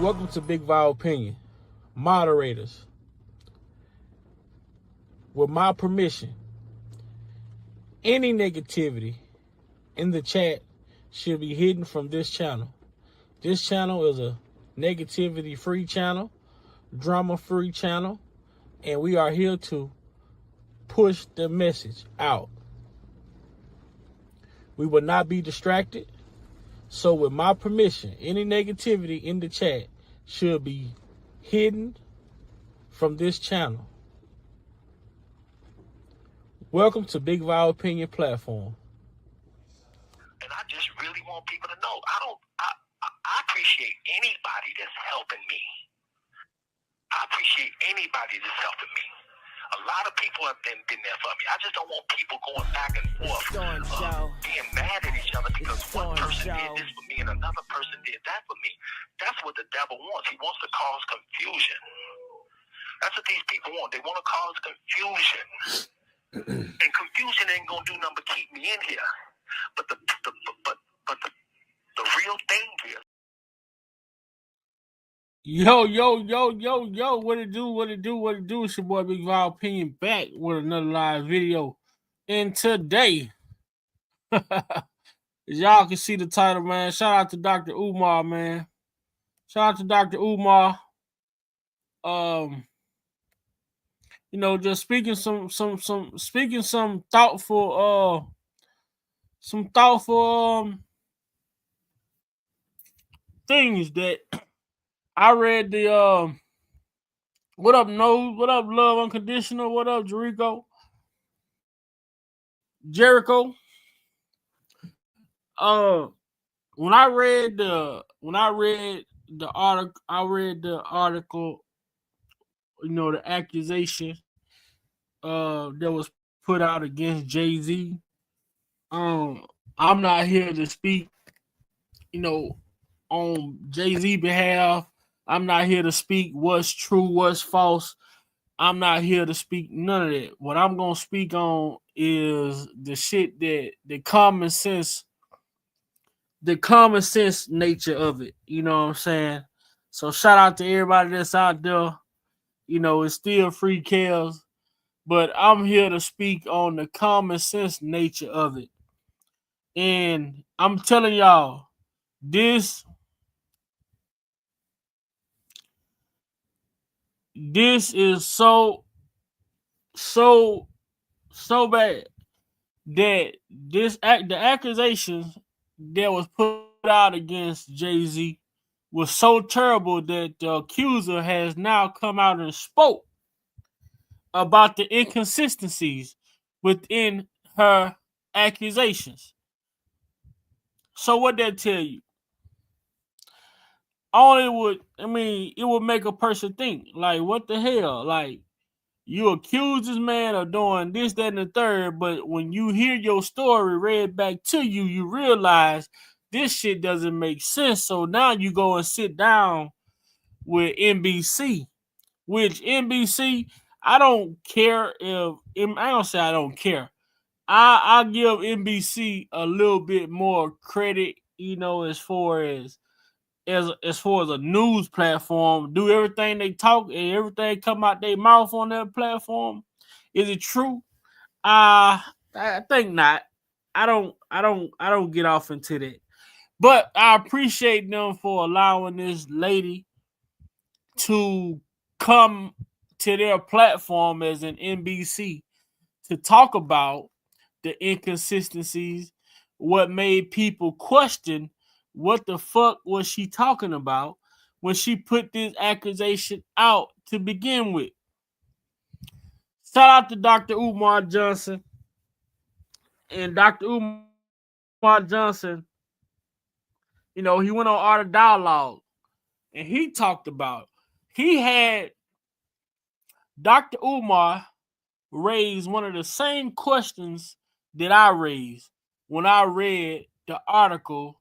Welcome to Big Vile Opinion. Moderators, with my permission, any negativity in the chat should be hidden from this channel. This channel is a negativity-free channel, drama-free channel, and we are here to push the message out. We will not be distracted. So with my permission, any negativity in the chat should be hidden from this channel. Welcome to Big Vile Opinion Platform. And I just really want people to know, I appreciate anybody that's helping me. I appreciate anybody that's helping me. A lot of people have been there for me. I just don't want people going back and forth, being mad at each other because one person did this for me and another person did that for me. That's what the devil wants. He wants to cause confusion. That's what these people want. They want to cause confusion. And confusion ain't gonna do nothing but keep me in here. But the real thing here. Yo, what it do? It's your boy Big Vile Opinion back with another live video. And today, as y'all can see the title, man, shout out to Dr. Umar, man. Shout out to Dr. Umar. Just speaking some thoughtful things that I read the what up, Nose? What up, Love Unconditional? What up, Jericho? When I read the article, the accusation that was put out against Jay-Z. I'm not here to speak, on Jay-Z behalf. I'm not here to speak what's true, what's false. I'm not here to speak none of that. What I'm gonna speak on is the shit that the common sense nature of it. You know what I'm saying? So shout out to everybody that's out there. It's still free chaos, but I'm here to speak on the common sense nature of it. And I'm telling y'all, this is so bad that the accusations that was put out against Jay-Z was so terrible that the accuser has now come out and spoke about the inconsistencies within her accusations. So what that tell you? It would make a person think, like, what the hell? Like, you accuse this man of doing this, that, and the third, but when you hear your story read back to you, you realize this shit doesn't make sense. So now you go and sit down with NBC, which NBC, I don't care if, I don't say I don't care. I give NBC a little bit more credit, as far as a news platform. Do everything they talk and everything come out their mouth on that platform. Is it true? I think not. I don't get off into that. But I appreciate them for allowing this lady to come to their platform as an NBC to talk about the inconsistencies, what made people question what the fuck was she talking about when she put this accusation out to begin with. Shout out to Dr. Umar Johnson. And Dr. Umar Johnson, he went on Art of Dialogue and he talked about, he had Dr. Umar raise one of the same questions that I raised when I read the article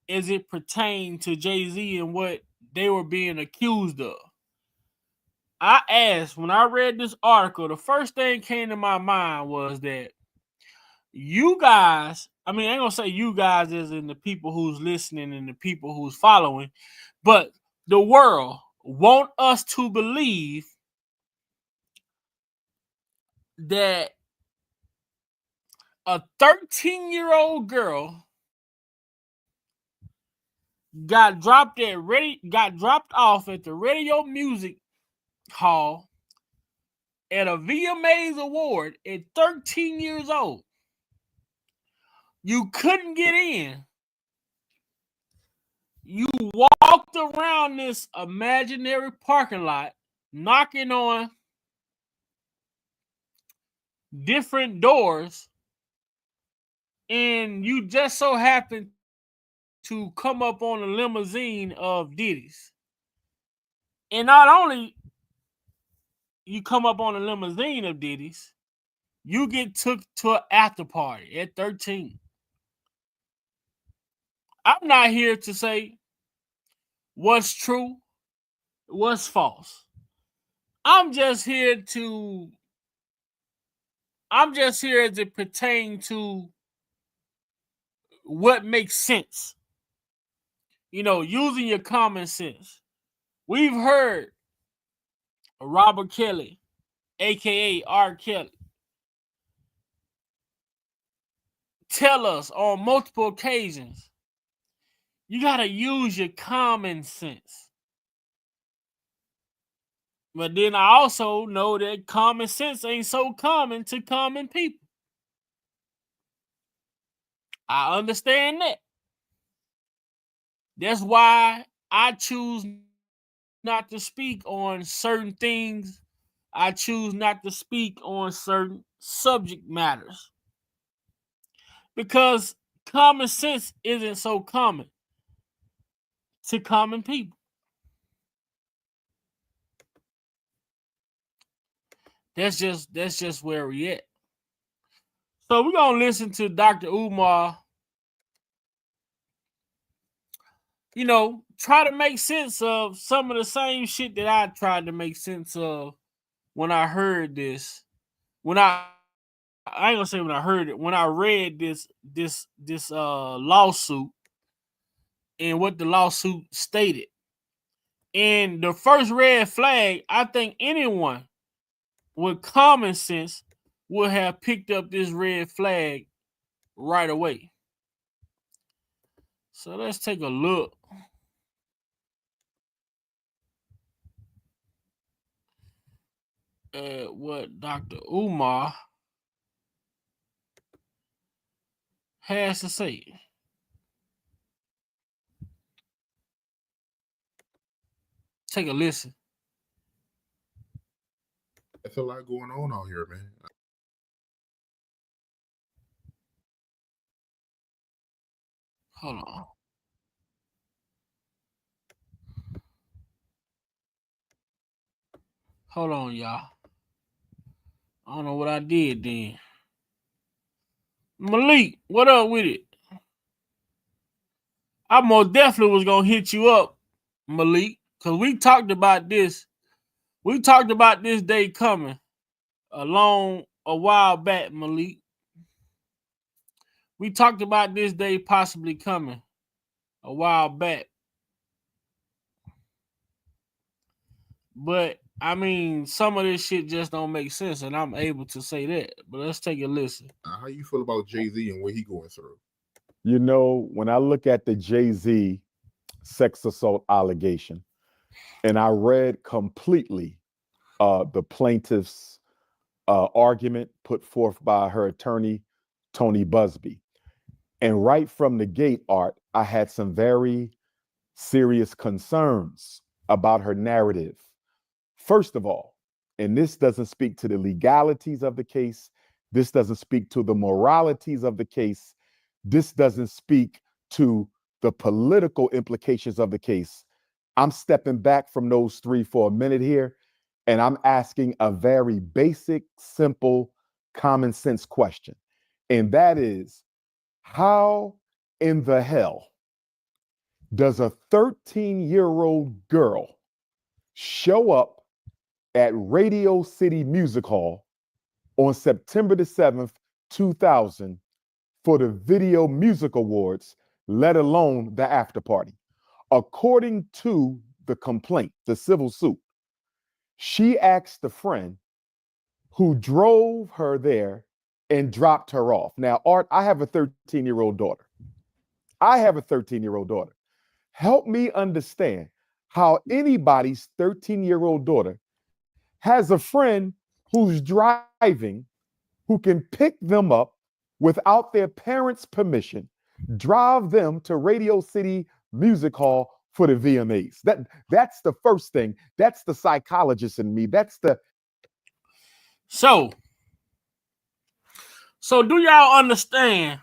as it pertained to Jay-Z and what they were being accused of. I asked, when I read this article, the first thing came to my mind was that you guys, I ain't gonna say you guys as in the people who's listening and the people who's following, but the world want us to believe that a 13-year-old girl got dropped off at the Radio Music Hall at a VMAs award at 13 years old. You couldn't get in. You walked around this imaginary parking lot, knocking on different doors, and you just so happened to come up on a limousine of Diddy's. And not only you come up on a limousine of Diddy's, you get took to an after party at 13. I'm not here to say what's true, what's false. I'm just here as it pertains to what makes sense. Using your common sense. We've heard Robert Kelly, aka R. Kelly, tell us on multiple occasions, you gotta use your common sense. But then I also know that common sense ain't so common to common people. I understand that. That's why I choose not to speak on certain things. I choose not to speak on certain subject matters. Because common sense isn't so common to common people. That's just where we at. So we're gonna listen to Dr. Umar, try to make sense of some of the same shit that I tried to make sense of when I heard this. When I ain't gonna say when I heard it, when I read this lawsuit and what the lawsuit stated. And the first red flag, I think anyone with common sense would have picked up this red flag right away. So let's take a look at what Dr. Umar has to say. Take a listen. That's a lot going on out here, man. Hold on. Hold on, y'all. I don't know what I did then. Malik, what up with it? I most definitely was gonna hit you up, Malik, because we talked about this. We talked about this day coming a while back, Malik. We talked about this day possibly coming a while back. But I mean, some of this shit just don't make sense, and I'm able to say that. But let's take a listen. How you feel about Jay-Z and what he going through? When I look at the Jay-Z sex assault allegation, and I read completely the plaintiff's argument put forth by her attorney, Tony Busby. And right from the gate, Art, I had some very serious concerns about her narrative. First of all, and this doesn't speak to the legalities of the case, this doesn't speak to the moralities of the case, this doesn't speak to the political implications of the case. I'm stepping back from those three for a minute here, and I'm asking a very basic, simple, common sense question. And that is, how in the hell does a 13-year-old girl show up at Radio City Music Hall on September the 7th, 2000 for the Video Music Awards, let alone the after party? According to the complaint, the civil suit, she asked the friend who drove her there and dropped her off. Now, Art, I have a 13-year-old daughter. Help me understand how anybody's 13-year-old daughter has a friend who's driving who can pick them up without their parents' permission, drive them to Radio City Music Hall for the VMAs. That's the first thing. That's the psychologist in me. That's the So do y'all understand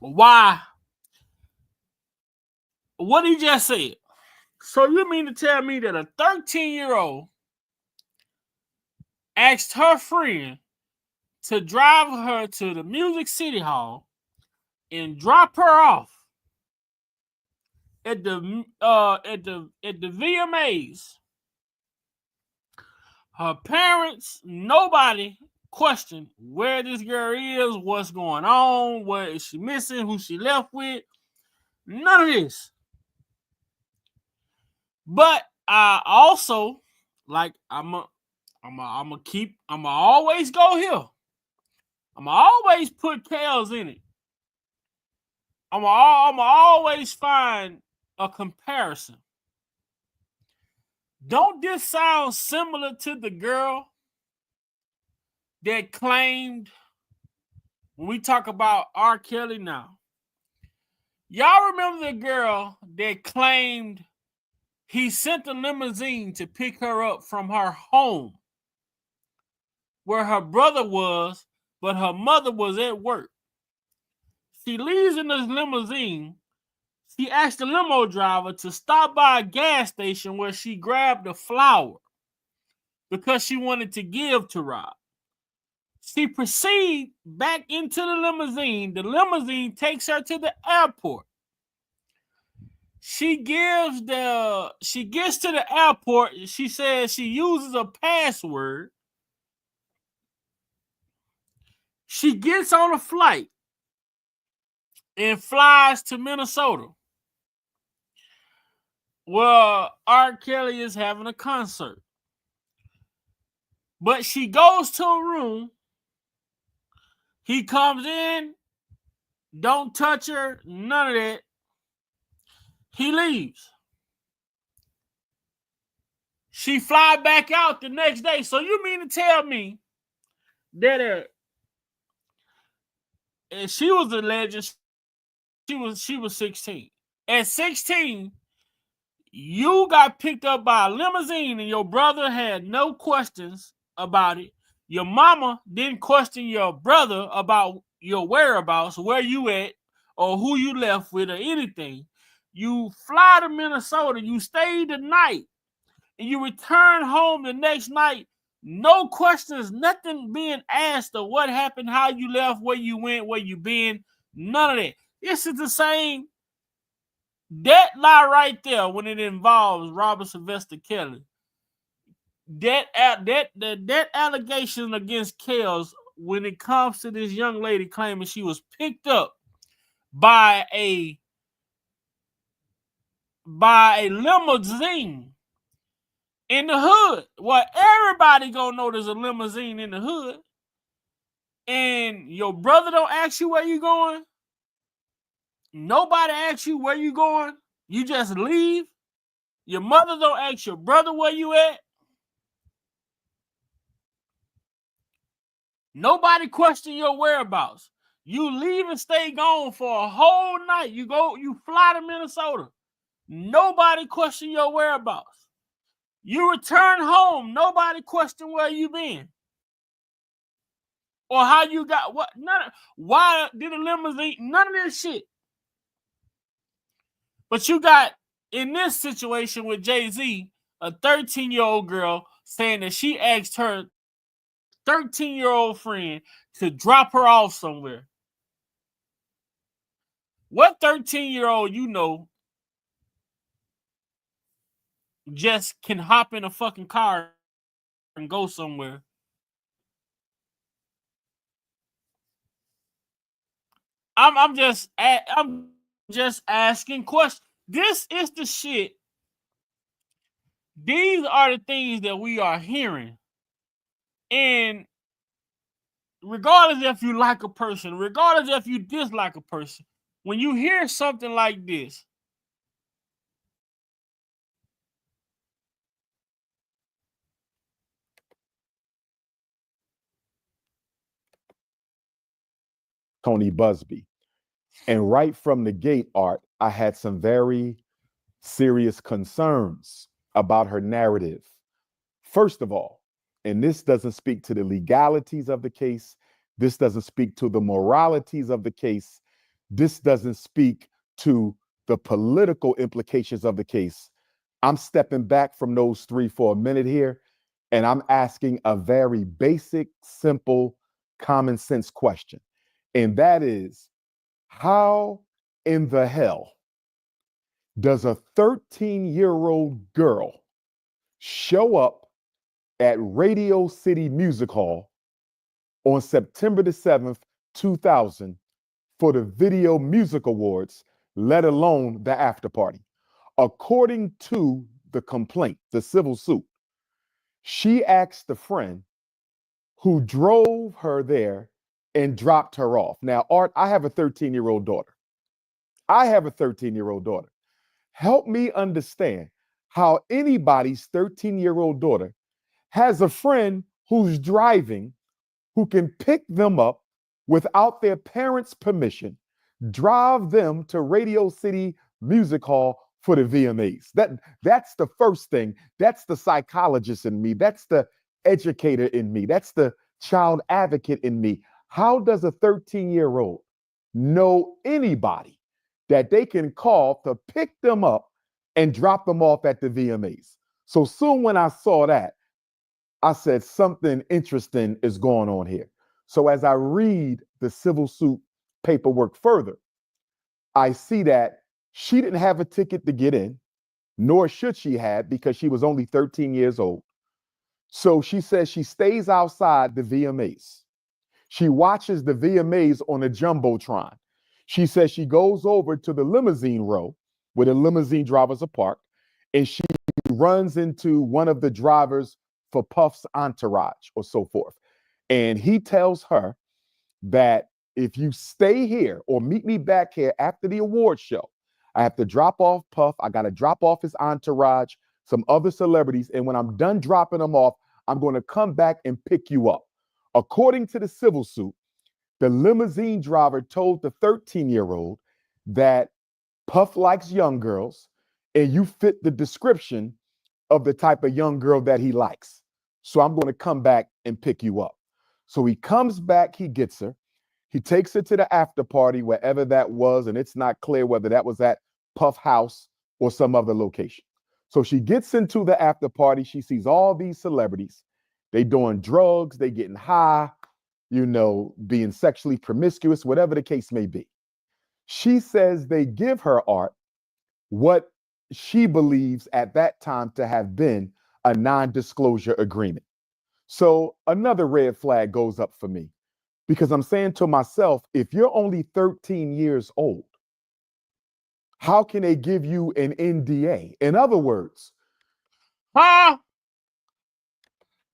why what he just said? So you mean to tell me that a 13-year-old asked her friend to drive her to the Music City Hall and drop her off at the VMAs? Her parents, nobody questioned where this girl is, what's going on, what is she missing, who she left with. None of this. But I also, like, I'm always go here. I'm always put Kels in it. I'm always find a comparison. Don't this sound similar to the girl that claimed, when we talk about R. Kelly now, y'all remember the girl that claimed he sent a limousine to pick her up from her home where her brother was, but her mother was at work. She leaves in this limousine. She asked the limo driver to stop by a gas station where she grabbed a flower because she wanted to give to Rob. She proceeds back into the limousine. The limousine takes her to the airport. She gets to the airport. She says she uses a password. She gets on a flight and flies to Minnesota, where R. Kelly is having a concert. But she goes to a room. He comes in, don't touch her, none of that. He leaves. She fly back out the next day. So you mean to tell me that she was a legend? She was 16. At 16, you got picked up by a limousine and your brother had no questions about it. Your mama didn't question your brother about your whereabouts, where you at, or who you left with, or anything. You fly to Minnesota, you stay the night, and you return home the next night. No questions, nothing being asked of what happened, how you left, where you went, where you been, none of that. This is the same. That lie right there, when it involves Robert Sylvester Kelly, that allegation against Kels, when it comes to this young lady claiming she was picked up by a limousine in the hood. Well, everybody gonna know there's a limousine in the hood, and your brother don't ask you where you going. Nobody asks you where you going. You just leave. Your mother don't ask your brother where you at. Nobody question your whereabouts. You leave and stay gone for a whole night. You fly to Minnesota. Nobody question your whereabouts. You return home. Nobody question where you been or how you got what. Why did a limousine? None of this shit. But you got, in this situation with Jay-Z, a 13-year-old girl saying that she asked her 13-year-old friend to drop her off somewhere. What 13-year-old just can hop in a fucking car and go somewhere? I'm just asking questions. This is the shit These are the things that we are hearing. And regardless if you like a person, regardless if you dislike a person, when you hear something like this, Tony Busby. And right from the gate, Art, I had some very serious concerns about her narrative. First of all, and this doesn't speak to the legalities of the case, this doesn't speak to the moralities of the case, this doesn't speak to the political implications of the case. I'm stepping back from those three for a minute here, and I'm asking a very basic, simple, common sense question. And that is, how in the hell does a 13-year-old girl show up at Radio City Music Hall on September the 7th, 2000 for the Video Music Awards, let alone the after party? According to the complaint, the civil suit, she asked a friend who drove her there and dropped her off. Now, Art, I have a 13-year-old daughter. Help me understand how anybody's 13-year-old daughter has a friend who's driving who can pick them up without their parents' permission, drive them to Radio City Music Hall for the VMAs. That's the first thing. That's the psychologist in me. That's the educator in me. That's the child advocate in me. How does a 13-year-old know anybody that they can call to pick them up and drop them off at the VMAs? So soon when I saw that, I said something interesting is going on here. So as I read the civil suit paperwork further, I see that she didn't have a ticket to get in, nor should she have, because she was only 13 years old. So she says she stays outside the VMAs. She watches the VMAs on a jumbotron. She says she goes over to the limousine row where the limousine drivers are parked, and she runs into one of the drivers for Puff's entourage or so forth. And he tells her that if you stay here or meet me back here after the award show, I have to drop off Puff. I got to drop off his entourage, some other celebrities. And when I'm done dropping them off, I'm going to come back and pick you up. According to the civil suit, the limousine driver told the 13-year-old that Puff likes young girls and you fit the description of the type of young girl that he likes. So I'm going to come back and pick you up. So he comes back, he gets her. He takes her to the after party, wherever that was, and it's not clear whether that was at Puff House or some other location. So she gets into the after party. She sees all these celebrities. They doing drugs, they getting high, being sexually promiscuous, whatever the case may be. She says they give her, Art, what she believes at that time to have been a non-disclosure agreement. So another red flag goes up for me, because I'm saying to myself, if you're only 13 years old, how can they give you an NDA? In other words,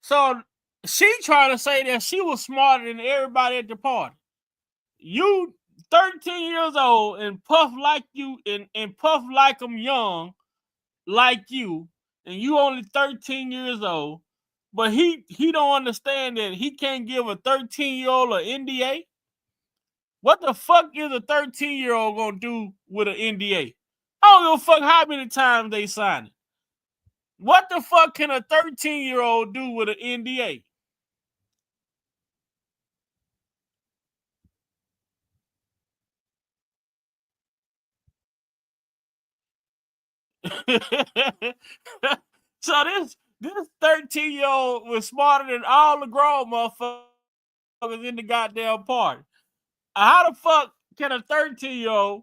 so she trying to say that she was smarter than everybody at the party. You 13 years old and Puff like you and Puff like them young like you, and you only 13 years old, but he don't understand that he can't give a 13-year-old an NDA. What the fuck is a 13-year-old gonna do with an NDA? I don't give a fuck how many times they sign it. What the fuck can a 13-year-old do with an NDA? So this 13-year-old was smarter than all the grown motherfuckers in the goddamn party. How the fuck can a 13-year-old?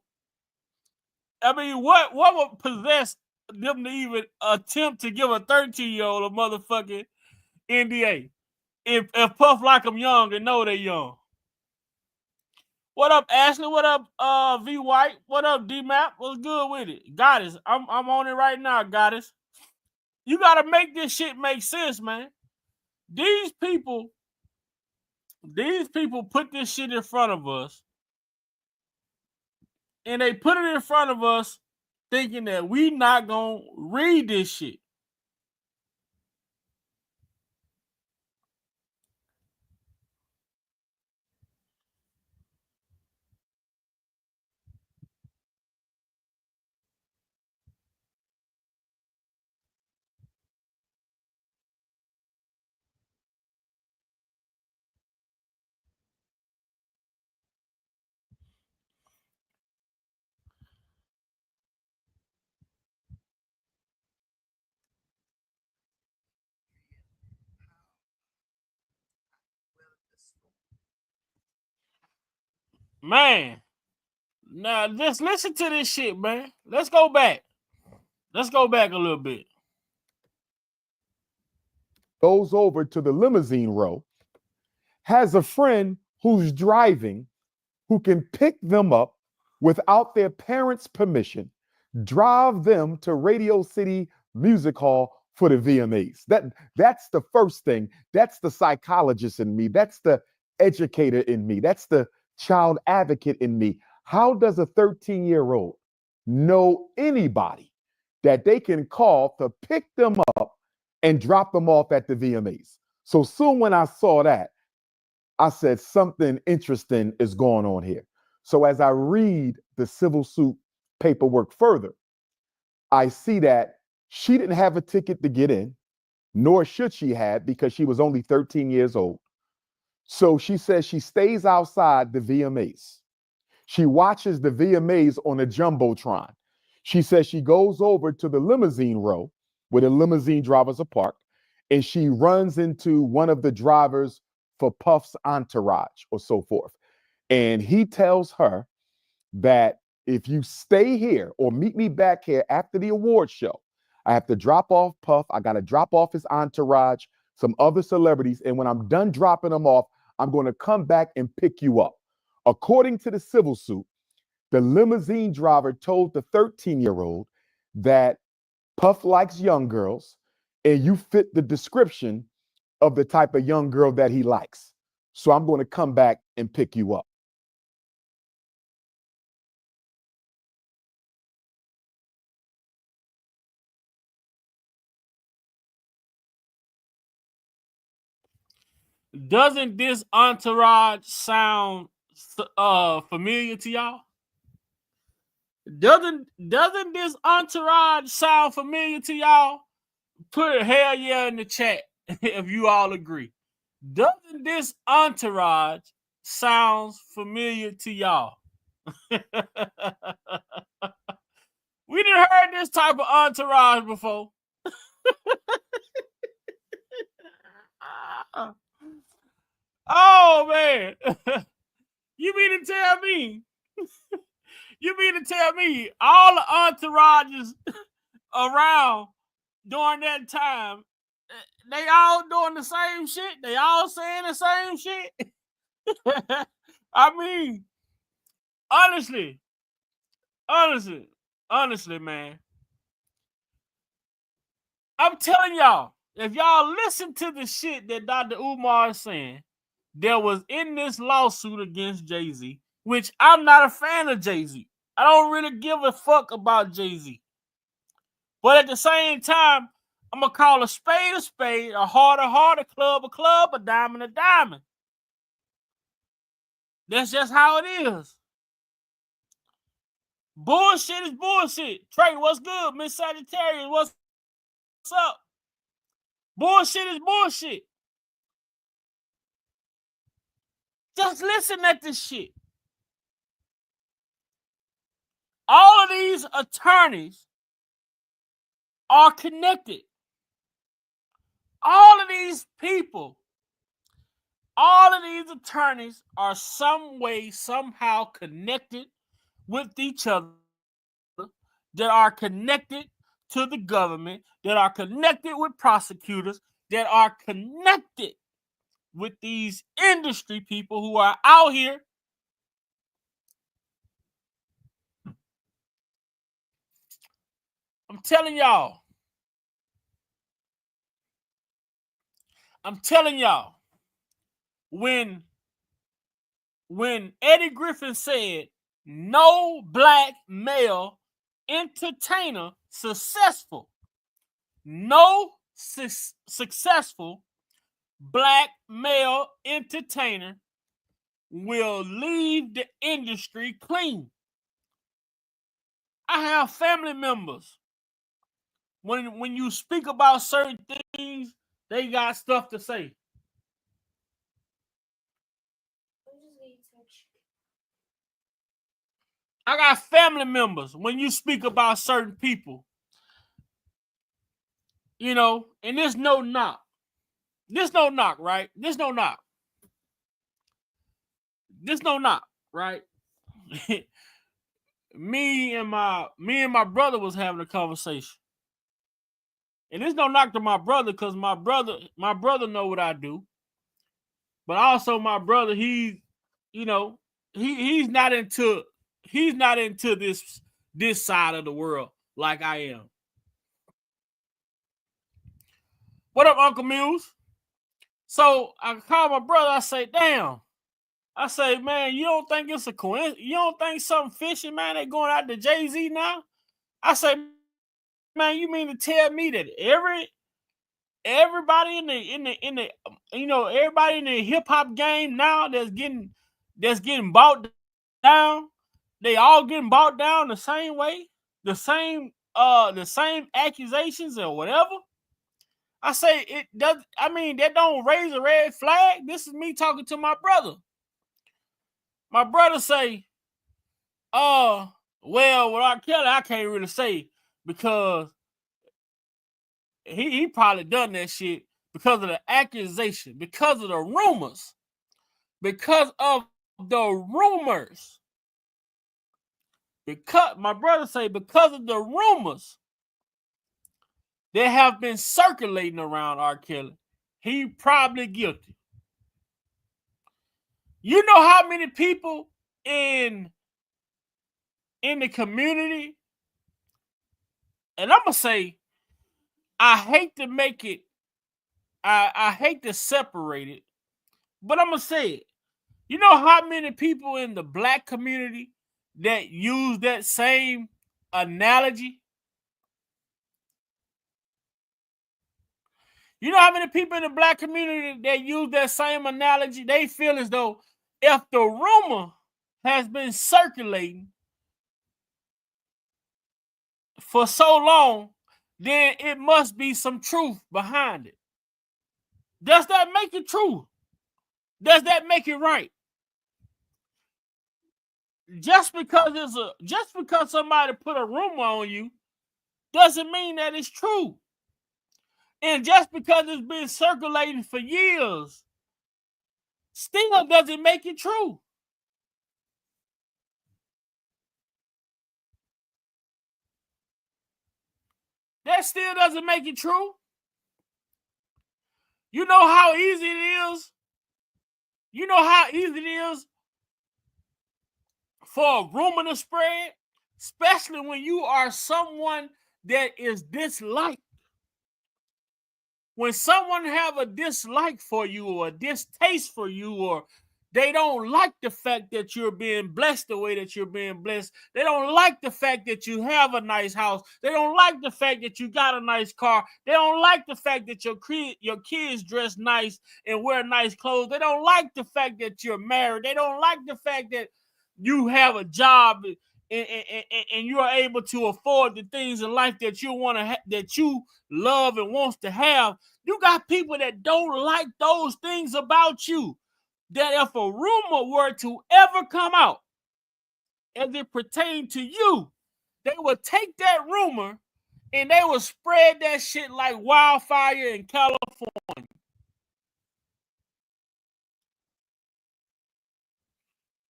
I mean, what would possess them to even attempt to give a 13-year-old a motherfucking NDA? If Puff like them young and know they young. What up, Ashley? What up, V White? What up, D Map? What's good with it? Goddess, I'm on it right now, Goddess. You gotta make this shit make sense, man. These people put this shit in front of us, and they put it in front of us thinking that we not gonna read this shit. Man, now just listen to this shit, man. Let's go back. Let's go back a little bit. Goes over to the limousine row, has a friend who's driving who can pick them up without their parents' permission, drive them to Radio City Music Hall for the VMAs. That's the first thing. That's the psychologist in me. That's the educator in me. That's the child advocate in me. How does a 13-year-old know anybody that they can call to pick them up and drop them off at the VMAs? So soon when I saw that, I said something interesting is going on here. So as I read the civil suit paperwork further, I see that she didn't have a ticket to get in, nor should she have, because she was only 13 years old. So she says she stays outside the VMAs. She watches the VMAs on a jumbotron. She says she goes over to the limousine row where the limousine drivers are parked, and she runs into one of the drivers for Puff's entourage or so forth. And he tells her that if you stay here or meet me back here after the award show, I have to drop off Puff. I got to drop off his entourage, some other celebrities. And when I'm done dropping them off, I'm going to come back and pick you up. According to the civil suit, the limousine driver told the 13-year-old that Puff likes young girls and you fit the description of the type of young girl that he likes. So I'm going to come back and pick you up. Doesn't this entourage sound familiar to y'all? Doesn't this entourage sound familiar to y'all? Put a hell yeah in the chat if you all agree. Doesn't this entourage sounds familiar to y'all? We done heard this type of entourage before. Oh man. You mean to tell me? You mean to tell me all the entourages around during that time, they all doing the same shit? They all saying the same shit? I mean, honestly, man, I'm telling y'all, if y'all listen to the shit that Dr. Umar is saying, there was in this lawsuit against Jay-Z, which I'm not a fan of Jay-Z. I don't really give a fuck about Jay-Z. But at the same time, I'm going to call a spade, a heart a club, a diamond a diamond. That's just how it is. Bullshit is bullshit. Trey, what's good? Miss Sagittarius, what's up? Bullshit is bullshit. Just listen at this shit. All of these attorneys are connected. All of these people, all of these attorneys are some way, somehow connected with each other, that are connected to the government, that are connected with prosecutors, that are connected with these industry people who are out here I'm telling y'all, I'm telling y'all, when Eddie Griffin said no black male entertainer successful, no successful black male entertainer will leave the industry clean. I have family members. When you speak about certain things, they got stuff to say. I got family members. When you speak about certain people, you know, and there's no knock. There's no knock, right? There's no knock. There's no knock, right? me and my brother was having a conversation. And there's no knock to my brother because my brother know what I do. But also my brother, he's not into this side of the world like I am. What up, Uncle Muse? So I called my brother. I say, damn. I say, man, you don't think it's a coincidence? You don't think something fishy, man? They going out to Jay-Z now? I say, man, you mean to tell me that everybody in the everybody in the hip hop game now that's getting bought down, they all getting bought down the same way, the same accusations or whatever. I say it does. I mean, that don't raise a red flag. This is me talking to my brother. My brother say, well, with R. Kelly, I can't really say because he probably done that shit because of the accusation, because of the rumors, because of the rumors. Because my brother say because of the rumors that have been circulating around R. Kelly, he probably guilty. You know how many people in the community, and I'm gonna say, I hate to make it, I hate to separate it, but I'm gonna say it. You know how many people in the black community that use that same analogy? You know how many people in the black community that use that same analogy? They feel as though if the rumor has been circulating for so long, then it must be some truth behind it. Does that make it true? Does that make it right? Just because somebody put a rumor on you doesn't mean that it's true. And just because it's been circulating for years still doesn't make it true. That still doesn't make it true. You know how easy it is? You know how easy it is for a rumor to spread? Especially when you are someone that is disliked. When someone have a dislike for you or a distaste for you, or they don't like the fact that you're being blessed the way that you're being blessed. They don't like the fact that you have a nice house. They don't like the fact that you got a nice car. They don't like the fact that your kids dress nice and wear nice clothes. They don't like the fact that you're married. They don't like the fact that you have a job and you are able to afford the things in life that you want to that you love and wants to have. You got people that don't like those things about you. That if a rumor were to ever come out as it pertained to you, they would take that rumor and they would spread that shit like wildfire in California.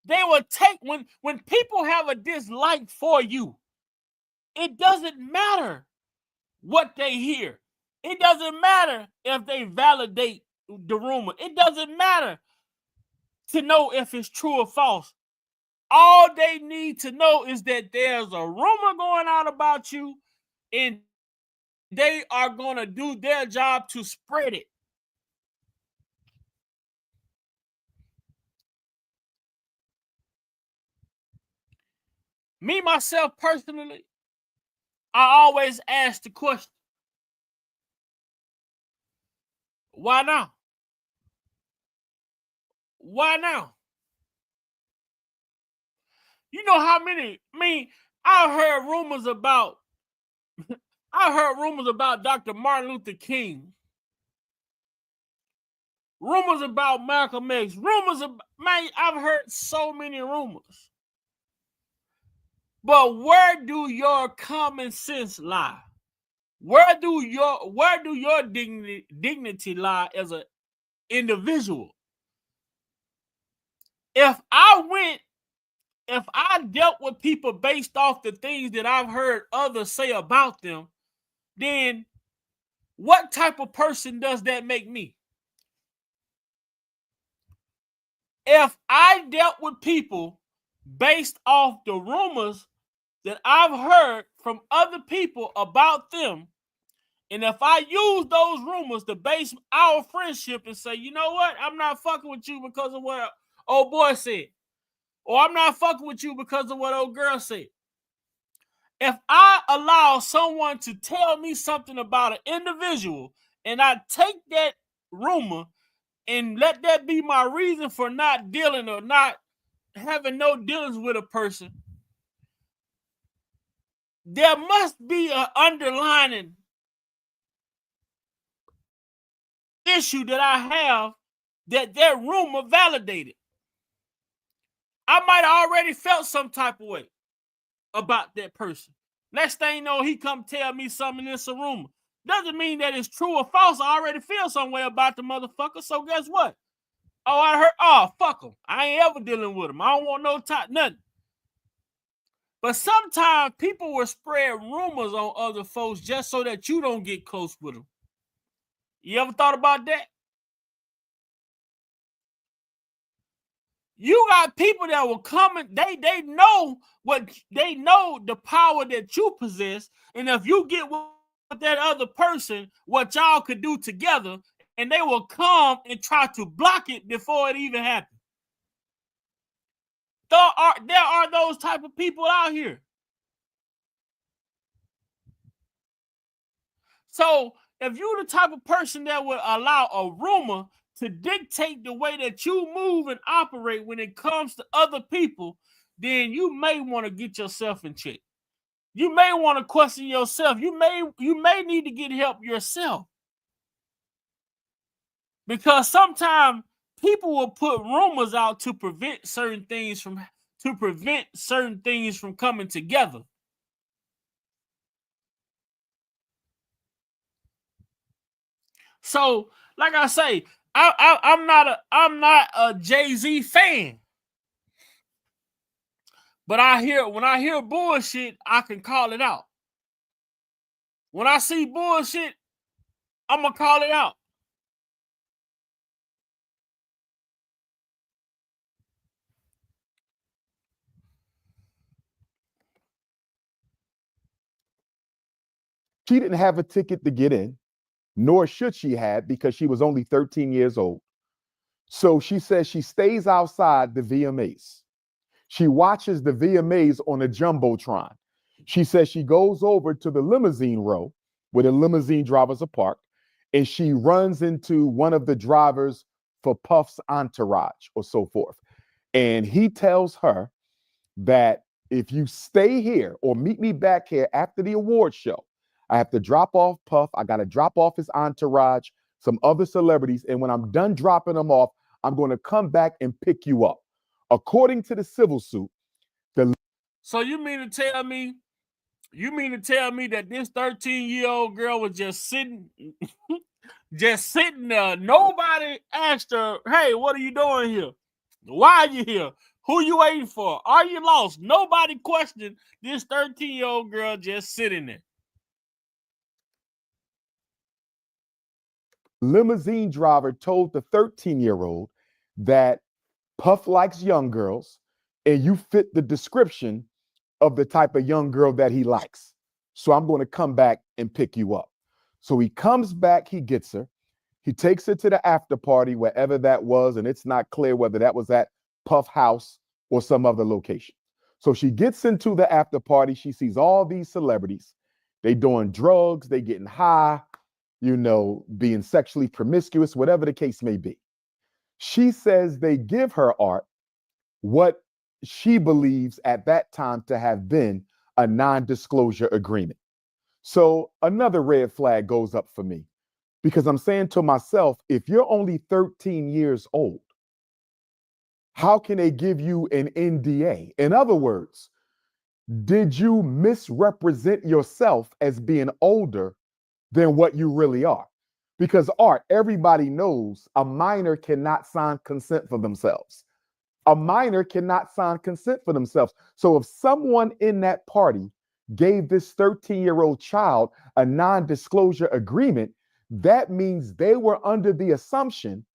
They would take, when people have a dislike for you, it doesn't matter what they hear. It doesn't matter if they validate the rumor. It doesn't matter to know if it's true or false. All they need to know is that there's a rumor going out about you and they are going to do their job to spread it. Me, myself, personally, I always ask the question, why now? Why now? You know how many, I heard rumors about Dr. Martin Luther King. Rumors about Malcolm X. I've heard so many rumors. But where do your common sense lie? Where do your dignity lie as an individual? If I dealt with people based off the things that I've heard others say about them, then what type of person does that make me? If I dealt with people based off the rumors that I've heard from other people about them, and if I use those rumors to base our friendship and say, you know what, I'm not fucking with you because of what old boy said, or I'm not fucking with you because of what old girl said. If I allow someone to tell me something about an individual and I take that rumor and let that be my reason for not dealing or not having no dealings with a person, there must be an underlying issue that I have that rumor validated. I might have already felt some type of way about that person. Next thing you know, he come tell me something in a rumor. Doesn't mean that it's true or false. I already feel some way about the motherfucker. So guess what? Oh, I heard. Oh, fuck him. I ain't ever dealing with him. I don't want no time, nothing. But sometimes people will spread rumors on other folks just so that you don't get close with them. You ever thought about that? You got people that will come and they know the power that you possess, and if you get with that other person, what y'all could do together, and they will come and try to block it before it even happens. There are those type of people out here. So if you're the type of person that would allow a rumor to dictate the way that you move and operate when it comes to other people, then you may want to get yourself in check. You may want to question yourself. You may need to get help yourself. Because sometimes people will put rumors out to prevent certain things from coming together. So, like I say, I'm not a Jay-Z fan. But when I hear bullshit, I can call it out. When I see bullshit, I'm gonna call it out. She didn't have a ticket to get in, nor should she have, because she was only 13 years old. So she says she stays outside the VMAs. She watches the VMAs on a jumbotron. She says she goes over to the limousine row where the limousine drivers are parked, and she runs into one of the drivers for Puff's entourage or so forth. And he tells her that if you stay here or meet me back here after the award show, I have to drop off Puff. I got to drop off his entourage, some other celebrities. And when I'm done dropping them off, I'm going to come back and pick you up. According to the civil suit, So you mean to tell me that this 13-year-old girl was just sitting there? Nobody asked her, hey, what are you doing here? Why are you here? Who you waiting for? Are you lost? Nobody questioned this 13-year-old girl just sitting there. limousine driver told the 13-year-old that Puff likes young girls and you fit the description of the type of young girl that he likes. So I'm going to come back and pick you up. So he comes back, he gets her. He takes her to the after party, wherever that was, and it's not clear whether that was at Puff House or some other location. So she gets into the after party. She sees all these celebrities. They doing drugs, they getting high, being sexually promiscuous, whatever the case may be. She says they give her, Art, what she believes at that time to have been a non-disclosure agreement. So another red flag goes up for me, because I'm saying to myself, if you're only 13 years old, how can they give you an NDA? In other words, did you misrepresent yourself as being older than what you really are? Because, Art, everybody knows a minor cannot sign consent for themselves. A minor cannot sign consent for themselves. So if someone in that party gave this 13-year-old child a non-disclosure agreement, that means they were under the assumption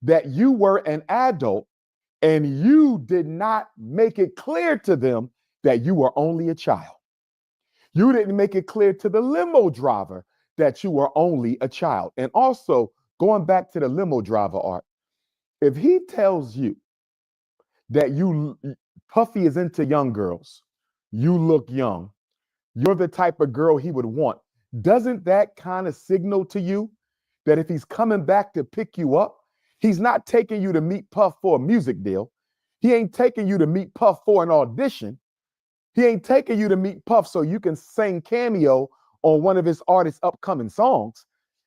that you were an adult and you did not make it clear to them that you were only a child. You didn't make it clear to the limo driver that you were only a child. And also, going back to the limo driver, Art, if he tells you that Puffy is into young girls, you look young, you're the type of girl he would want, doesn't that kind of signal to you that if he's coming back to pick you up, he's not taking you to meet Puff for a music deal. He ain't taking you to meet Puff for an audition. He ain't taking you to meet Puff so you can sing cameo on one of his artist's upcoming songs.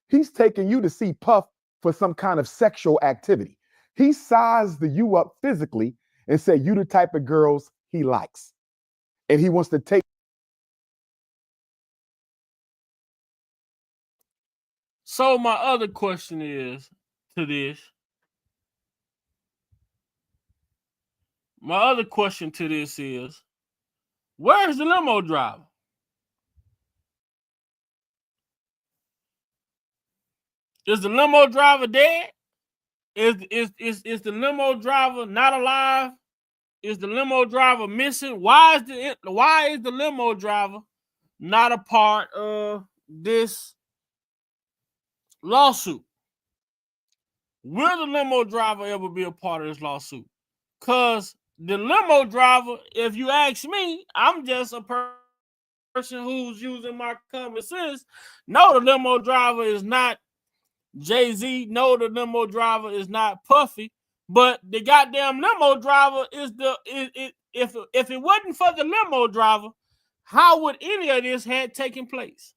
He's taking you to see Puff for some kind of sexual activity. He sized you up physically and said you the type of girls he likes. And he wants to take. So my other question is to this. My other question to this is, where's the limo driver? Is the limo driver dead? Is the limo driver not alive? Is the limo driver missing? Why is the limo driver not a part of this lawsuit? Will the limo driver ever be a part of this lawsuit? Because the limo driver, if you ask me, I'm just a person who's using my common sense. No, the limo driver is not Jay-Z. No, the limo driver is not Puffy. But the goddamn limo driver is if it wasn't for the limo driver, how would any of this had taken place?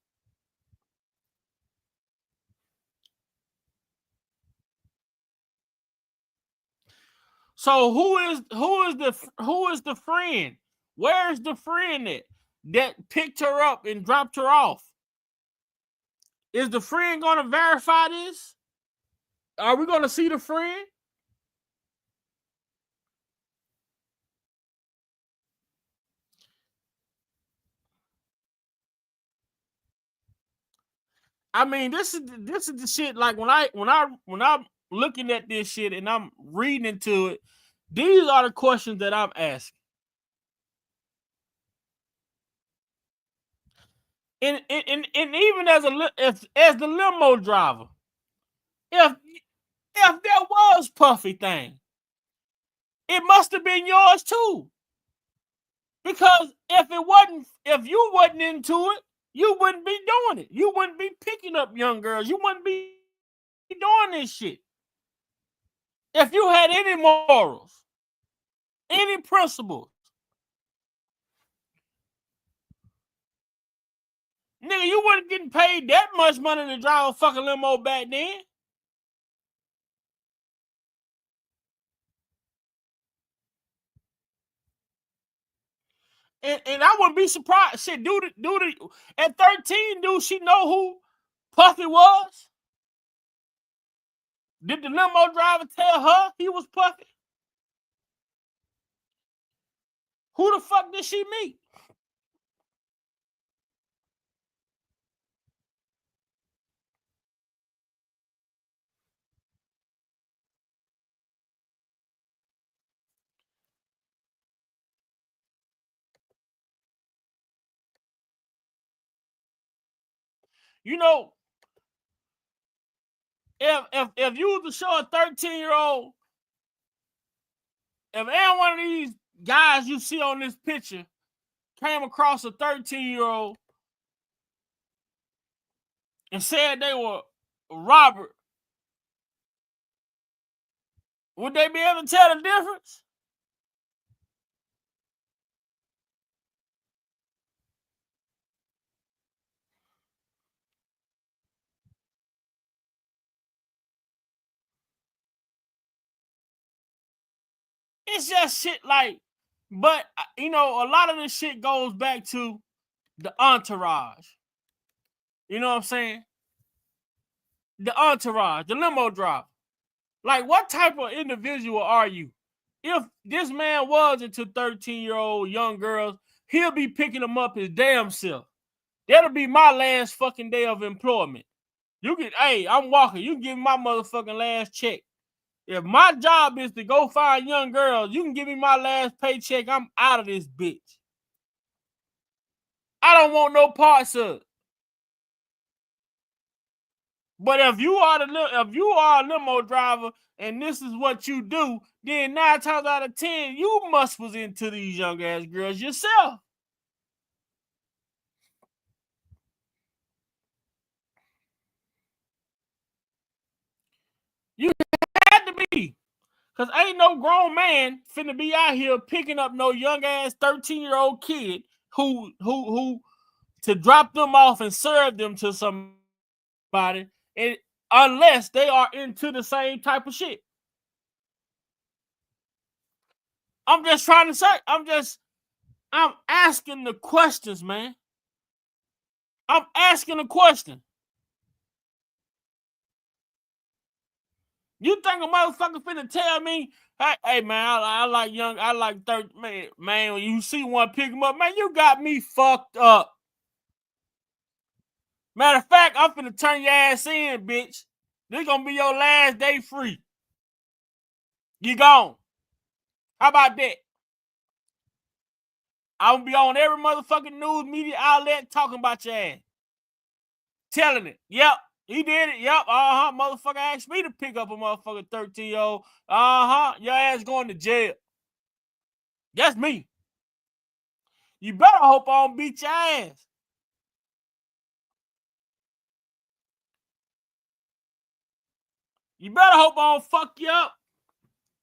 So who is the friend? Where's the friend that picked her up and dropped her off? Is the friend going to verify this? Are we going to see the friend? I mean, this is the shit. Like when I'm looking at this shit and I'm reading into it, these are the questions that I'm asking. And even as the limo driver, if there was Puffy thing, it must have been yours too. Because if you wasn't into it, you wouldn't be doing it. You wouldn't be picking up young girls. You wouldn't be doing this shit. If you had any morals, any principles, nigga, you wasn't getting paid that much money to drive a fucking limo back then. And I wouldn't be surprised. Shit, dude, at 13, dude, she know who Puffy was? Did the limo driver tell her he was Puffy? Who the fuck did she meet? You know, if you was to show a 13-year-old, if any one of these guys you see on this picture came across a 13-year-old and said they were Robert, would they be able to tell the difference? It's just shit like, but you know, a lot of this shit goes back to the entourage. You know what I'm saying? The entourage, the limo driver. Like, what type of individual are you? If this man was into 13-year-old young girls, he'll be picking them up his damn self. That'll be my last fucking day of employment. You can, hey, I'm walking. You can give me my motherfucking last check. If my job is to go find young girls, you can give me my last paycheck. I'm out of this bitch. I don't want no parts of it. But if you are a limo driver and this is what you do, then 9 times out of 10, you must was into these young ass girls yourself. You had to be. Because ain't no grown man finna be out here picking up no young ass 13-year-old kid who to drop them off and serve them to somebody, and unless they are into the same type of shit. I'm just trying to say, I'm asking the questions, man. I'm asking a question. You think a motherfucker finna tell me, hey man, I like 30, man, when you see one pick him up, man, you got me fucked up. Matter of fact, I'm finna turn your ass in, bitch. This gonna be your last day free. You gone. How about that? I'm gonna be on every motherfucking news media outlet talking about your ass. Telling it. Yep, he did it. Yep, motherfucker asked me to pick up a motherfucking 13-year-old. Your ass going to jail. That's me. You better hope I don't beat your ass. You better hope I don't fuck you up.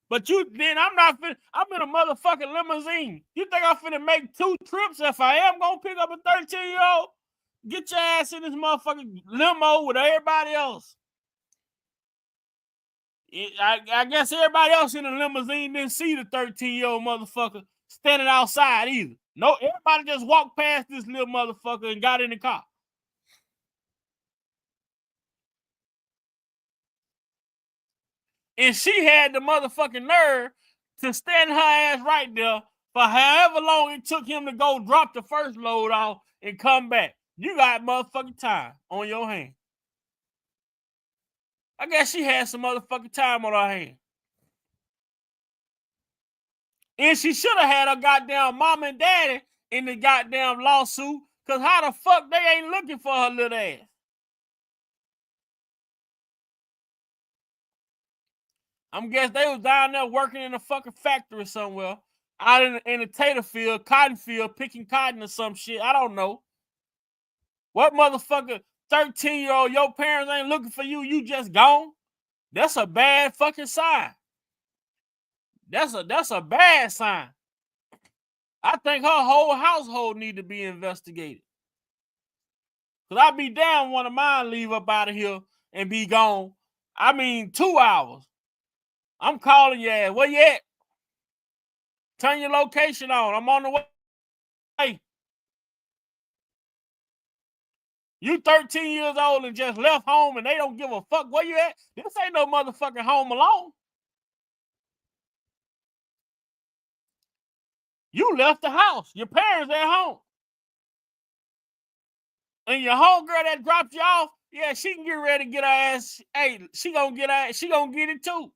But I'm in a motherfucking limousine. You think I'm finna make 2 trips if I am gonna pick up a 13-year-old? Get your ass in this motherfucking limo with everybody else. I guess everybody else in the limousine didn't see the 13-year-old motherfucker standing outside either. No, everybody just walked past this little motherfucker and got in the car. And she had the motherfucking nerve to stand her ass right there for however long it took him to go drop the first load off and come back. You got motherfucking time on your hand. I guess she had some motherfucking time on her hand. And she should have had her goddamn mom and daddy in the goddamn lawsuit, because how the fuck they ain't looking for her little ass? I'm guessing they was down there working in a fucking factory somewhere, out in the tater field, cotton field, picking cotton or some shit. I don't know. What motherfucker, 13-year-old, your parents ain't looking for you, you just gone? That's a bad fucking sign. That's a bad sign. I think her whole household need to be investigated. Because I'd be down one of mine leave up out of here and be gone. I mean, 2 hours. I'm calling your ass. Where you at? Turn your location on. I'm on the way. You 13 years old and just left home and they don't give a fuck where you at? This ain't no motherfucking Home Alone. You left the house. Your parents at home. And your homegirl that dropped you off, yeah, she can get ready to get her ass. Hey, she gonna get it too.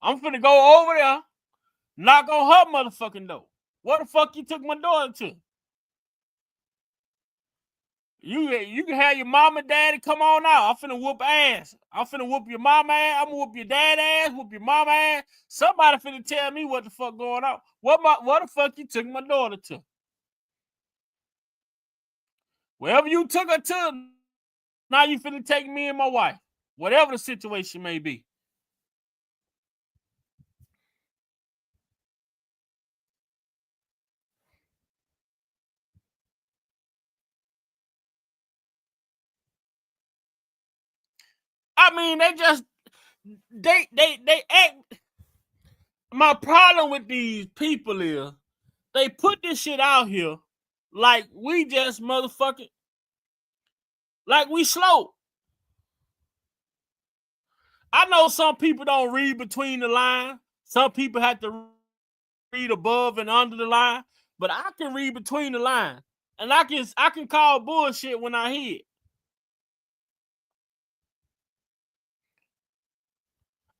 I'm finna go over there, knock on her motherfucking door. What the fuck you took my daughter to? You can have your mama and daddy come on out. I'm finna whoop ass. I'm finna whoop your mama ass. I'm gonna whoop your dad ass, whoop your mama ass. Somebody finna tell me what the fuck going on. What the fuck you took my daughter to? Wherever you took her to, now you finna take me and my wife. Whatever the situation may be. I mean, they act. My problem with these people is they put this shit out here like we just motherfucking, like we slow. I know some people don't read between the lines. Some people have to read above and under the line, but I can read between the lines, and I can call bullshit when I hear it.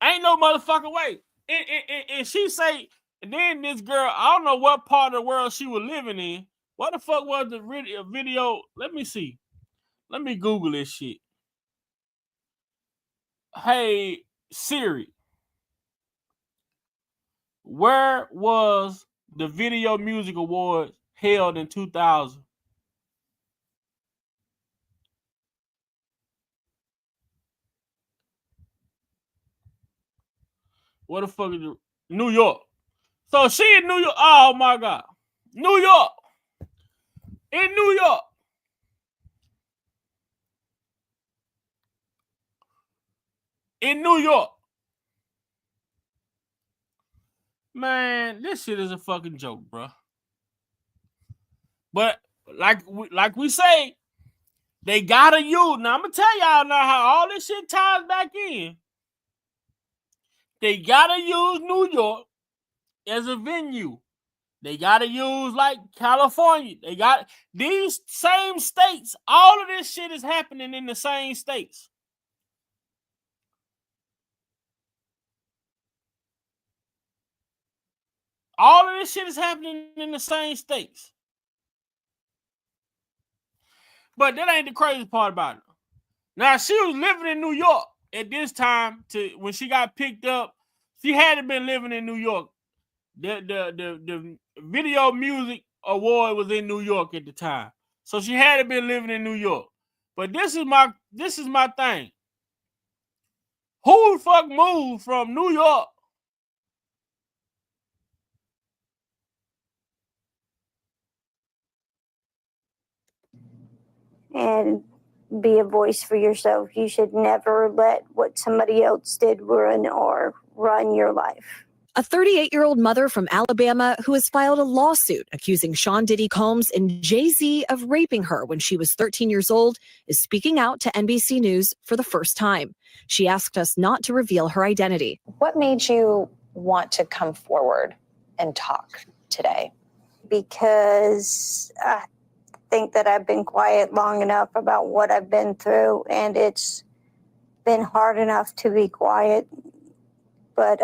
Ain't no motherfucking way. And she say, and then this girl, I don't know what part of the world she was living in. What the fuck was the video? Let me see. Let me Google this shit. Hey, Siri, where was the Video Music Awards held in 2000? What the fuck is it? New York. So she in New York. Oh my God. New York. In New York. In New York. Man, this shit is a fucking joke, bro. But like we say, they gotta use. Now I'm gonna tell y'all now how all this shit ties back in. They gotta use New York as a venue. They gotta use like California. They got these same states. All of this shit is happening in the same states. All of this shit is happening in the same states. But that ain't the crazy part about it. Now, she was living in New York at this time when she got picked up. She hadn't been living in New York. The Video Music Award was in New York at the time. So she hadn't been living in New York. But this is my thing. Who the fuck moved from New York and be a voice for yourself? You should never let what somebody else did ruin or run your life. A 38-year-old mother from Alabama who has filed a lawsuit accusing Sean Diddy Combs and Jay-Z of raping her when she was 13 years old is speaking out to NBC News for the first time. She asked us not to reveal her identity. What made you want to come forward and talk today? Because I think that I've been quiet long enough about what I've been through, and it's been hard enough to be quiet. But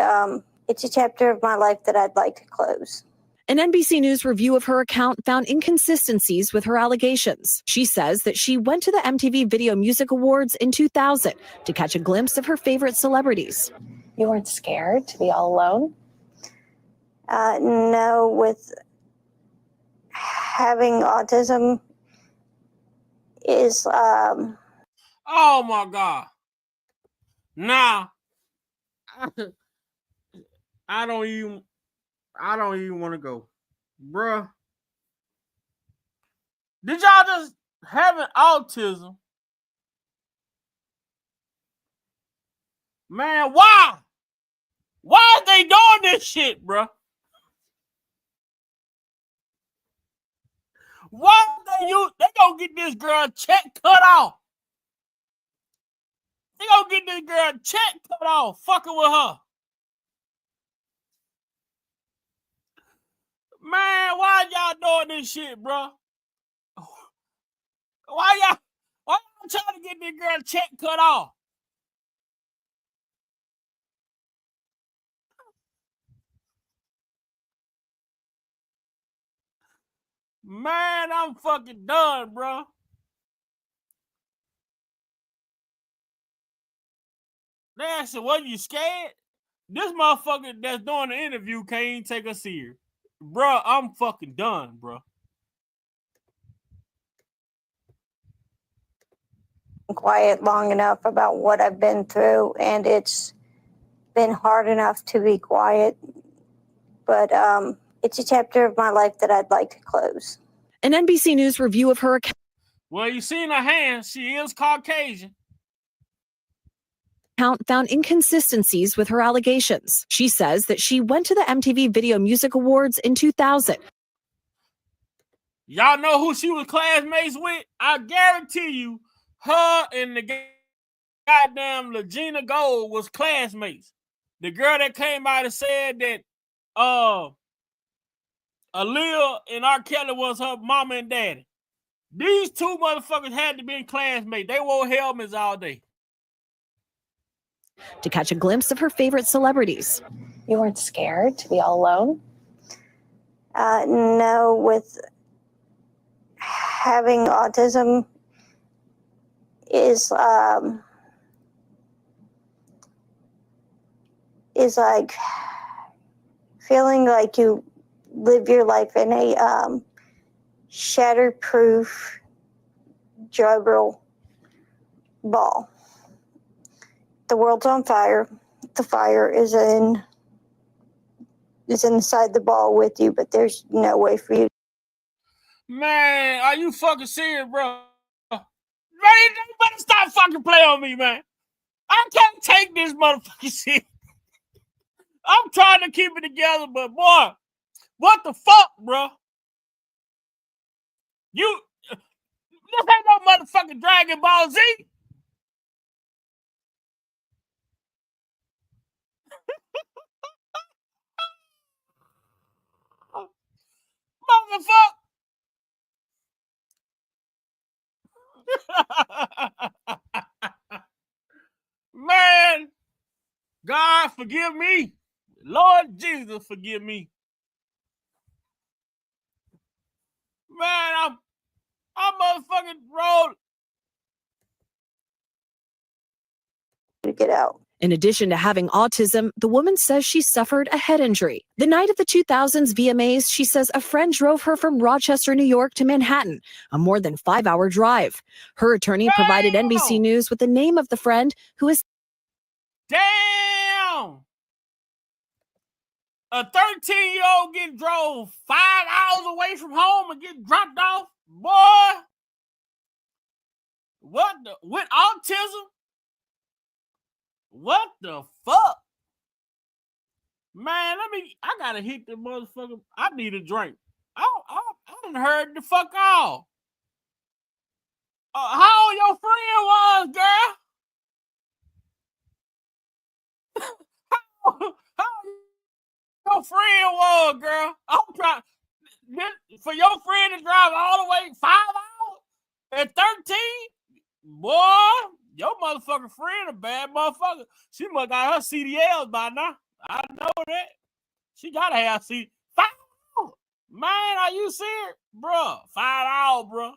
it's a chapter of my life that I'd like to close. An NBC News review of her account found inconsistencies with her allegations. She says that she went to the MTV Video Music Awards in 2000 to catch a glimpse of her favorite celebrities. You weren't scared to be all alone? No, with having autism is oh my God. Now I don't even want to go. Bruh. Did y'all just having autism? Man, why? Why are they doing this shit, bruh? Why they gonna get this girl check cut off? They gonna get this girl check cut off, fucking with her. Man, why y'all doing this shit, bro? Why y'all trying to get this girl check cut off? Man, I'm fucking done, bro. They said, "What, you scared?" This motherfucker that's doing the interview can't even take us serious. Bruh, I'm fucking done, bruh. Quiet long enough about what I've been through, and it's been hard enough to be quiet. But it's a chapter of my life that I'd like to close. An NBC News review of her account. Well, you seen her hands. She is Caucasian. Found inconsistencies with her allegations. She says that she went to the MTV Video Music Awards in 2000. Y'all know who she was classmates with? I guarantee you, her and the goddamn Regina Gold was classmates. The girl that came out and said that Aaliyah and R. Kelly was her mama and daddy. These two motherfuckers had to be classmates. They wore helmets all day. To catch a glimpse of her favorite celebrities. You weren't scared to be all alone? No, with having autism is like feeling like you live your life in a shatterproof juggle ball. The world's on fire. The fire is inside the ball with you, but there's no way for you. Man, are you fucking serious, bro? Man, you better stop fucking playing on me, man. I can't take this motherfucking shit. I'm trying to keep it together, but boy, what the fuck, bro? This ain't no motherfucking Dragon Ball Z. Motherfucker. Man, God forgive me. Lord Jesus, forgive me. Man, I'm motherfucking rolled. To get out. In addition to having autism, the woman says she suffered a head injury. The night of the 2000s VMAs, she says a friend drove her from Rochester, New York to Manhattan, a more than 5-hour drive. Her attorney provided NBC News with the name of the friend who is... Damn! A 13-year-old getting drove 5 hours away from home and get dropped off? Boy! With autism? What the fuck? Man, I gotta hit the motherfucker. I need a drink. I done heard the fuck off. How old your friend was, girl? How your friend was, girl? I'm trying for your friend to drive all the way 5 hours at 13? Boy, your motherfucking friend a bad motherfucker. She must got her CDLs by now. I know that. She gotta have 5 hours. Man, are you serious? Bruh, 5 hours, bruh.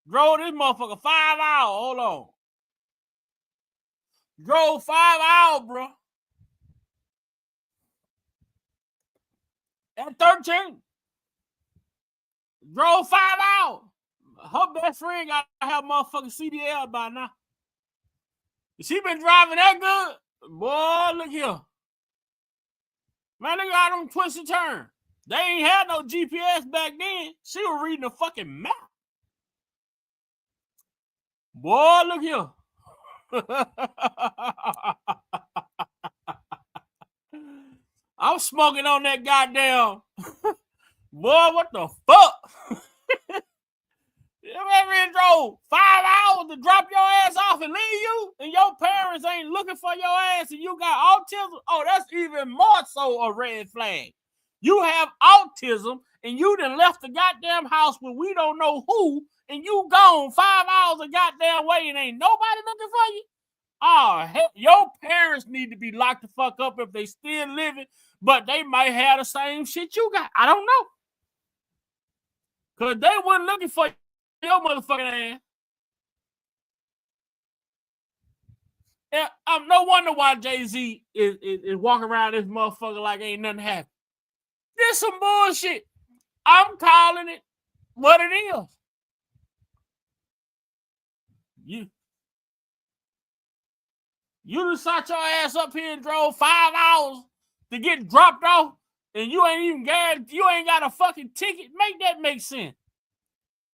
Drove this motherfucker 5 hours. Hold on. Drove 5 hours, bruh. At 13. Drove 5 hours. Her best friend got to have motherfucking CDL by now. She been driving that good? Boy, look here. Man, look at all them twists and turns. They ain't had no GPS back then. She was reading a fucking map. Boy, look here. I'm smoking on that goddamn. Boy, what the fuck? You ever drove 5 hours to drop your ass off and leave you, and your parents ain't looking for your ass, and you got autism? Oh, that's even more so a red flag. You have autism, and you done left the goddamn house with we don't know who, and you gone 5 hours a goddamn way, and ain't nobody looking for you? Oh, hell, your parents need to be locked the fuck up if they still living, but they might have the same shit you got. I don't know. Because they weren't looking for your motherfucking ass. No wonder why Jay-Z is walking around this motherfucker like ain't nothing happened. This some bullshit. I'm calling it what it is. You done sat your ass up here and drove 5 hours to get dropped off, and you ain't even guaranteed, you ain't got a fucking ticket. Make that make sense.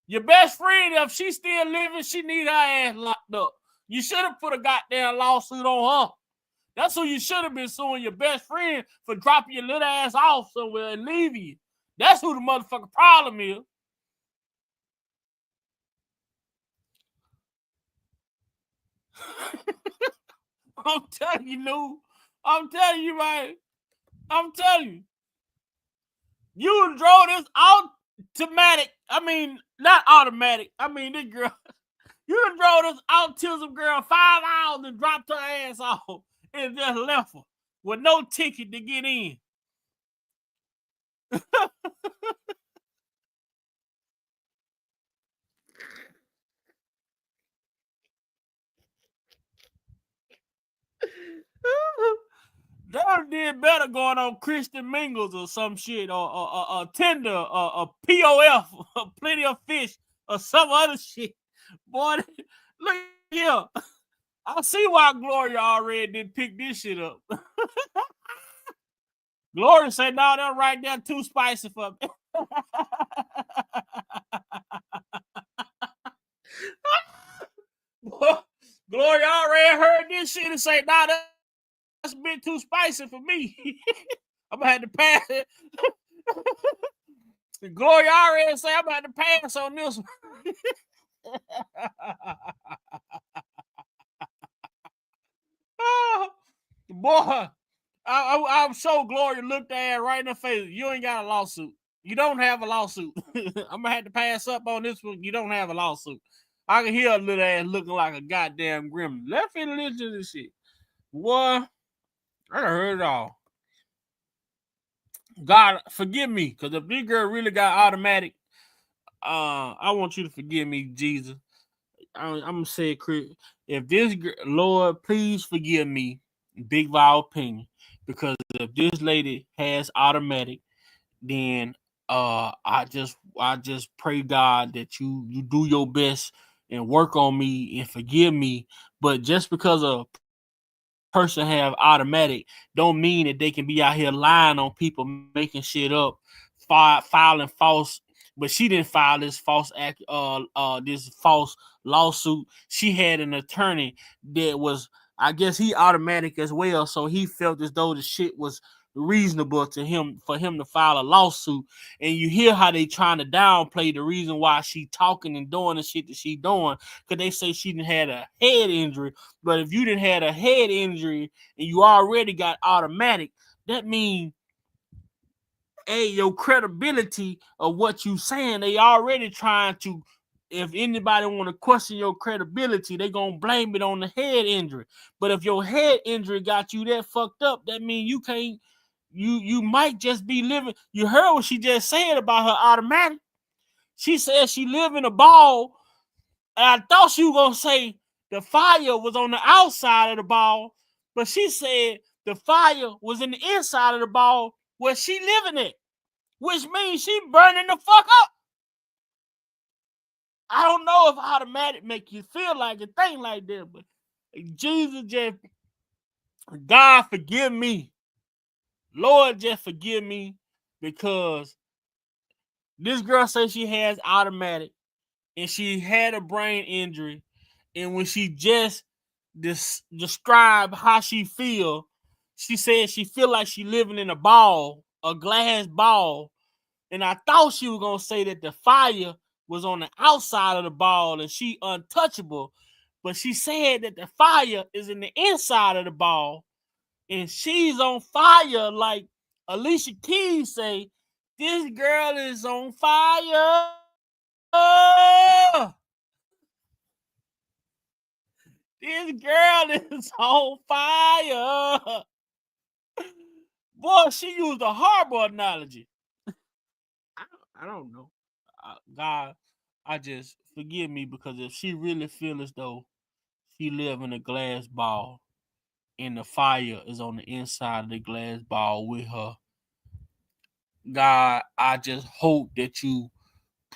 Your best friend, if she's still living, she need her ass locked up. You should have put a goddamn lawsuit on her. That's who you should have been suing, your best friend, for dropping your little ass off somewhere and leaving you. That's who the motherfucking problem is. I'm telling you, Lou. I'm telling you, man. I'm telling you. You drove this automatic. I mean, not automatic. I mean, this girl. You done drove this autism girl 5 hours and dropped her ass off and just left her with no ticket to get in. That did better going on Christian Mingles or some shit, or Tinder, or POF, Plenty of Fish, or some other shit. Boy, look here. I see why Gloria already didn't pick this shit up. Gloria said, no, they're right there too spicy for me. Gloria already heard this shit and say, nah, that's a bit too spicy for me. I'm gonna have to pass it. Gloria already say I'm gonna have to pass on this one. Boy, I'm so Gloria looked at her right in the face. You ain't got a lawsuit. You don't have a lawsuit. I'm gonna have to pass up on this one. You don't have a lawsuit. I can hear a little ass looking like a goddamn gremlin. Let's listen to this shit. Boy, I heard it all. God, forgive me, because if this girl really got automatic, I want you to forgive me, Jesus. I'm gonna say it, Chris. If this girl, Lord, please forgive me, big vow opinion, because if this lady has automatic, then I just pray God that you do your best and work on me and forgive me. But just because a person have automatic don't mean that they can be out here lying on people, making shit up, filing false. But she didn't file this this false lawsuit. She had an attorney that was, I guess, he automatic as well, so he felt as though the shit was reasonable to him for him to file a lawsuit. And you hear how they trying to downplay the reason why she talking and doing the shit that she doing, because they say she didn't had a head injury. But if you didn't had a head injury and you already got automatic, that means, hey, your credibility of what you saying, they already trying to, if anybody want to question your credibility, they gonna blame it on the head injury. But if your head injury got you that fucked up, that means you can't, you might just be living. You heard what she just said about her automatic. She said she live in a ball, and I thought she was gonna say the fire was on the outside of the ball, but she said the fire was in the inside of the ball where she living at, which means she burning the fuck up. I don't know if automatic make you feel like a thing like that, but Jesus, just God forgive me. Lord, just forgive me, because this girl says she has automatic and she had a brain injury, and when she just describe how she feel, she said she feel like she living in a ball, a glass ball. And I thought she was gonna say that the fire was on the outside of the ball and she untouchable, but she said that the fire is in the inside of the ball and she's on fire. Like Alicia Keys say, this girl is on fire. This girl is on fire. Boy, she used a horrible analogy. I don't know. God, I just forgive me, because if she really feel as though she live in a glass ball, and the fire is on the inside of the glass ball with her. God, I just hope that you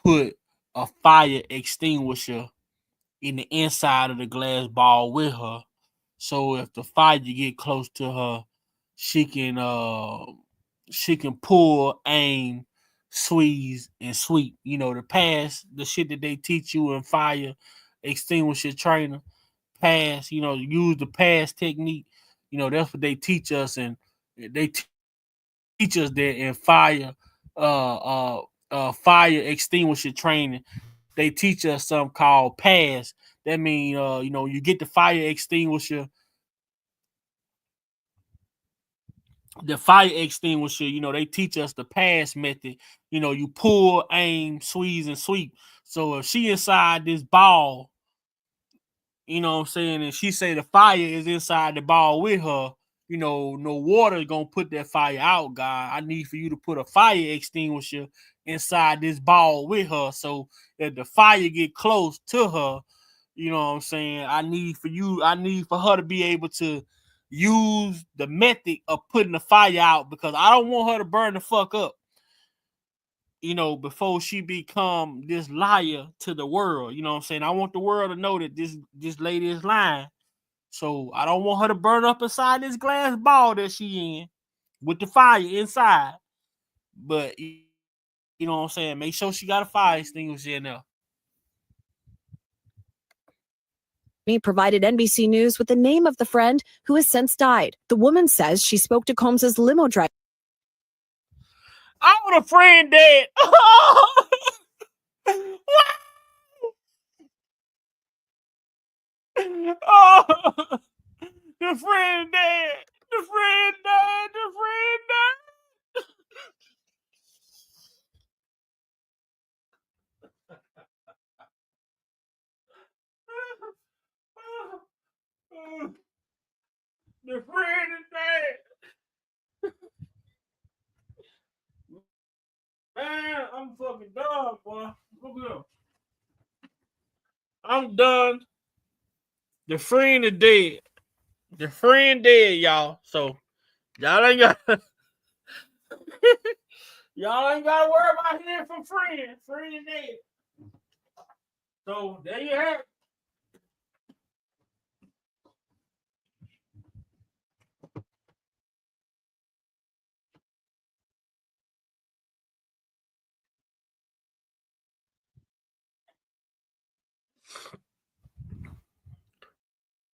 put a fire extinguisher in the inside of the glass ball with her. So if the fire get close to her, she can pull, aim, squeeze, and sweep. You know, the shit that they teach you in fire extinguisher training. Pass, use the pass technique. That's what they teach us, and they teach us that in fire extinguisher training. They teach us something called pass. That means you get the fire extinguisher. The fire extinguisher, they teach us the pass method. You pull, aim, squeeze, and sweep. So if she inside this ball, what I'm saying, and she say the fire is inside the ball with her, no water is gonna put that fire out, God. I need for you to put a fire extinguisher inside this ball with her. So if the fire get close to her, you know what I'm saying, I need for her to be able to use the method of putting the fire out, because I don't want her to burn the fuck up, before she become this liar to the world. You know what I'm saying? I want the world to know that this lady is lying. So I don't want her to burn up inside this glass ball that she in with the fire inside. But you know what I'm saying? Make sure she got a fire extinguisher in there. He provided NBC News with the name of the friend who has since died. The woman says she spoke to Combs's limo driver. I want a friend dead. Oh, the friend dead. The friend died. The friend died. The friend is dead. Man, I'm fucking done, boy. Look at him. I'm done. The friend is dead. The friend dead, y'all. So y'all ain't got y'all ain't gotta worry about hearing from friend. Friend is dead. So there you have it.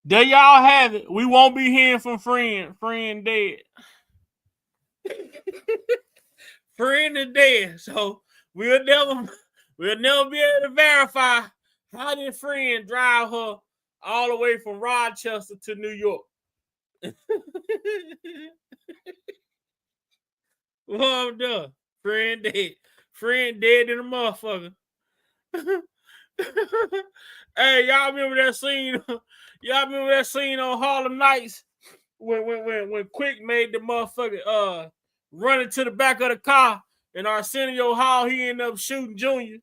There y'all have it. We won't be hearing from friend. Friend dead. Friend is dead. So we'll never be able to verify how did friend drive her all the way from Rochester to New York. Well, I'm done. Friend dead. Friend dead in a motherfucker. Hey, y'all remember that scene? Y'all remember that scene on Harlem Nights when Quick made the motherfucker run into the back of the car, and Arsenio Hall, he ended up shooting Junior,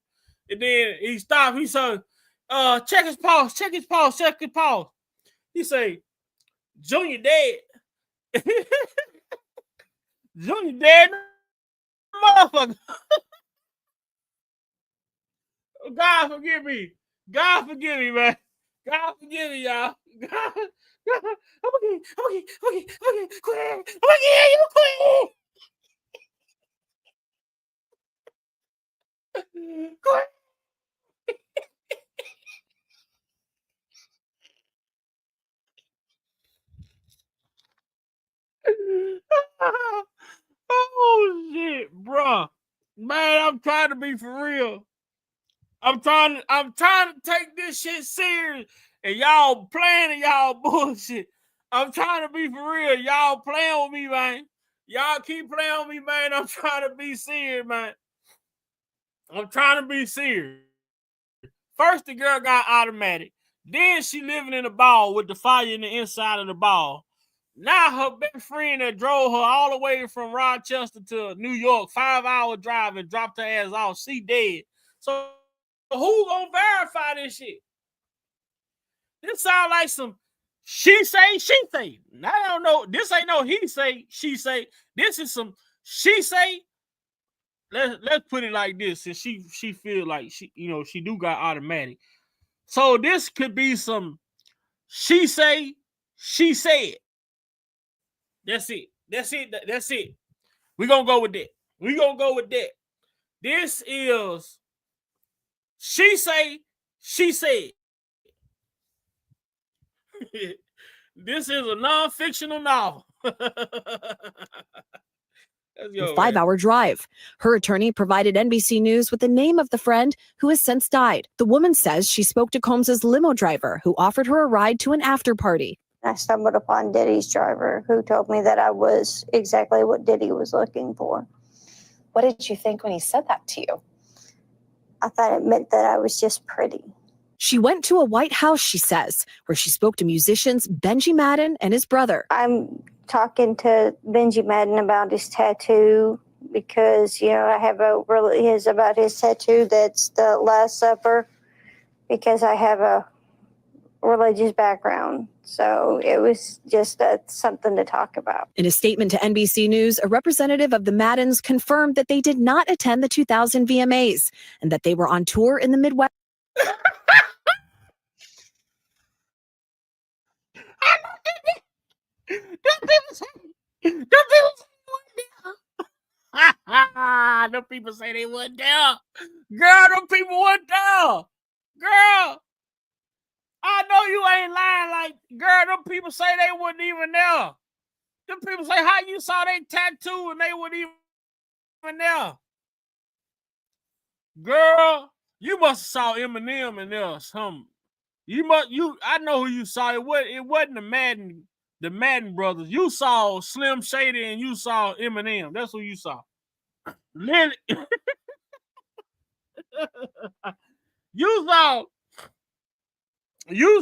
and then he stopped. He said, check his pulse, check his pulse, check his pulse. He say, Junior dead. Junior dead, motherfucker. God forgive me. God forgive me, man. God forgive me, y'all. God, okay, quit. I'm gonna you quit. Quit. Oh shit, bro. Man, I'm trying to be for real. I'm trying to take this shit serious, and y'all playing and y'all bullshit. I'm trying to be for real. Y'all playing with me, man. Y'all keep playing with me, man. I'm trying to be serious, man. I'm trying to be serious. First, the girl got automatic. Then she living in a ball with the fire in the inside of the ball. Now her best friend that drove her all the way from Rochester to New York, 5-hour drive, and dropped her ass off. She dead. So who gonna verify this shit? This sound like some She say, she say. I don't know. This ain't no he say, she say. This is some she say. Let's put it like this. Since she feel like she she do got automatic. So this could be some she say, she said. That's it. That's it. That's it. We're gonna go with that. We're gonna go with that. This is she say, she said. This is a non-fictional novel. A 5-hour drive. Her attorney provided NBC News with the name of the friend who has since died. The woman says she spoke to Combs's limo driver who offered her a ride to an after party. I stumbled upon Diddy's driver who told me that I was exactly what Diddy was looking for. What did you think when he said that to you? I thought it meant that I was just pretty. She went to a White House, she says, where she spoke to musicians Benji Madden and his brother. I'm talking to Benji Madden about his tattoo because, I have about his tattoo that's the Last Supper because I have a religious background. So it was just something to talk about. In a statement to NBC News, a representative of the Maddens confirmed that they did not attend the 2000 VMAs and that they were on tour in the Midwest. Them people say they wasn't there. Girl, them people wasn't there. Girl, I know you ain't lying. Like, girl, them people say they wasn't even there. Them people say how you saw they tattoo and they wasn't even there. Girl, you must have saw Eminem in there or something. I know who you saw. It wasn't the Madden brothers. You saw Slim Shady and you saw Eminem. That's who you saw. Literally. You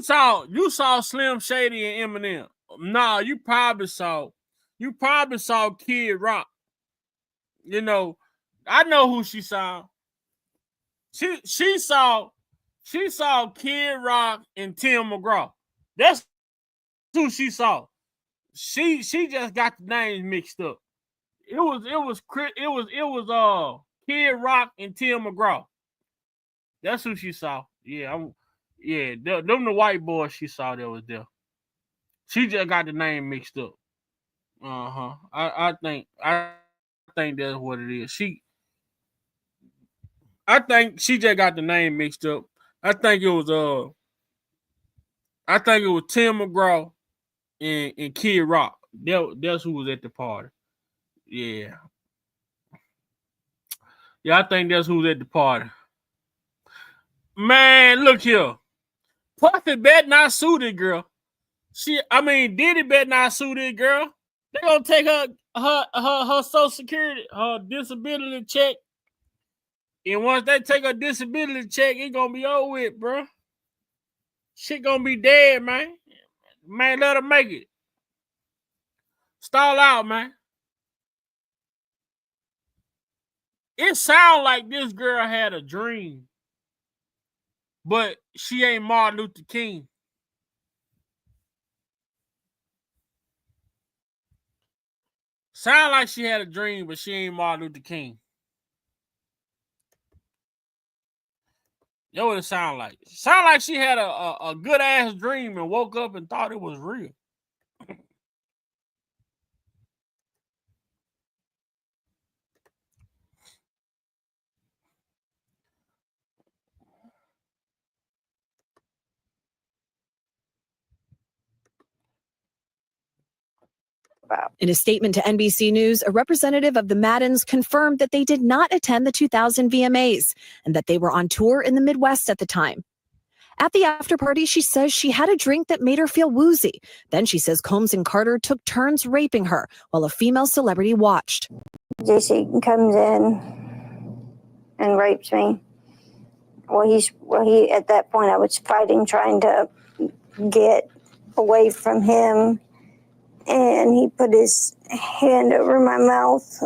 saw Slim Shady and Eminem. Nah, you probably saw Kid Rock. I know who she saw. She saw Kid Rock and Tim McGraw. That's who she saw. She just got the names mixed up. It was Kid Rock and Tim McGraw. That's who she saw. Yeah, them the white boys she saw that was there. She just got the name mixed up. I think that's what it is. I think she just got the name mixed up. I think it was Tim McGraw and Kid Rock. That's who was at the party. Yeah. Yeah, I think that's who's at the party. Man, look here. Puffy better not sue this girl. Diddy better not sue this girl. They gonna take her Social Security, her disability check. And once they take her disability check, it gonna be over with, bro. Shit gonna be dead, man. Man, let her make it. Stall out, man. It sounds like this girl had a dream, but she ain't Martin Luther King. Sound like she had a dream, but she ain't Martin Luther King. That's what it sound like. Sound like she had a good ass dream and woke up and thought it was real. In a statement to NBC News, a representative of the Maddens confirmed that they did not attend the 2000 VMAs and that they were on tour in the Midwest at the time. At the after party, she says she had a drink that made her feel woozy. Then she says Combs and Carter took turns raping her while a female celebrity watched. JC comes in and rapes me. He at that point I was fighting, trying to get away from him. And he put his hand over my mouth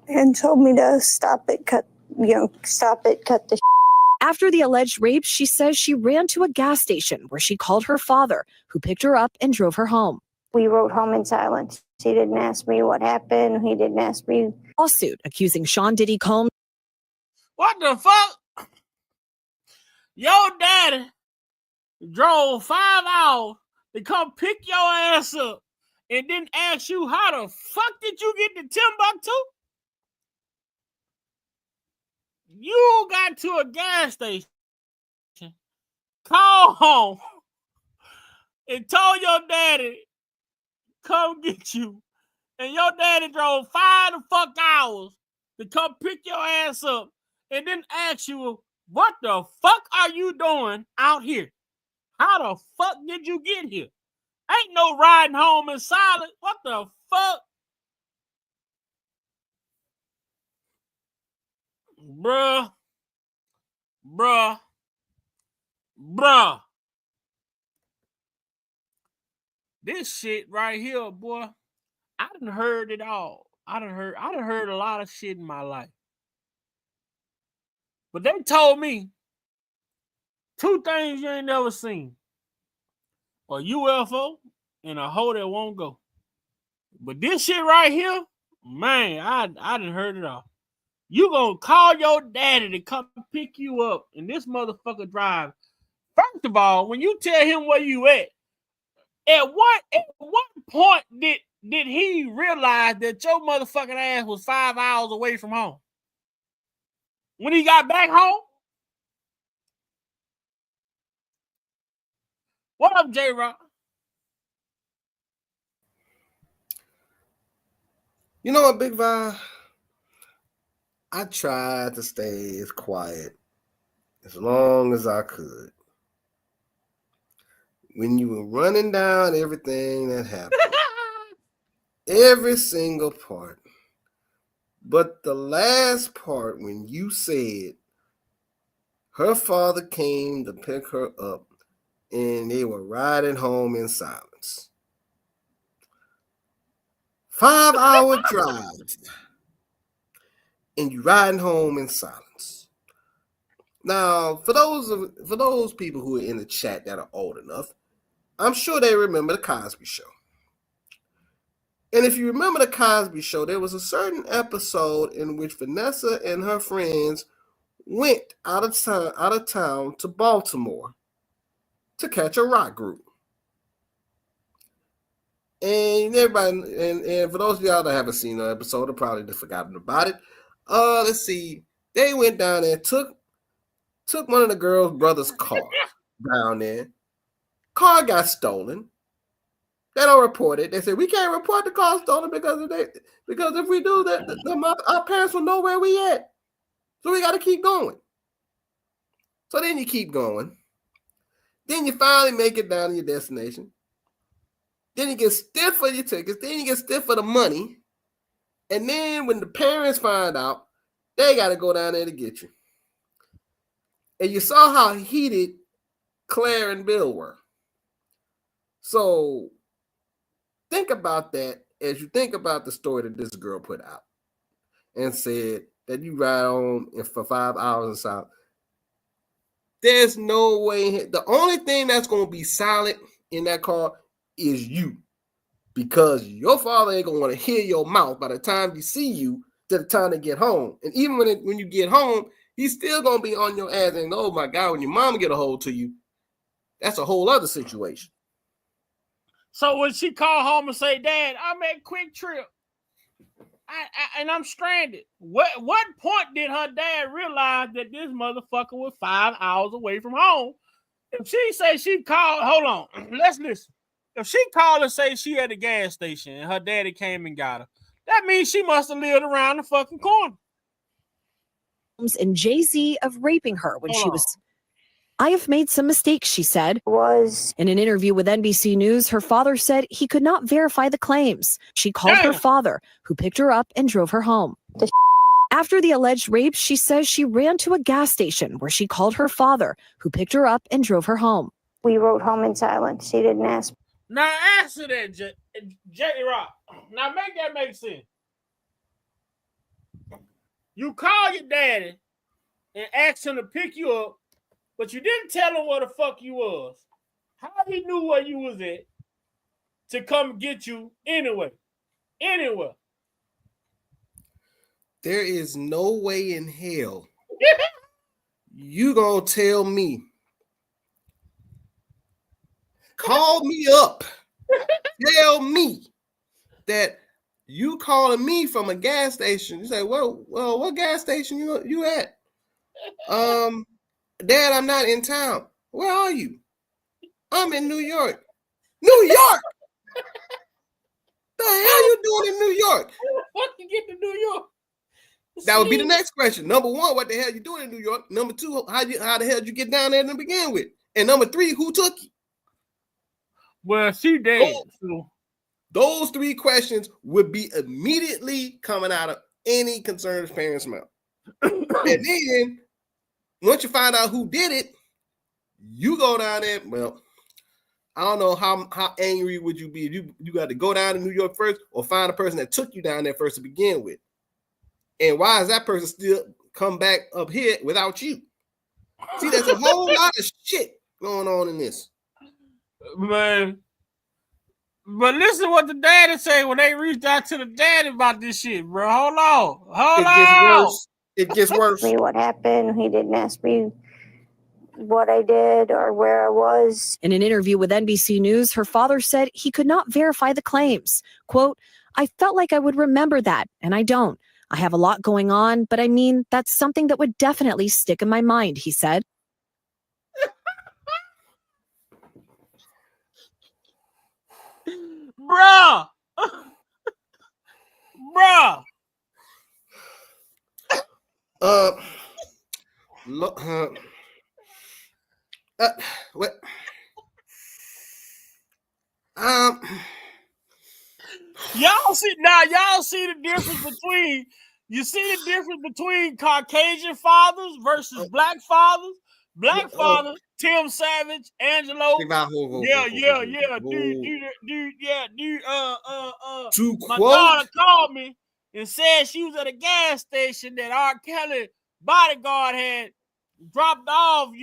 and told me to stop it, cut the After the alleged rape, she says she ran to a gas station where she called her father, who picked her up and drove her home. We rode home in silence. He didn't ask me what happened. He didn't ask me. Lawsuit accusing Sean Diddy Combs. What the fuck? Your daddy drove 5 hours to come pick your ass up and didn't ask you how the fuck did you get to Timbuktu? You got to a gas station, called home, and told your daddy, come get you. And your daddy drove 5 the fuck hours to come pick your ass up and then ask you, what the fuck are you doing out here? How the fuck did you get here? Ain't no riding home in silence. What the fuck? Bruh. This shit right here, boy, I done heard it all. I done heard a lot of shit in my life. But they told me 2 things you ain't never seen. A UFO and a hoe that won't go. But this shit right here, man, I done heard it all. You gonna call your daddy to come pick you up and this motherfucker drive. First of all, when you tell him where you at what point did he realize that your motherfucking ass was 5 hours away from home? When he got back home? What up, J-Rock? You know what, Big Vi? I tried to stay as quiet as long as I could. When you were running down everything that happened, every single part, but the last part when you said her father came to pick her up and they were riding home in silence. 5-hour drive. And you riding home in silence. Now, for those people who are in the chat that are old enough, I'm sure they remember the Cosby Show. And if you remember the Cosby Show, there was a certain episode in which Vanessa and her friends went out of town to Baltimore to catch a rock group. And everybody, and for those of y'all that haven't seen the episode, have probably just forgotten about it. Let's see. They went down there, took one of the girls' brother's car down there. Car got stolen. They don't report it. They said we can't report the car stolen because if we do that, our parents will know where we at. So we got to keep going. So then you keep going. Then you finally make it down to your destination. Then you get stiff for your tickets. Then you get stiff for the money. And then when the parents find out, they got to go down there to get you. And you saw how heated Claire and Bill were. So think about that as you think about the story that this girl put out and said that you ride on for 5 hours in silence. There's no way. The only thing that's going to be silent in that car is you, because your father ain't going to want to hear your mouth by the time he see you to the time to get home. And even when you get home, he's still going to be on your ass. And oh my God, when your mama get a hold to you, that's a whole other situation. So when she called home and say, Dad, I'm at Quick Trip and I'm stranded. What point did her dad realize that this motherfucker was 5 hours away from home? If she say she called, hold on, let's listen. If she called and say she at a gas station and her daddy came and got her, that means she must have lived around the fucking corner. And Jay-Z of raping her when she was. I have made some mistakes, she said. In an interview with NBC News, her father said he could not verify the claims. She called her father, who picked her up and drove her home. After the alleged rape, she says she ran to a gas station where she called her father, who picked her up and drove her home. We rode home in silence. He didn't ask. Now answer that, J-Rock. Now make that make sense. You call your daddy and asked him to pick you up, but you didn't tell him where the fuck you was. How he knew where you was at to come get you anyway? Anywhere. There is no way in hell you gonna tell me. Call me up. Tell me that you calling me from a gas station. You say, well, what gas station you at? Dad, I'm not in town. Where are you? I'm in New York. New York? The hell you doing in New York? How you get to New York? That would be the next question. Number one, what the hell you doing in New York? Number two, how the hell did you get down there to begin with? And number three, who took you? Well, she dead. Those three questions would be immediately coming out of any concerned parent's mouth. And then, once you find out who did it, you go down there. Well, I don't know how angry would you be if you got to go down to New York first or find a person that took you down there first to begin with. And why is that person still come back up here without you? See, there's a whole lot of shit going on in this. Man. But listen what the daddy say when they reached out to the daddy about this shit, bro. Hold on. It gets worse. What happened? He didn't ask me what I did or where I was. In an interview with NBC News, her father said he could not verify the claims. Quote, I felt like I would remember that, and I don't. I have a lot going on, but I mean, that's something that would definitely stick in my mind, he said. Bruh. What? Y'all see the difference between Caucasian fathers versus black fathers? Black fathers, Tim Savage, Angelo. Dude. My daughter called me and said she was at a gas station that R. Kelly bodyguard had dropped off,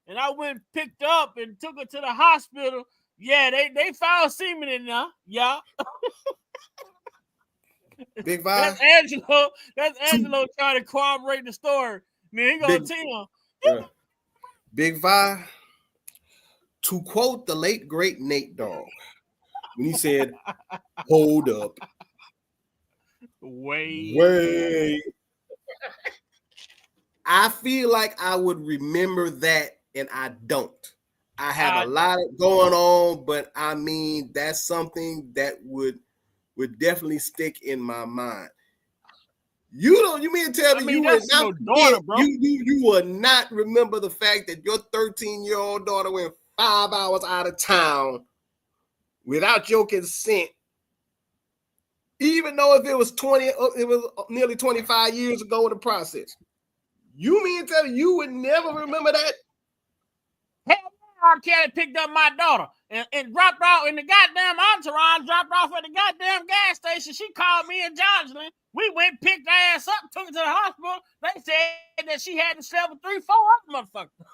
and I went and picked her up and took her to the hospital. Yeah, they found semen in there. Yeah. Big Vibe. That's Angelo trying to corroborate the story. Man, he gonna tell. Big Vibe. To quote the late great Nate Dogg, when he said, "Hold up, wait." I feel like I would remember that, and I don't. I have a lot going on, but I mean, that's something that would definitely stick in my mind. You mean to tell me you would not daughter, bro. You would not remember the fact that your 13-year-old daughter went 5 hours out of town without your consent, even though if it was nearly 25 years ago in the process. You mean to tell me you would never remember that? Hell, R. Kelly picked up my daughter and dropped off in the goddamn entourage, dropped off at the goddamn gas station. She called me and Jocelyn. We went, picked her ass up, took her to the hospital. They said that she hadn't slept with 3-4 other motherfuckers.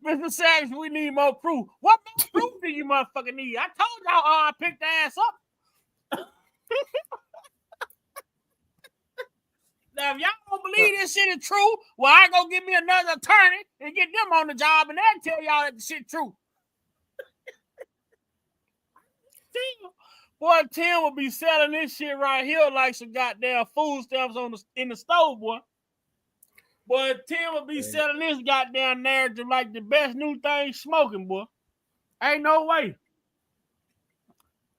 Mr. Savage, we need more proof. What more proof do you motherfucking need? I told y'all I picked the ass up. Now, if y'all don't believe this shit is true, well, I go get me another attorney and get them on the job, and they'll tell y'all that the shit true. Boy, Tim will be selling this shit right here like some goddamn food stamps in the stove, boy. Boy, Tim will be selling this goddamn narrative like the best new thing smoking, boy. Ain't no way.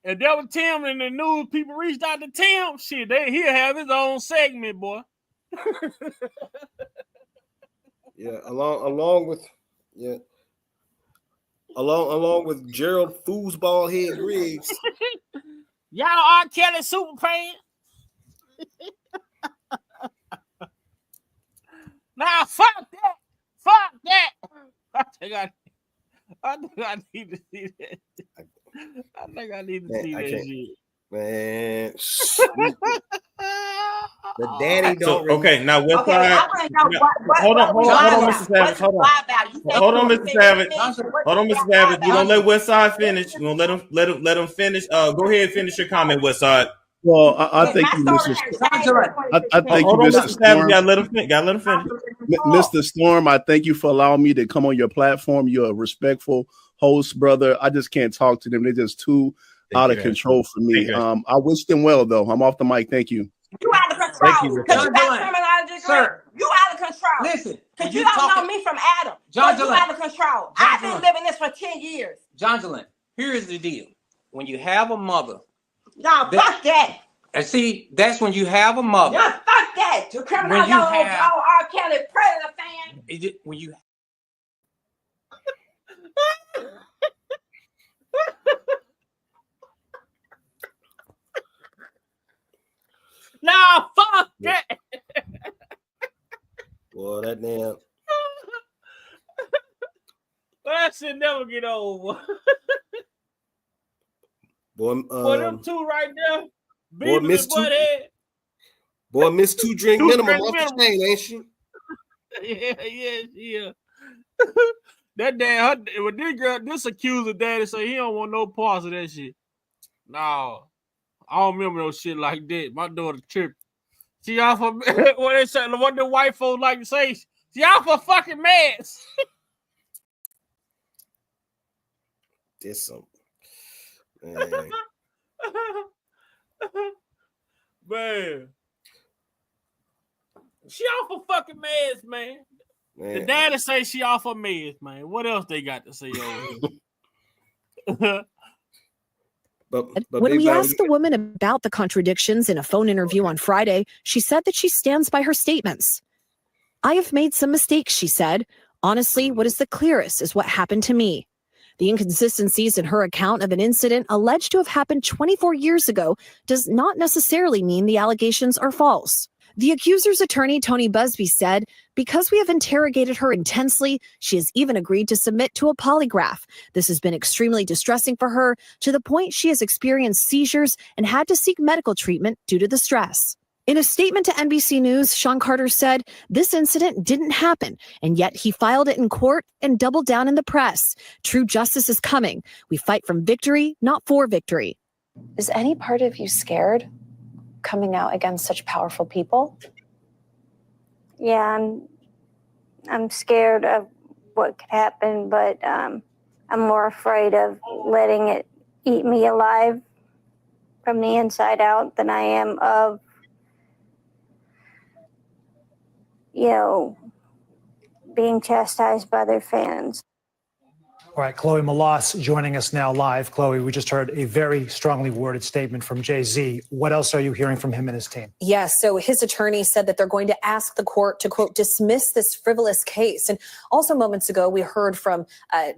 If that was Tim and the news people reached out to Tim, shit, he'll have his own segment, boy. Yeah, along with Gerald Foosball Head Griggs. Y'all R. Kelly super fan. Nah, fuck that. I think I need to see that. I think I need to Man, see I that can't. shit. Man, the daddy So don't remember. okay, now what Okay, side? I want to know Hold on, what we hold on, lie Mr. about. Savage. What's the Hold on. lie about? You say Hold on, you Mr. finish Savage. me. What's Hold on, the Mr. lie Savage. We're gonna about? let Westside finish. We're gonna let him finish. Go ahead and finish your comment, Westside. Well, I My thank you, story Mr. has St- changed in I thank you, Hold on, Mr. Mr. Savage. Storm. Gotta let him finish. Mr. Storm, I thank you for allowing me to come on your platform. You're a respectful host, brother. I just can't talk to them. They're just too out of control for me. I wish them well, though. I'm off the mic. Thank you. You out of control because you got criminology degree. Sir, you out of control. Listen, because you don't know me from Adam. John you out of control. I've been living this for 10 years. John Jalen, here is the deal. When you have a mother. No, fuck that. And see, that's when you have a mother. Yeah, fuck that. To criminal R. Kelly Predator fan. When you Nah, fuck that. Boy, that damn. That shit never get over. Boy, them two right there. Boy, Miss Two. Boy, Miss Two drink minimum off the chain, ain't she? Yeah. That damn, when this accuser daddy say he don't want no parts of that shit. No, I don't remember no shit like that. My daughter tripped. She off of what they say. What the white folks like to say. She off of fucking meds. This some man. Man. She off of fucking meds, man. The daddy say she off of meds, man. What else they got to say over here? But when we asked the woman about the contradictions in a phone interview on Friday, she said that she stands by her statements. I have made some mistakes, she said. Honestly, what is the clearest is what happened to me. The inconsistencies in her account of an incident alleged to have happened 24 years ago does not necessarily mean the allegations are false. The accuser's attorney, Tony Busby, said, because we have interrogated her intensely, she has even agreed to submit to a polygraph. This has been extremely distressing for her to the point she has experienced seizures and had to seek medical treatment due to the stress. In a statement to NBC News, Sean Carter said, this incident didn't happen, and yet he filed it in court and doubled down in the press. True justice is coming. We fight from victory, not for victory. Is any part of you scared coming out against such powerful people? Yeah, I'm scared of what could happen, but I'm more afraid of letting it eat me alive from the inside out than I am of, being chastised by their fans. All right, Chloe Malas joining us now live. Chloe, we just heard a very strongly worded statement from Jay-Z. What else are you hearing from him and his team? Yes, so his attorney said that they're going to ask the court to, quote, dismiss this frivolous case. And also moments ago, we heard from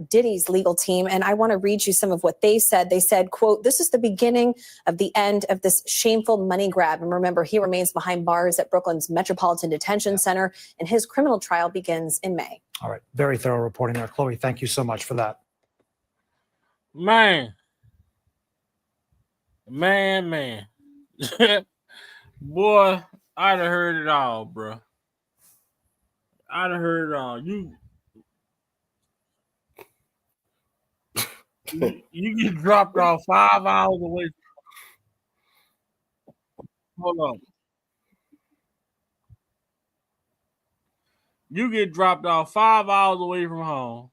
Diddy's legal team, and I want to read you some of what they said. They said, quote, this is the beginning of the end of this shameful money grab. And remember, he remains behind bars at Brooklyn's Metropolitan Detention Center, and his criminal trial begins in May. All right, very thorough reporting there. Chloe, thank you so much for that. Man. Boy, I'd have heard it all, bro. I'd have heard it all. You get dropped off 5 hours away. Hold on. You get dropped off 5 hours away from home.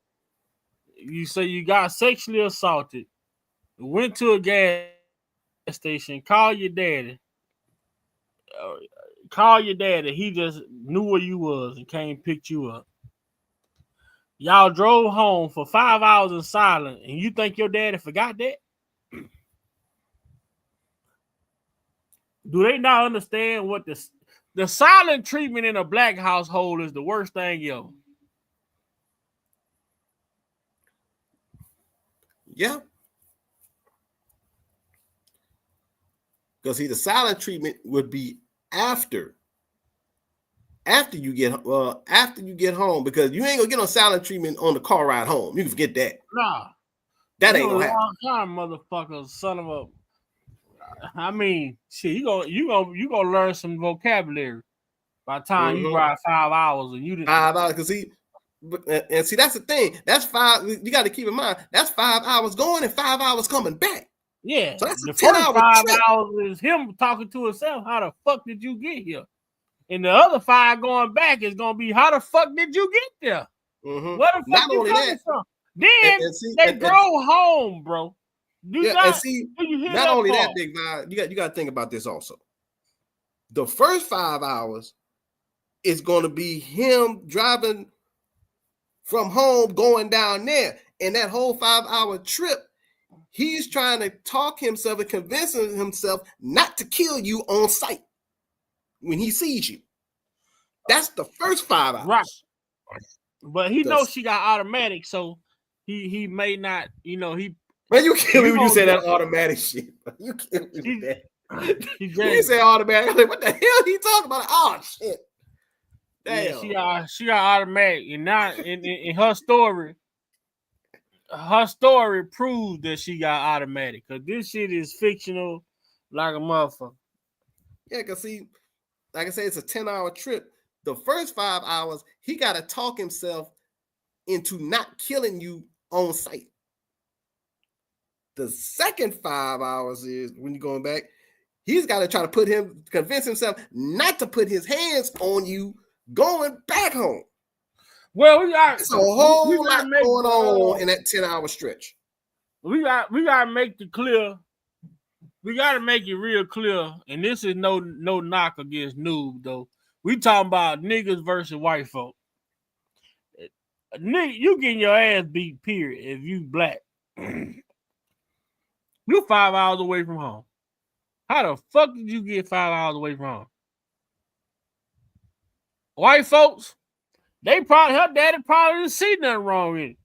You say you got sexually assaulted, went to a gas station, call your daddy. He just knew where you was and came picked you up. Y'all drove home for 5 hours in silence, and you think your daddy forgot that? Do they not understand what the silent treatment in a black household is the worst thing ever? Yeah. Because the silent treatment would be after you get home, because you ain't gonna get on silent treatment on the car ride home. You can forget that. Nah. That ain't gonna happen. Kind of motherfucker, son of a. I mean, shit, you gonna learn some vocabulary by the time you ride 5 hours and you didn't 5 hours. Cause see, and see that's the thing. That's 5. You got to keep in mind that's 5 hours going and 5 hours coming back. Yeah, so that's the a 10 first hour 5 trip. hours is him talking to himself. How the fuck did you get here? And the other 5 going back is gonna be how the fuck did you get there? Where the fuck you coming from? Then they drove home, bro. Do you hear not that only part? that, Big Vibe, you got to think about this also. The first 5 hours is going to be him driving from home going down there, and that whole 5 hour trip, he's trying to talk himself and convincing himself not to kill you on sight when he sees you. That's the first 5 hours. Right. But he knows she got automatic, so he may not, he. Man, you kill me when you say that automatic shit. You kill me with that. You say automatic. I'm like, what the hell he talking about? Oh shit. Damn. Yeah, she got automatic, and not in her story. Her story proves that she got automatic, because this shit is fictional like a motherfucker. Yeah, because see, like I said, it's a 10-hour trip. The first 5 hours, he got to talk himself into not killing you on sight. The second 5 hours is when you're going back, he's got to try to convince himself not to put his hands on you going back home. Well, we got a whole lot going on in that 10-hour stretch. We gotta make it clear. We gotta make it real clear, and this is no knock against noob though. We talking about niggas versus white folk. Nigga, you getting your ass beat, period, if you black. You 5 hours away from home. How the fuck did you get 5 hours away from home? White folks, her daddy probably didn't see nothing wrong with it.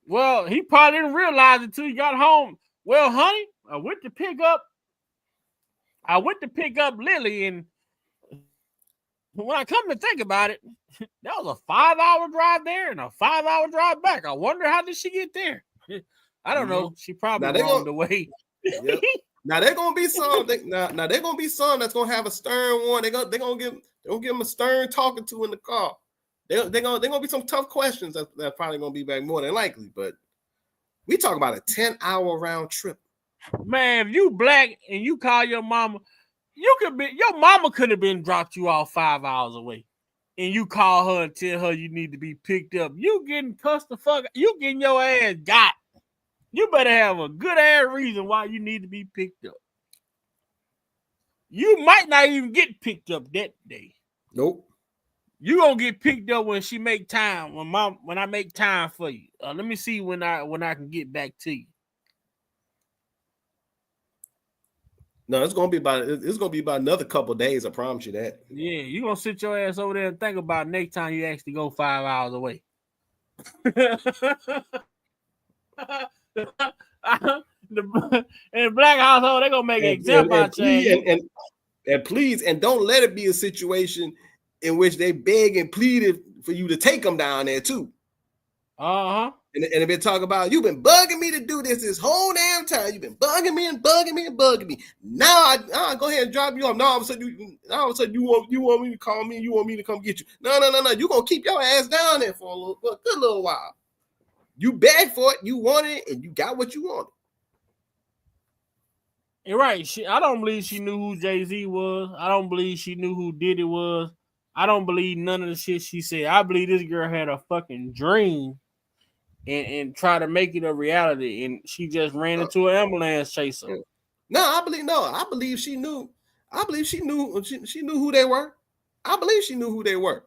Well, he probably didn't realize it until he got home. Well, honey, I went to pick up Lily, and when I come to think about it, that was a 5-hour drive there and a 5-hour drive back. I wonder how did she get there? I don't know. She probably wrong the way. Yep. Now they're gonna be some. Now they're gonna be some that's gonna have a stern one. They're gonna give them a stern talking to in the car. They're gonna be some tough questions that probably gonna be back more than likely. But we talk about a 10-hour round trip. Man, if you black and you call your mama, your mama could have been dropped you off 5 hours away, and you call her and tell her you need to be picked up. You getting cussed the fuck. You getting your ass got. You better have a good ass reason why you need to be picked up. You might not even get picked up that day. Nope. You gonna get picked up when she make time. When I make time for you. Let me see when I can get back to you. No, it's gonna be about another couple of days. I promise you that. Yeah, you gonna sit your ass over there and think about next time you actually go 5 hours away. In black household, they're gonna make an example out of you. And please, and don't let it be a situation in which they beg and pleaded for you to take them down there too. And they've been talking about, you've been bugging me to do this whole damn time. You've been bugging me and bugging me and bugging me. Now I go ahead and drop you off. Now all of a sudden you want me to call me. You want me to come get you. No. You're gonna keep your ass down there for a good little while. You begged for it, you wanted it, and you got what you wanted. You're right. I don't believe she knew who Jay-Z was. I don't believe she knew who Diddy was. I don't believe none of the shit she said. I believe this girl had a fucking dream and try to make it a reality, and she just ran into an ambulance chaser. I believe she knew. I believe she knew who they were. I believe she knew who they were.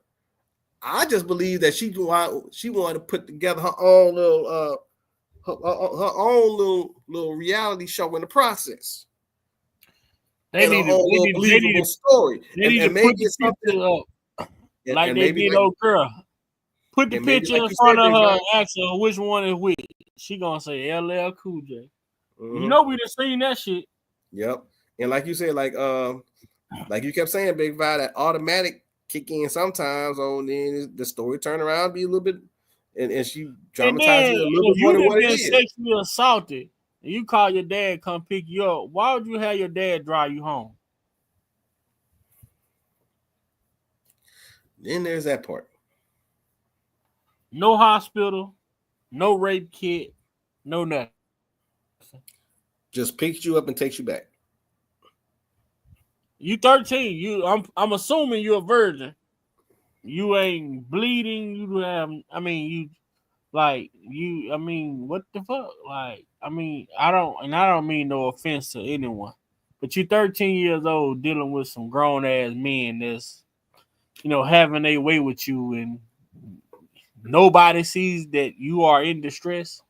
I just believe that she wanted to put together her own little reality show in the process. They need a believable story. They need to put the picture up like they did old girl. Put the picture in front of her and ask her which one is which. She gonna say LL Cool J. You know we done seen that shit. Yep. And like you said, like you kept saying, Big Vi, that automatic kick in sometimes. Oh, then the story turn around, be a little bit. and she And traumatized then it a little if bit more than you'd have what it been is. sexually assaulted and you call your dad come pick you up, why would you have your dad drive you home? Then there's that part. No hospital, no rape kit, no nothing. Just picks you up and takes you back. You 13. I'm assuming you're a virgin. You ain't bleeding. You have. I mean, what the fuck? Like, I don't mean no offense to anyone, but you 13 years old dealing with some grown ass men that's, having their way with you, and nobody sees that you are in distress.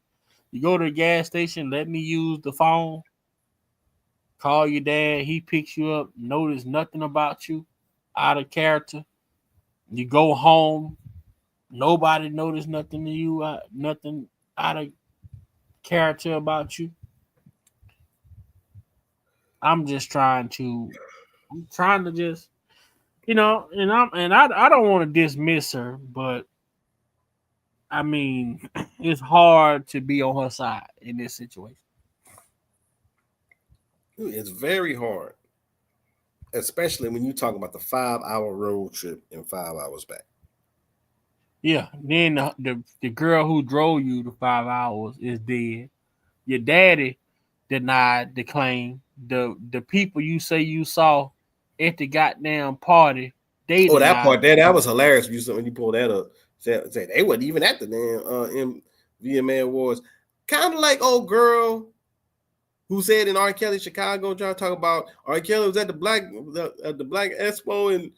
You go to the gas station, let me use the phone, call your dad, he picks you up, notice nothing about you, out of character. You go home, nobody noticed nothing to you, nothing out of character about you. I'm trying to just, and I don't want to dismiss her, but I mean, it's hard to be on her side in this situation. It's very hard, especially when you talk about the 5-hour road trip and 5 hours back. Yeah, then the girl who drove you the 5 hours is dead. Your daddy denied the claim. The people you say you saw at the goddamn party, they Oh, that denied. part there, that was hilarious when you pulled that up. Said they wasn't even at the damn VMA Awards. Kind of like old girl who said in R. Kelly Chicago, trying to talk about R. Kelly was at the Black Expo in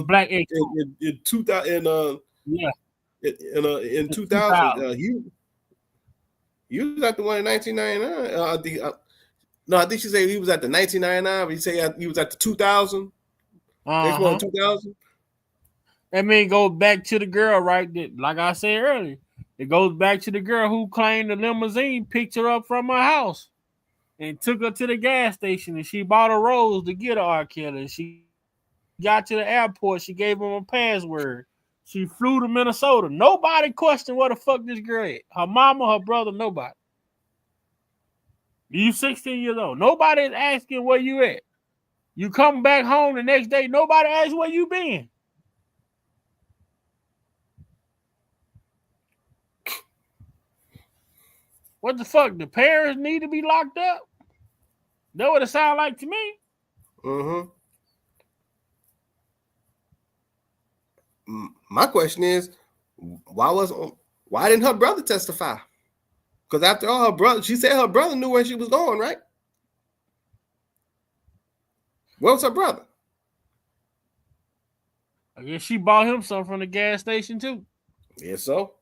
Black Expo in 2000 yeah in 2000. He was at the one in 1999. I think she said he was at the 1999, but he said he was at the 2000. Expo in 2000. That goes back to the girl, right? That, like I said earlier, it goes back to the girl who claimed the limousine picked her up from her house and took her to the gas station, and she bought a rose to get her R. Kelly. She got to the airport. She gave him a password. She flew to Minnesota. Nobody questioned where the fuck this girl at. Her mama, her brother, nobody. You 16 years old. Nobody is asking where you at. You come back home the next day. Nobody asks where you been. What the fuck? The parents need to be locked up? That what it sound like to me. Mm-hmm. My question is, why didn't her brother testify? Because after all, she said her brother knew where she was going, right? Where was her brother? I guess she bought him some from the gas station too. Yes, so.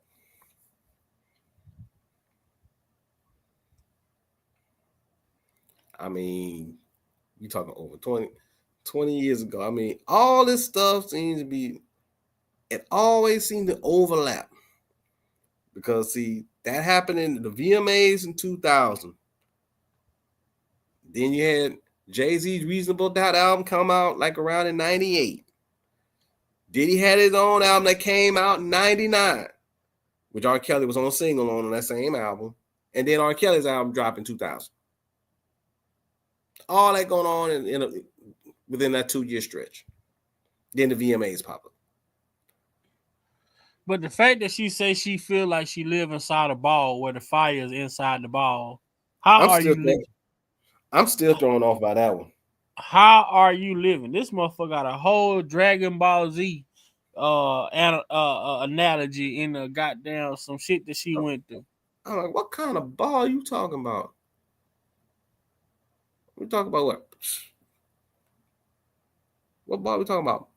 I mean, you talking over 20 years ago. I mean, all this stuff seems to be, it always seemed to overlap. Because, see, that happened in the VMAs in 2000. Then you had Jay-Z's Reasonable Doubt album come out like around in 98. Diddy had his own album that came out in 99, which R. Kelly was on single on that same album. And then R. Kelly's album dropped in 2000. All that going on within that 2-year stretch. Then the VMAs pop up. But the fact that she says she feel like she live inside a ball where the fire is inside the ball, how are you living? I'm still thrown off by that one. How are you living? This motherfucker got a whole Dragon Ball Z analogy in the goddamn some shit that she went through. I'm like, what kind of ball are you talking about? We talking about what? What ball we talking about?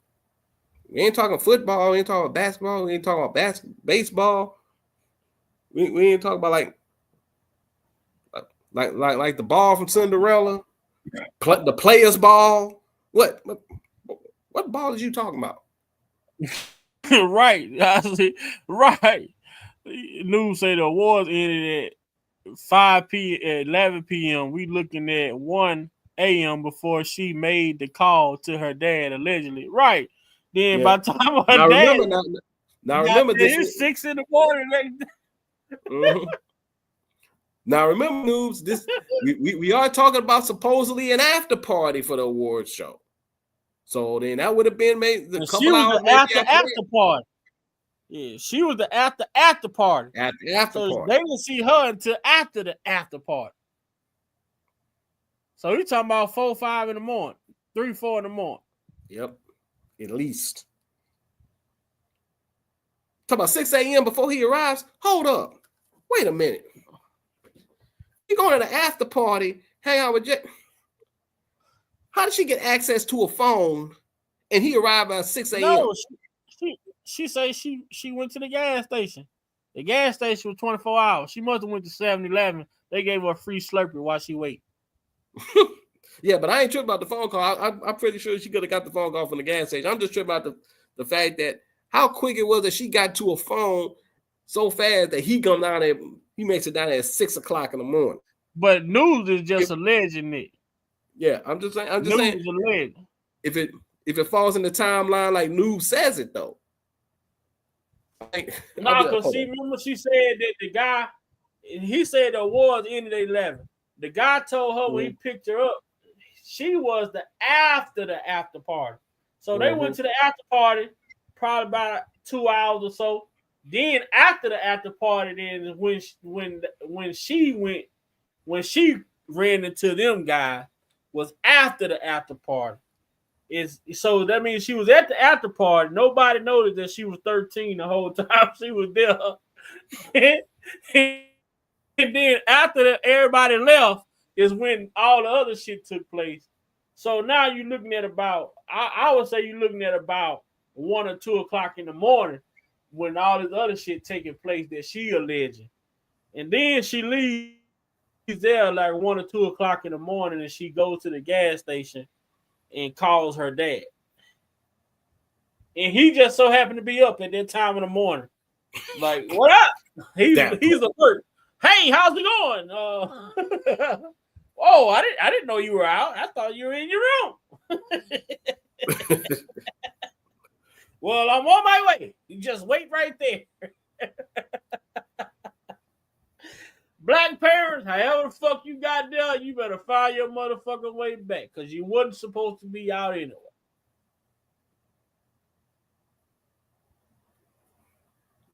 We ain't talking football. We ain't talking about basketball. We ain't talking about baseball. We ain't talking about like the ball from Cinderella, the player's ball. What ball is you talking about? Right, right. News say the awards ended at 11 p.m. We looking at 1 a.m. before she made the call to her dad allegedly. Right. Then by the time her dad, Now remember this. It's 6 in the morning. Now remember, noobs, this we are talking about supposedly an after party for the awards show. So then that would have been maybe the couple hours after party. Yeah, she was the after party. After so party. They didn't see her until after the after party. So you're talking about 4, 5 in the morning, 3, 4 in the morning. Yep, at least. Talk about 6 a.m. before he arrives. Hold up. Wait a minute. You going to the after party, hang out with Jay. How did she get access to a phone and he arrived at 6 a.m.? No, she say she went to the gas station. The gas station was 24 hours. She must have went to 7-Eleven. They gave her a free Slurpee while she wait. Yeah, but I ain't tripping about the phone call. I'm pretty sure she could have got the phone call from the gas station. I'm just tripping about the fact that how quick it was that she got to a phone so fast that he come down there. He makes it down there at 6 o'clock in the morning. But news is just alleging it. Yeah, I'm just saying. Alleged. If it falls in the timeline like news says it though. No, because remember she said that the guy, he said the awards ended at 11. The guy told her when he picked her up, she was the after party. So they went to the after party probably about 2 hours or so. Then after the after party, then when she ran into them guys was after the after party. So that means she was at the after party. Nobody noticed that she was 13 the whole time she was there. And then after everybody left is when all the other shit took place. So now you're looking at about, I would say you're looking at about 1 or 2 o'clock in the morning when all this other shit taking place that she alleging. And then she leaves there like 1 or 2 o'clock in the morning and she goes to the gas station and calls her dad. And he just so happened to be up at that time in the morning. Like, what up? He's alert. Hey, how's it going? Oh, I didn't know you were out. I thought you were in your room. Well, I'm on my way. You just wait right there. Black parents, however the fuck you got there, you better find your motherfucking way back because you wasn't supposed to be out anyway.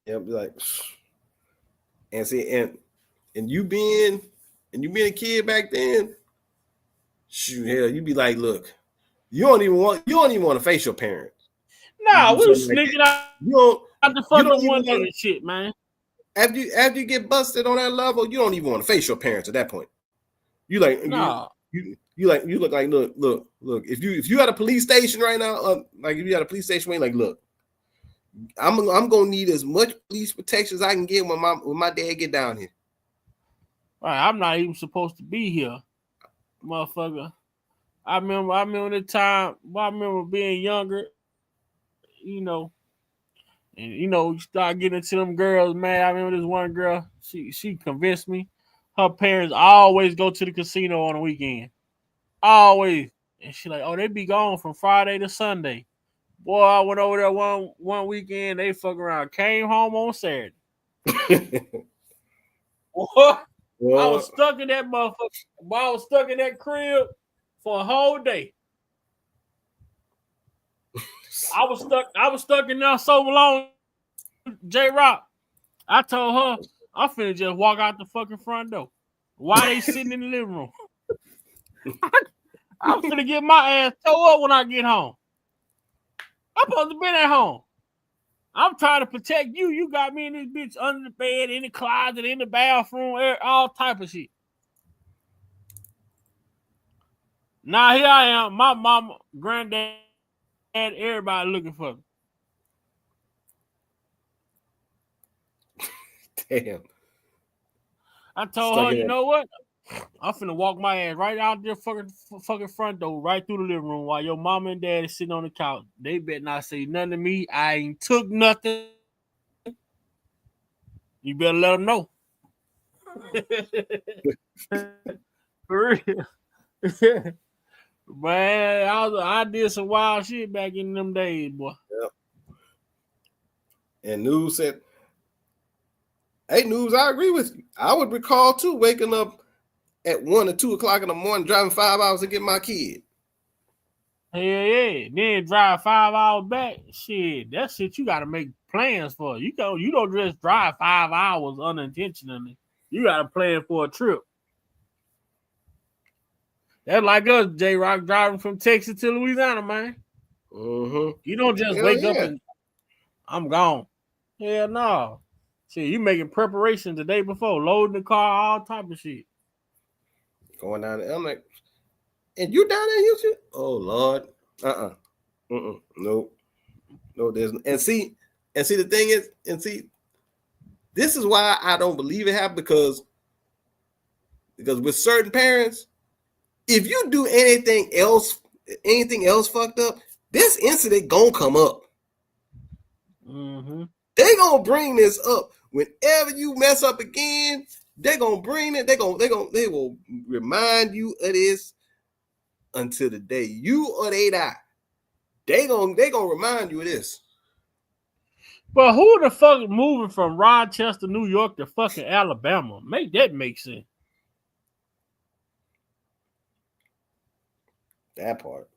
Yeah, be like, and see, and you being a kid back then, shoot, hell, you be like, look, you don't even want to face your parents. Nah, we was sneaking out. You don't the fucking window and shit, man. After you get busted on that level, you don't even want to face your parents at that point. You like, nah. You look like, look. If you at a police station right now, like if you at a police station, like, look, I'm gonna need as much police protection as I can get when my dad get down here. Right, I'm not even supposed to be here, motherfucker. I remember the time. I remember being younger, and you start getting into them girls, man. I remember this one girl. She convinced me. Her parents always go to the casino on the weekend, always, and she like, oh, they be gone from Friday to Sunday. Boy, I went over there one weekend. They fuck around. Came home on Saturday. What? I was stuck in that motherfucker. I was stuck in that crib for a whole day. I was stuck in there so long, J-Rock. I told her I'm finna just walk out the fucking front door. Why they sitting in the living room? I'm finna get my ass towed up when I get home. I'm supposed to be at home. I'm trying to protect you. You got me in this bitch under the bed, in the closet, in the bathroom, all type of shit. Now here I am, my mama, granddad, everybody looking for me. Damn. I told her, you know what? I'm finna walk my ass right out there fucking front door, right through the living room while your mama and dad is sitting on the couch. They better not say nothing to me. I ain't took nothing. You better let them know. For real. Man, I did some wild shit back in them days, boy. Yep. And News said, "Hey, News, I agree with you. I would recall too waking up at 1 or 2 o'clock in the morning, driving 5 hours to get my kid. Hell yeah. Then drive 5 hours back. Shit, that shit you gotta make plans for. You don't just drive 5 hours unintentionally. You gotta plan for a trip. That's like us, J-Rock, driving from Texas to Louisiana, man. Mm-hmm. You don't just wake up and I'm gone. Hell no. Shit, you making preparations the day before, loading the car, all type of shit. Going down there, I'm like, and you down there in Houston? Oh Lord, nope, no. There's and see the thing is, this is why I don't believe it happened because with certain parents, if you do anything else fucked up, this incident gonna come up. Mm-hmm. They gonna bring this up whenever you mess up again. They gonna bring it. They will remind you of this until the day you or they die. They gonna remind you of this. But who the fuck moving from Rochester, New York to fucking Alabama? Make sense. That part.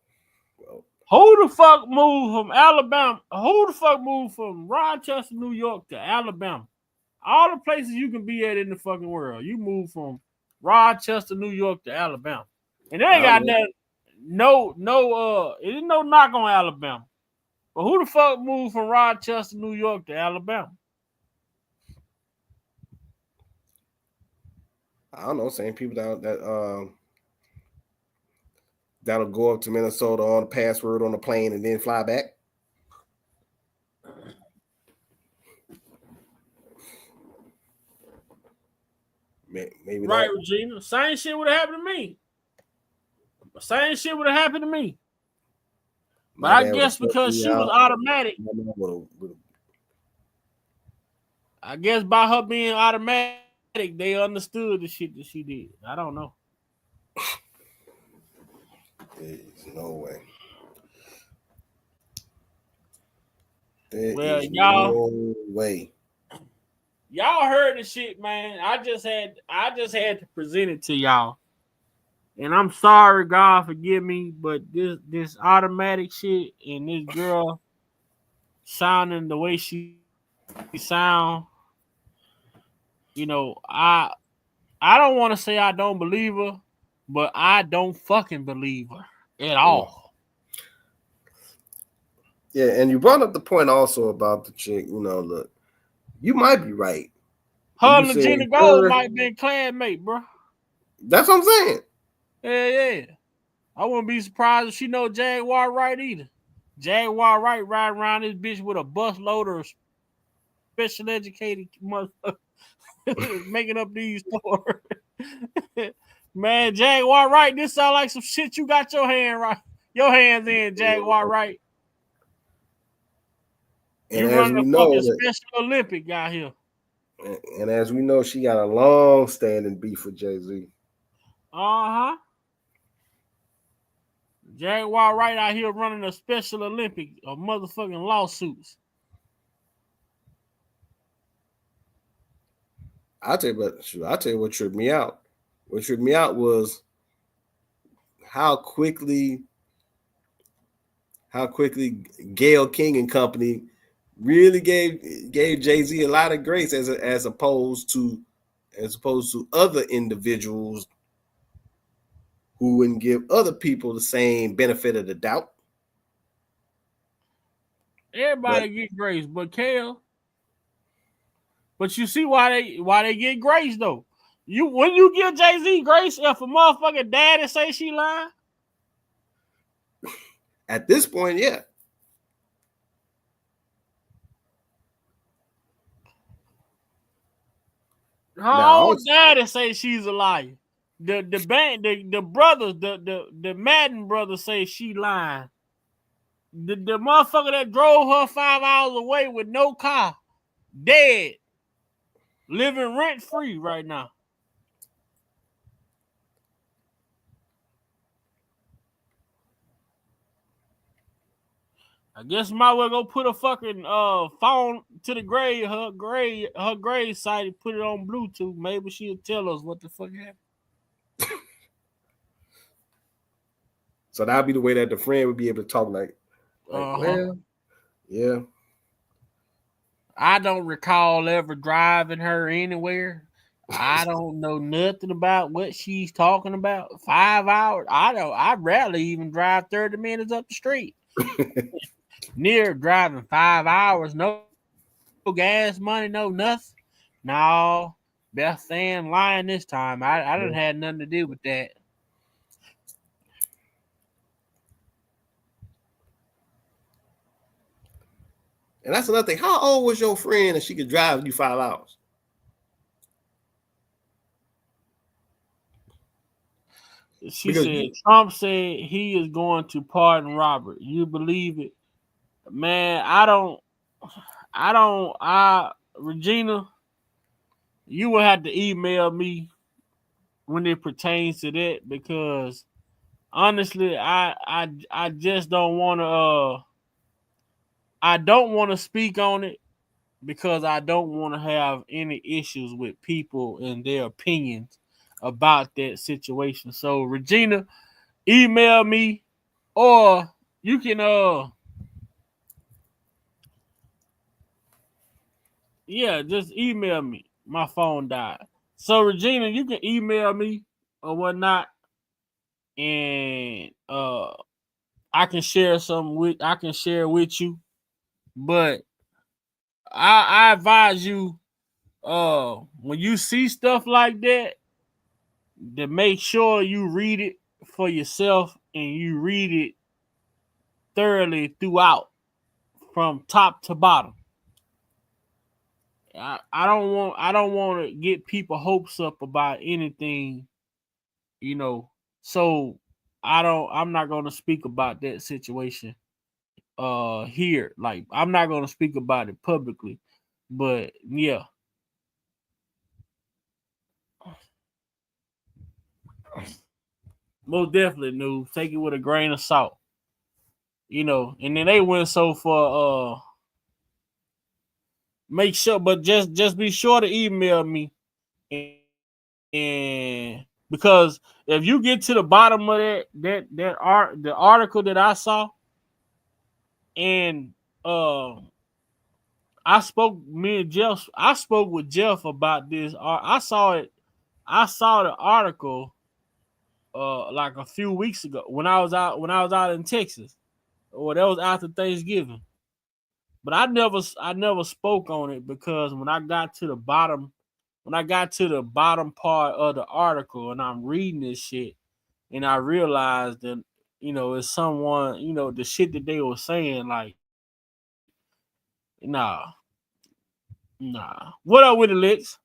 Well, who the fuck moved from Alabama? Who the fuck moved from Rochester, New York to Alabama? All the places you can be at in the fucking world. You move from Rochester, New York to Alabama. And they ain't got nothing. It ain't no knock on Alabama. But who the fuck moved from Rochester, New York to Alabama? I don't know. Same people that'll go up to Minnesota on a password on the plane and then fly back. Maybe right, that. Regina. Same shit would have happened to me. But I guess because she was automatic. I guess by her being automatic, they understood the shit that she did. I don't know. There's no way. No way. Y'all heard the shit, man. I just had to present it to y'all. And I'm sorry, God forgive me, but this automatic shit and this girl sounding the way she sound, I don't want to say I don't believe her, but I don't fucking believe her at all. Yeah, and you brought up the point also about the chick. Look, you might be right. Her and Gina Gold might be a clanmate, bro. That's what I'm saying. Yeah. I wouldn't be surprised if she know Jaguar Wright either. Jaguar Wright riding around this bitch with a bus loader of special educated motherfuckers making up these stories. Man, Jaguar Wright, this sound like some shit you got your hands in, Jaguar Wright. You running a fucking Special Olympic out here. And as we know, she got a long-standing beef with Jay-Z. Uh-huh. Jaguar Wright out here running a Special Olympic of motherfucking lawsuits. I'll tell you what tripped me out. What tripped me out was how quickly Gayle King and company really gave Jay-Z a lot of grace as opposed to other individuals who wouldn't give other people the same benefit of the doubt. Everybody get grace, but Kale. But you see why they get grace though. When you give Jay-Z grace if a motherfucking daddy say she lying? At this point, yeah. Her own daddy say she's a liar. The brothers, the Madden brothers say she lying. The motherfucker that drove her 5 hours away with no car, dead, living rent free right now. I guess might well go put a fucking phone to the grave, her grave site, and put it on Bluetooth. Maybe she'll tell us what the fuck happened. So that'd be the way that the friend would be able to talk like well, yeah. I don't recall ever driving her anywhere. I don't know nothing about what she's talking about. 5 hours. I rarely even drive 30 minutes up the street. Near driving 5 hours, no gas money, no nothing. No, Beth Ann lying this time. I didn't have nothing to do with that. And that's another thing. How old was your friend that she could drive you 5 hours? She said Trump said he is going to pardon Robert. You believe it? Man, Regina, you will have to email me when it pertains to that, because honestly, I just don't want to I don't want to speak on it, because I don't want to have any issues with people and their opinions about that situation. So Regina, email me, or you can just email me. My phone died. So Regina, you can email me or whatnot, and I can share with you. But I advise you, when you see stuff like that, to make sure you read it for yourself, and you read it thoroughly throughout, from top to bottom. I don't want to get people hopes up about anything, So I'm not going to speak about that situation here. Like, I'm not going to speak about it publicly. But yeah. Most definitely, news. Take it with a grain of salt. And then they went so for make sure, but just be sure to email me, and because if you get to the bottom of the article that I saw, and I spoke with Jeff about this. I saw the article like a few weeks ago when I was out in Texas, or that was after Thanksgiving. But I never spoke on it, because when I got to the bottom part of the article, and I'm reading this shit, and I realized that it's someone, the shit that they were saying, like, nah. What up with it, Lex?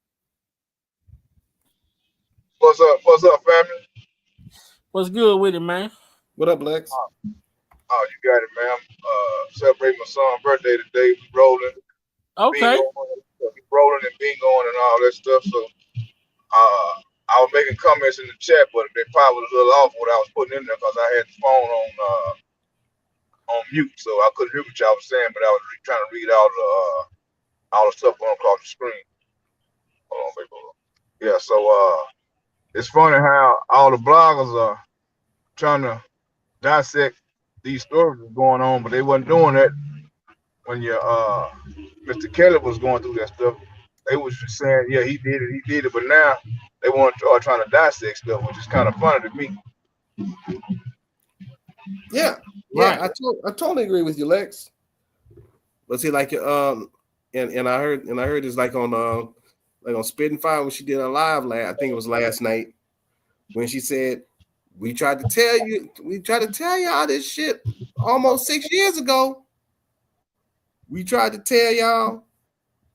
What's up, family? What's good with it, man? What up, Lex? Oh, you got it, man. Celebrating my son's birthday today. We rolling. Okay. Rolling and bingoing and all that stuff. So I was making comments in the chat, but they probably was a little off what I was putting in there, because I had the phone on mute, so I couldn't hear what y'all was saying, but I was trying to read all the stuff going across the screen. Hold on, baby. Yeah, so it's funny how all the bloggers are trying to dissect these stories going on, but they wasn't doing that when Mr. Kelly was going through that stuff. They was just saying, yeah, he did it, but now they want to trying to dissect stuff, which is kind of funny to me. Yeah, right. I totally agree with you, Lex. But see, like and I heard it's like on Spit and Fire when she did a live I think it was last night, when she said, we tried to tell y'all this shit almost 6 years ago. We tried to tell y'all.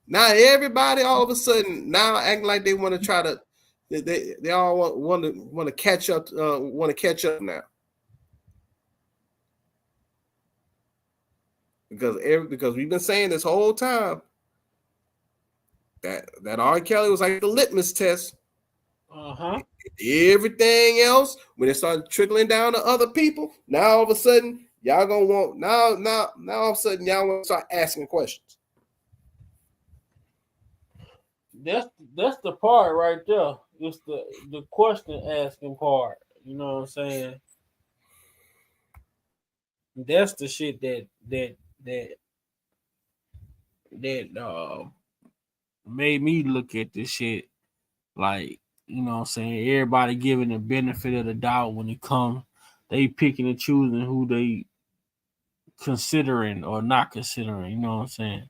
Now everybody all of a sudden now acting like they want to try to, they all want to catch up. Want to catch up now, because we've been saying this whole time that R. Kelly was like the litmus test. Everything else, when it started trickling down to other people, now all of a sudden y'all gonna want now all of a sudden y'all want to start asking questions. That's the part right there. It's the question asking part. You know what I'm saying? That's the shit that made me look at this shit like, you know what I'm saying, everybody giving the benefit of the doubt when it comes, they picking and choosing who they considering or not considering, you know what I'm saying?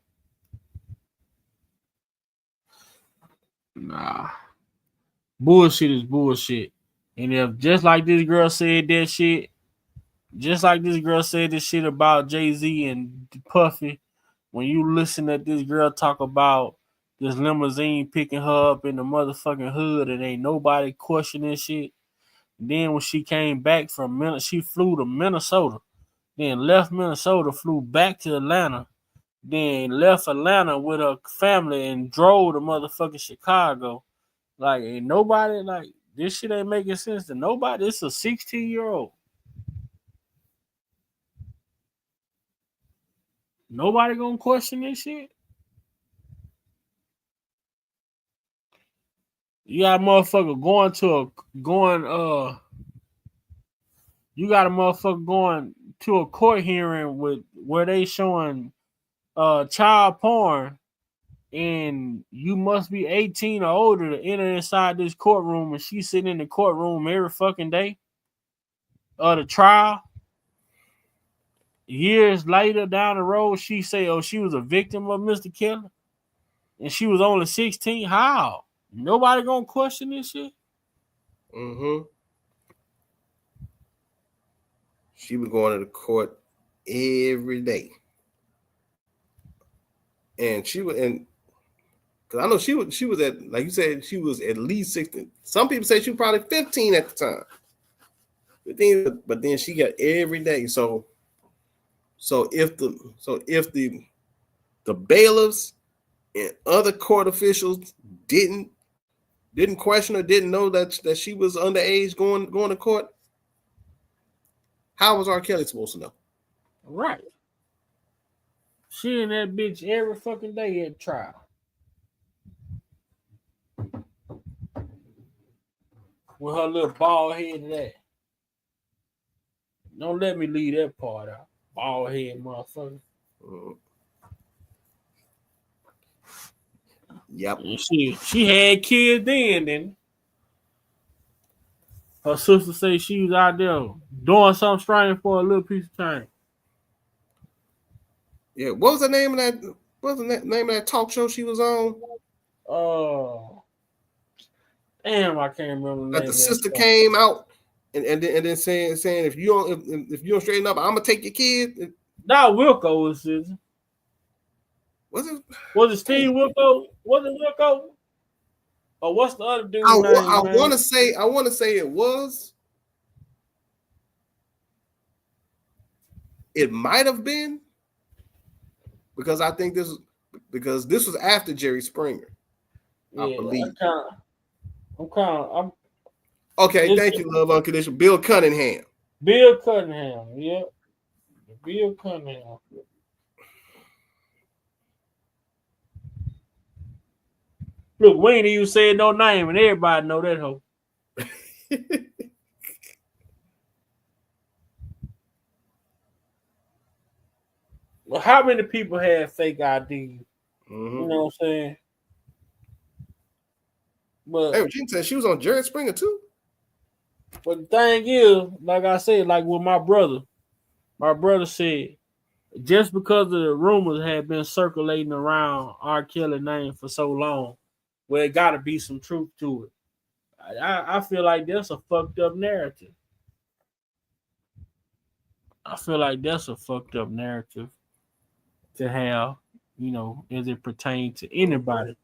Nah. Bullshit is bullshit. And if just like this girl said that shit, just like this girl said this shit about Jay-Z and Puffy, when you listen to this girl talk about this limousine picking her up in the motherfucking hood and ain't nobody questioning shit. Then when she came back from she flew to Minnesota, then left Minnesota, flew back to Atlanta, then left Atlanta with her family and drove to motherfucking Chicago. Like, ain't nobody, like, this shit ain't making sense to nobody. It's a 16-year-old. Nobody gonna question this shit. You got a motherfucker you got a motherfucker going to a court hearing with where they showing child porn, and you must be 18 or older to enter inside this courtroom, and she's sitting in the courtroom every fucking day of the trial. Years later down the road, she say, oh, she was a victim of Mr. Killer, and she was only 16. How? Nobody gonna question this shit? Mm-hmm. She was going to the court every day. And she was, and because I know she was at, like you said, she was at least 16. Some people say she was probably 15 at the time. But then she got every day. So if the bailiffs and other court officials didn't question her, didn't know that she was underage going to court, how was R. Kelly supposed to know? Right. She in that bitch every fucking day at trial. With her little bald head and that. Don't let me leave that part out. Bald head motherfucker. Yep. And she had kids then. Her sister say she was out there doing something strange for a little piece of time. Yeah, what was the name of that? What was the name of that talk show she was on? Damn, I can't remember the that name. The sister came out and then saying if you don't straighten up, I'm gonna take your kid. Not Wilco was his. Was it Steve Wilco? Was it Wilco? Or what's the other dude's name? I want to say it was. It might have been because I think this was after Jerry Springer. Yeah, I believe. I'm okay. Thank you, love unconditional. Bill Cunningham. Bill Cunningham. Yep. Bill Cunningham. Look, we ain't even said no name, and everybody know that hoe. Well, how many people have fake ID? Mm-hmm. You know what I'm saying? But hey, Gene said she was on Jerry Springer too. But the thing is, like I said, like with my brother said, just because of the rumors had been circulating around R. Kelly name for so long, well, it got to be some truth to it. I feel like that's a fucked up narrative. I feel like that's a fucked up narrative to have, you know, as it pertains to anybody.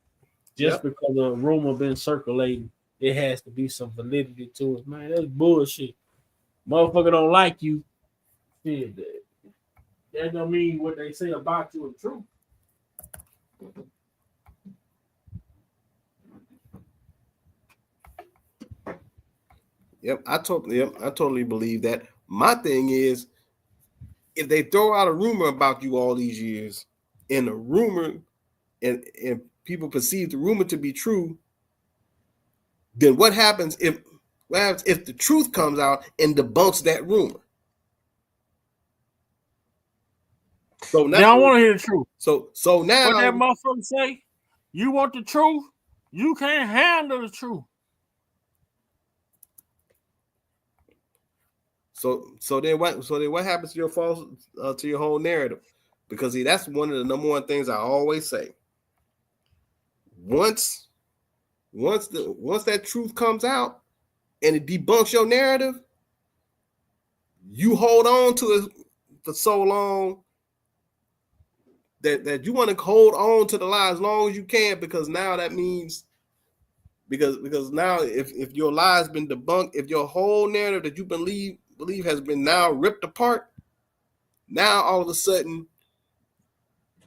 Just because a rumor been circulating, it has to be some validity to it. Man, that's bullshit. Motherfucker don't like you. Shit, that don't mean what they say about you is true. Yep, I totally believe that. My thing is, if they throw out a rumor about you all these years, and the rumor and people perceive the rumor to be true, then what happens if the truth comes out and debunks that rumor? So now They don't want to hear the truth. So now what that motherfucker say? You want the truth? You can't handle the truth. So then what happens to your to your whole narrative? Because see, that's one of the number one things I always say. Once that truth comes out and it debunks your narrative, you hold on to it for so long that you want to hold on to the lie as long as you can, because now that means because now if your lie has been debunked, if your whole narrative that you believe has been now ripped apart, now all of a sudden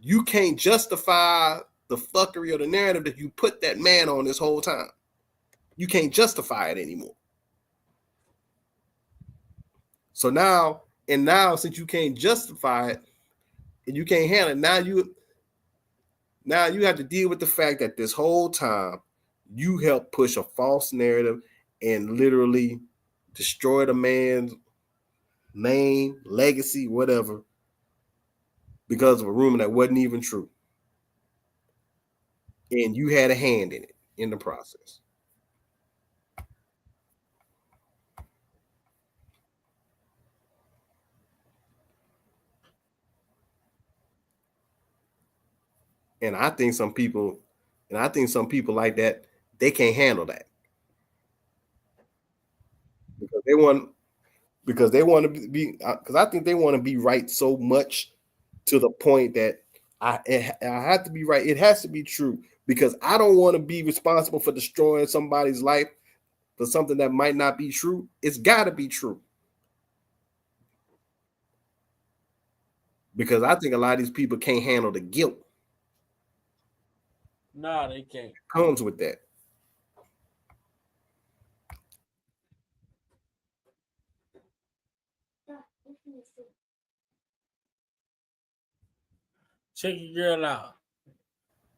you can't justify the fuckery or the narrative that you put that man on this whole time. You can't justify it anymore. So now since you can't justify it and you can't handle it, now you have to deal with the fact that this whole time you helped push a false narrative and literally destroy the man's name, legacy, whatever, because of a rumor that wasn't even true. And you had a hand in it in the process. And I think some people like that, they can't handle that. Because they want to be, because I think they want to be right so much to the point that I have to be right. It has to be true, because I don't want to be responsible for destroying somebody's life for something that might not be true. It's got to be true. Because I think a lot of these people can't handle the guilt. Nah, they can't. It comes with that. Check your girl out.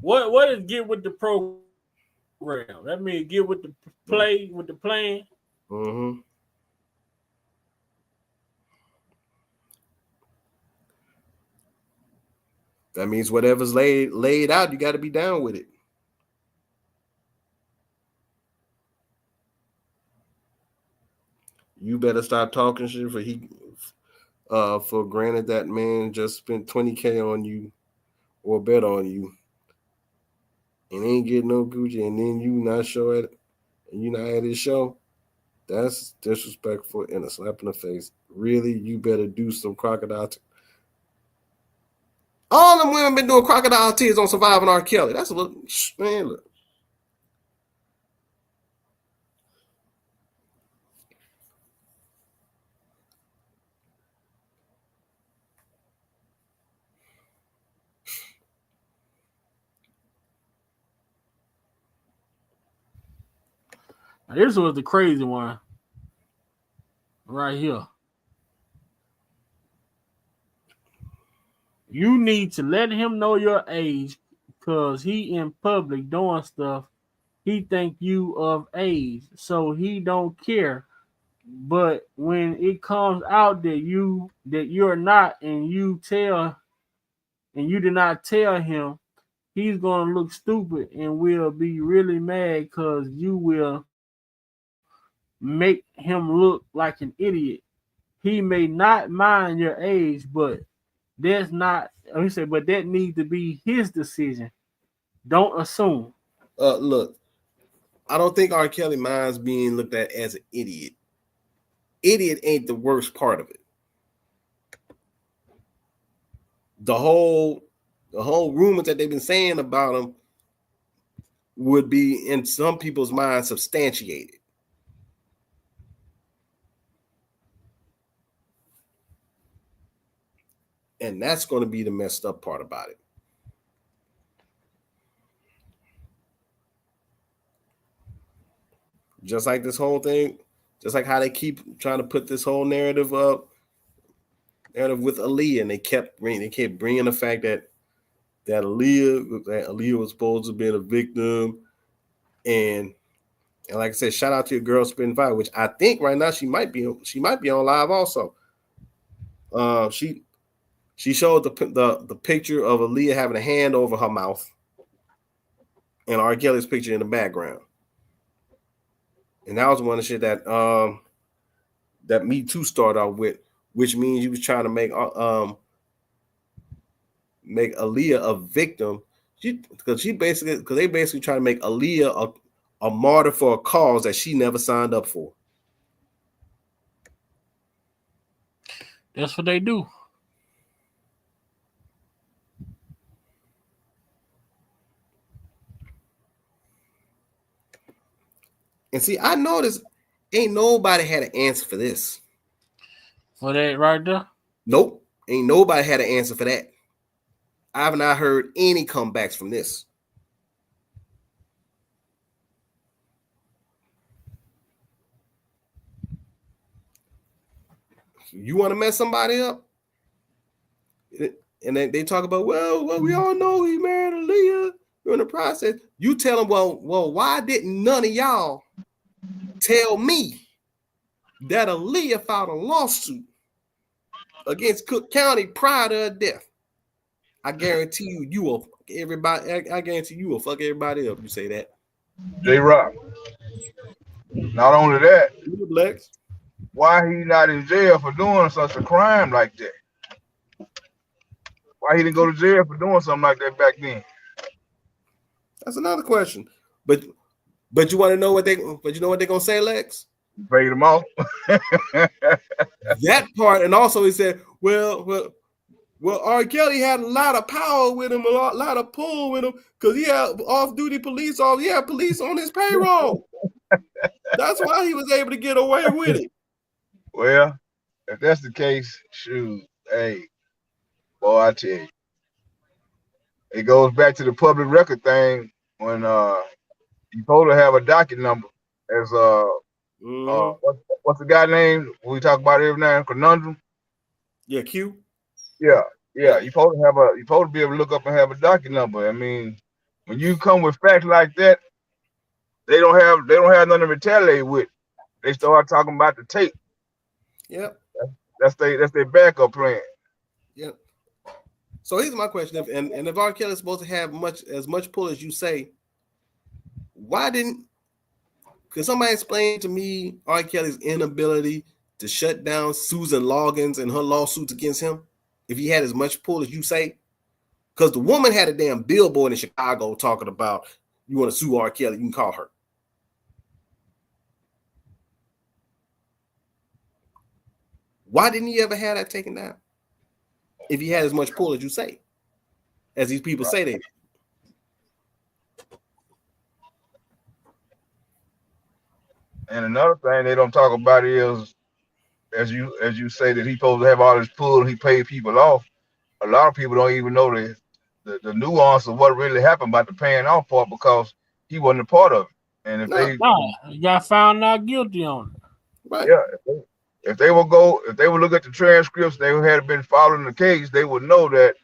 What is get with the program? That means get with the play, with the plan. Mm-hmm. That means whatever's laid out, you got to be down with it. You better stop talking shit for granted that man just spent $20K on you or bet on you and ain't getting no Gucci, and then you not show it and you not at his show. That's disrespectful and a slap in the face. Really, you better do some crocodile. All them women been doing crocodile tears on Surviving R. Kelly. That's a little, man, look. Now, this was the crazy one right here. You need to let him know your age, because he in public doing stuff. He think you of age, so he don't care. But when it comes out that you're not, and you did not tell him, he's gonna look stupid and will be really mad, because you will make him look like an idiot. He may not mind your age, but that's not. He said, but that needs to be his decision. Don't assume. Look, I don't think R. Kelly minds being looked at as an idiot. Idiot ain't the worst part of it. The whole rumors that they've been saying about him would be, in some people's minds, substantiated. And that's going to be the messed up part about it. Just like this whole thing, just like how they keep trying to put this whole narrative up, with Aaliyah, and they kept bringing the fact that Aaliyah was supposed to be a victim, and like I said, shout out to your girl Spin Fire, which I think right now she might be on live also. She showed the picture of Aaliyah having a hand over her mouth, and R. Kelly's picture in the background, and that was one of the shit that Me Too started out with, which means you was trying to make Aaliyah a victim. Because they basically try to make Aaliyah a martyr for a cause that she never signed up for. That's what they do. And see, I noticed ain't nobody had an answer for this. For that right there? Nope. Ain't nobody had an answer for that. I've not heard any comebacks from this. You want to mess somebody up? And then they talk about, well, we all know he married Aaliyah during the process. You tell them, well, why didn't none of y'all tell me that Aaliyah filed a lawsuit against Cook County prior to her death? I guarantee you will everybody. I guarantee you will fuck everybody up. You say that, J-Rock. Not only that, Lex, why he not in jail for doing such a crime like that? Why he didn't go to jail for doing something like that back then? That's another question. But you want to know what they're gonna say, Lex? Paid him off. That part, and also he said, well, R. Kelly had a lot of power with him, a lot of pull with him, because he had off-duty police. He had police on his payroll. That's why he was able to get away with it. Well, if that's the case, shoot, hey, boy, I tell you, it goes back to the public record thing when you supposed to have a docket number as what's the guy name we talk about every now and Conundrum? Yeah, Q. Yeah. You supposed to be able to look up and have a docket number. I mean, when you come with facts like that, they don't have nothing to retaliate with. They start talking about the tape. Yep. That's their backup plan. Yep. So here's my question: if R. Kelly is supposed to have as much pull as you say, why didn't? Could somebody explain to me R. Kelly's inability to shut down Susan Loggins and her lawsuits against him if he had as much pull as you say? Because the woman had a damn billboard in Chicago talking about, you want to sue R. Kelly, you can call her. Why didn't he ever have that taken down? If he had as much pull as you say, as these people say they did. And another thing they don't talk about is, as you say, that he's supposed to have all this pull and he paid people off. A lot of people don't even know the nuance of what really happened about the paying off part because he wasn't a part of it. And if they got found not guilty on it. Right. Yeah. If they would look at the transcripts, they had been following the case, they would know that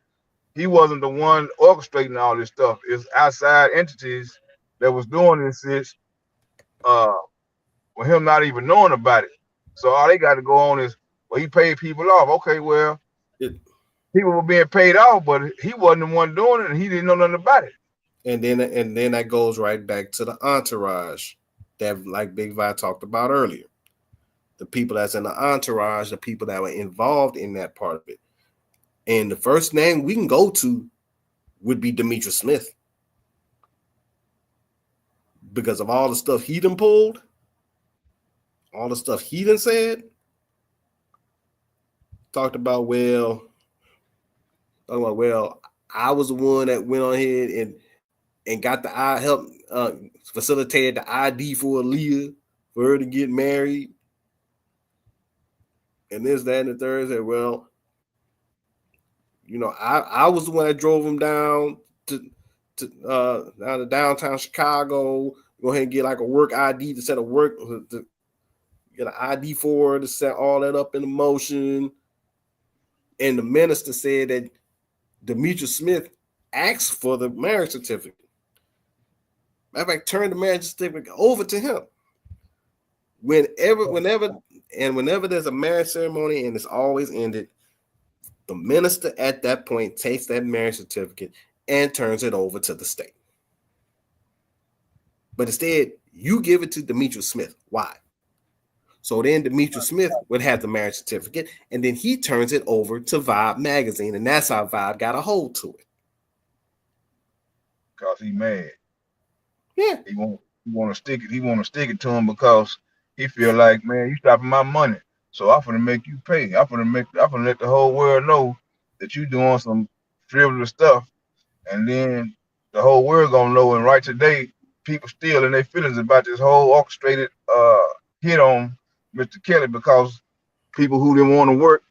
he wasn't the one orchestrating all this stuff. It's outside entities that was doing this with him not even knowing about it. So all they got to go on is, well, he paid people off. Okay, well, people were being paid off, but he wasn't the one doing it, and he didn't know nothing about it. And then that goes right back to the entourage that, like Big Vi talked about earlier. The people that's in the entourage, the people that were involved in that part of it. And the first name we can go to would be Demetrius Smith. Because of all the stuff he done pulled, all the stuff he done said, talked about, well, I was the one that went on ahead and got the facilitated the ID for Aaliyah for her to get married. And this, that, and the third said, well, I was the one that drove him down to downtown Chicago. Go ahead and get like a work ID to set a work to get an ID for her to set all that up in motion. And the minister said that Demetrius Smith asked for the marriage certificate. Matter of fact, turned the marriage certificate over to him. Whenever there's a marriage ceremony and it's always ended, the minister at that point takes that marriage certificate and turns it over to the state. But instead, you give it to Demetrius Smith. Why? So then Demetrius Smith would have the marriage certificate, and then he turns it over to Vibe magazine, and that's how Vibe got a hold to it. Because he mad. Yeah. He want to stick it. He want to stick it to him because he feel like, man, you stopping my money, so I'm gonna make you pay. I'm gonna let the whole world know that you doing some frivolous stuff, and then the whole world gonna know. And right today, people still in their feelings about this whole orchestrated hit on Mr. Kelly because people who didn't want to work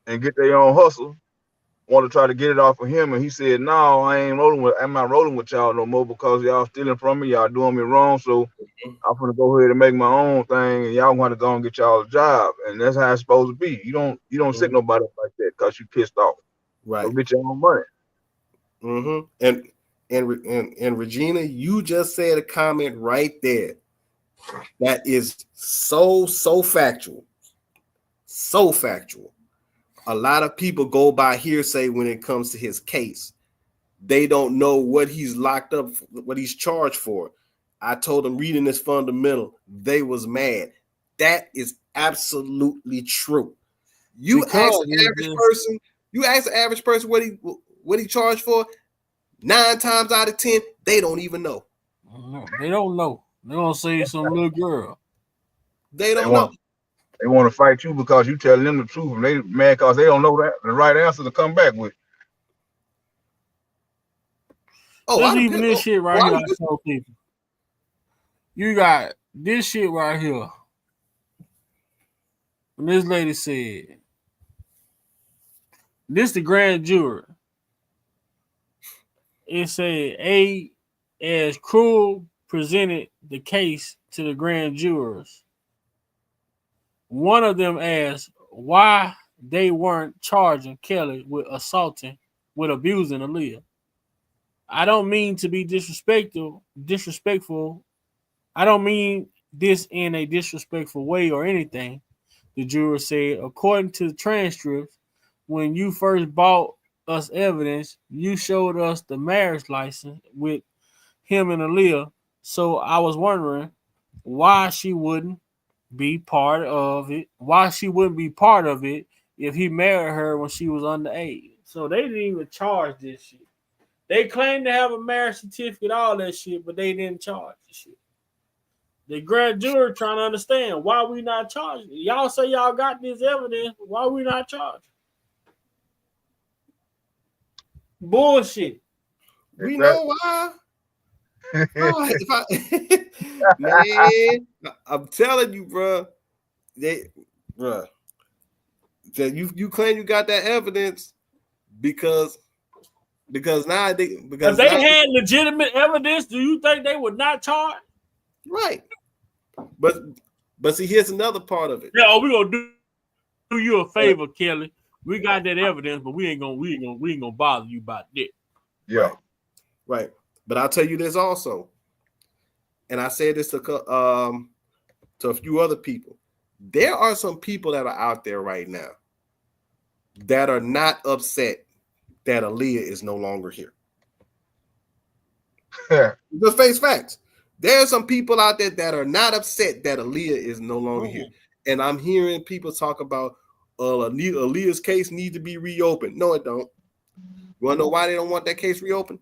and get their own hustle want to try to get it off of him, and he said, "No, I'm not rolling with y'all no more because y'all stealing from me, y'all doing me wrong. So I'm gonna go ahead and make my own thing, and y'all want to go and get y'all a job." And that's how it's supposed to be. You don't sit nobody up like that because you pissed off. Right. Go get your own money. And Regina, you just said a comment right there that is so factual. So factual. A lot of people go by hearsay when it comes to his case. They don't know what he's locked up, what he's charged for. I told them reading this fundamental, they was mad. That is absolutely true. You ask the average person what he charged for, 9 times out of 10, they don't even know. They don't know. They're gonna say some little girl. They don't know. They want to fight you because you tell them the truth, and they mad because they don't know that the right answer to come back with. There's even this shit right here. I tell people, you got this shit right here. And this lady said, "This the grand jury." It said A as Cruel presented the case to the grand jurors. One of them asked why they weren't charging Kelly with abusing Aaliyah. I don't mean to be disrespectful. I don't mean this in a disrespectful way or anything. The juror said, according to the transcripts, when you first bought us evidence, you showed us the marriage license with him and Aaliyah. So I was wondering why she wouldn't be part of it. Why she wouldn't be part of it if he married her when she was underage. So they didn't even charge this shit. They claimed to have a marriage certificate, all that shit, but they didn't charge the shit. The grand jury trying to understand why we not charging. Y'all say y'all got this evidence. Why we not charging? Bullshit. We know why. Man, I'm telling you, bro. You claim you got that evidence because now if they had legitimate evidence, do you think they would not charge? Right. But see, here's another part of it. Yeah, we're gonna do you a favor, Kelly. We got that evidence, but we ain't gonna bother you about that. Yeah. Right. But I'll tell you this also, and I said this to a few other people. There are some people that are out there right now that are not upset that Aaliyah is no longer here. Just face facts. There are some people out there that are not upset that Aaliyah is no longer here. And I'm hearing people talk about Aaliyah's case needs to be reopened. No, it don't. You want to know why they don't want that case reopened?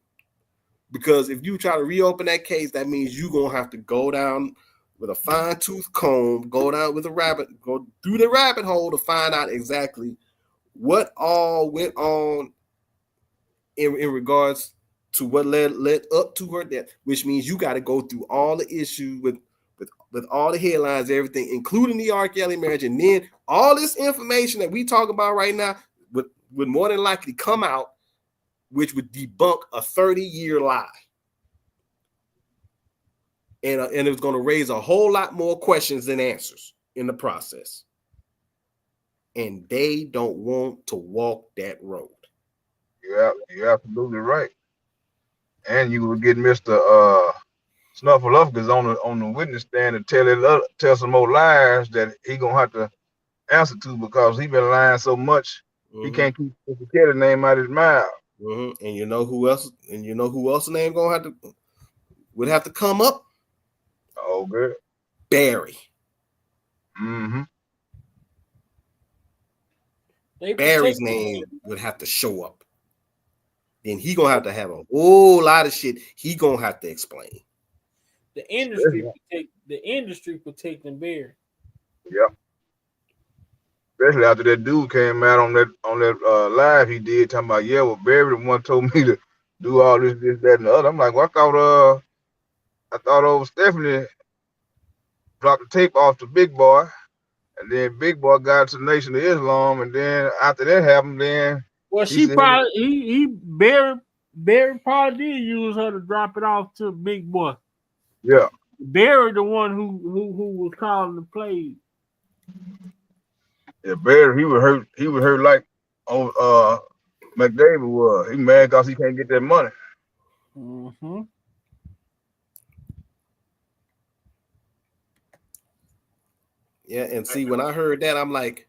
Because if you try to reopen that case, that means you're going to have to go down with a fine-tooth comb, go through the rabbit hole to find out exactly what all went on in regards to what led up to her death, which means you got to go through all the issues with all the headlines, everything, including the R. Kelly marriage, and then all this information that we talk about right now would more than likely come out, which would debunk a 30-year lie. And it's going to raise a whole lot more questions than answers in the process. and they don't want to walk that road. Yeah, you're absolutely right. And you will get Mr. Snuffleupagus on the witness stand and tell some more lies that he gonna have to answer to because he been lying so much he can't keep the kid's name out of his mouth. And you know who else? And you know who else name would have to come up? Oh, good. Barry. Barry's name would have to show up. Then he gonna have to have a whole lot of shit he gonna have to explain. The industry protecting Barry. Yep. Especially after that dude came out on that live he did talking about, yeah, well, Barry the one told me to do all this, that, and the other. I'm like, well, I thought old Stephanie dropped the tape off to Big Boy, and then Big Boy got to Nation of Islam, and then after that happened, then Barry probably did use her to drop it off to Big Boy. Yeah. Barry the one who was calling the plays. Yeah, Barry, he was hurt like McDavid was. He mad because he can't get that money. Yeah, and see, when I heard that, I'm like,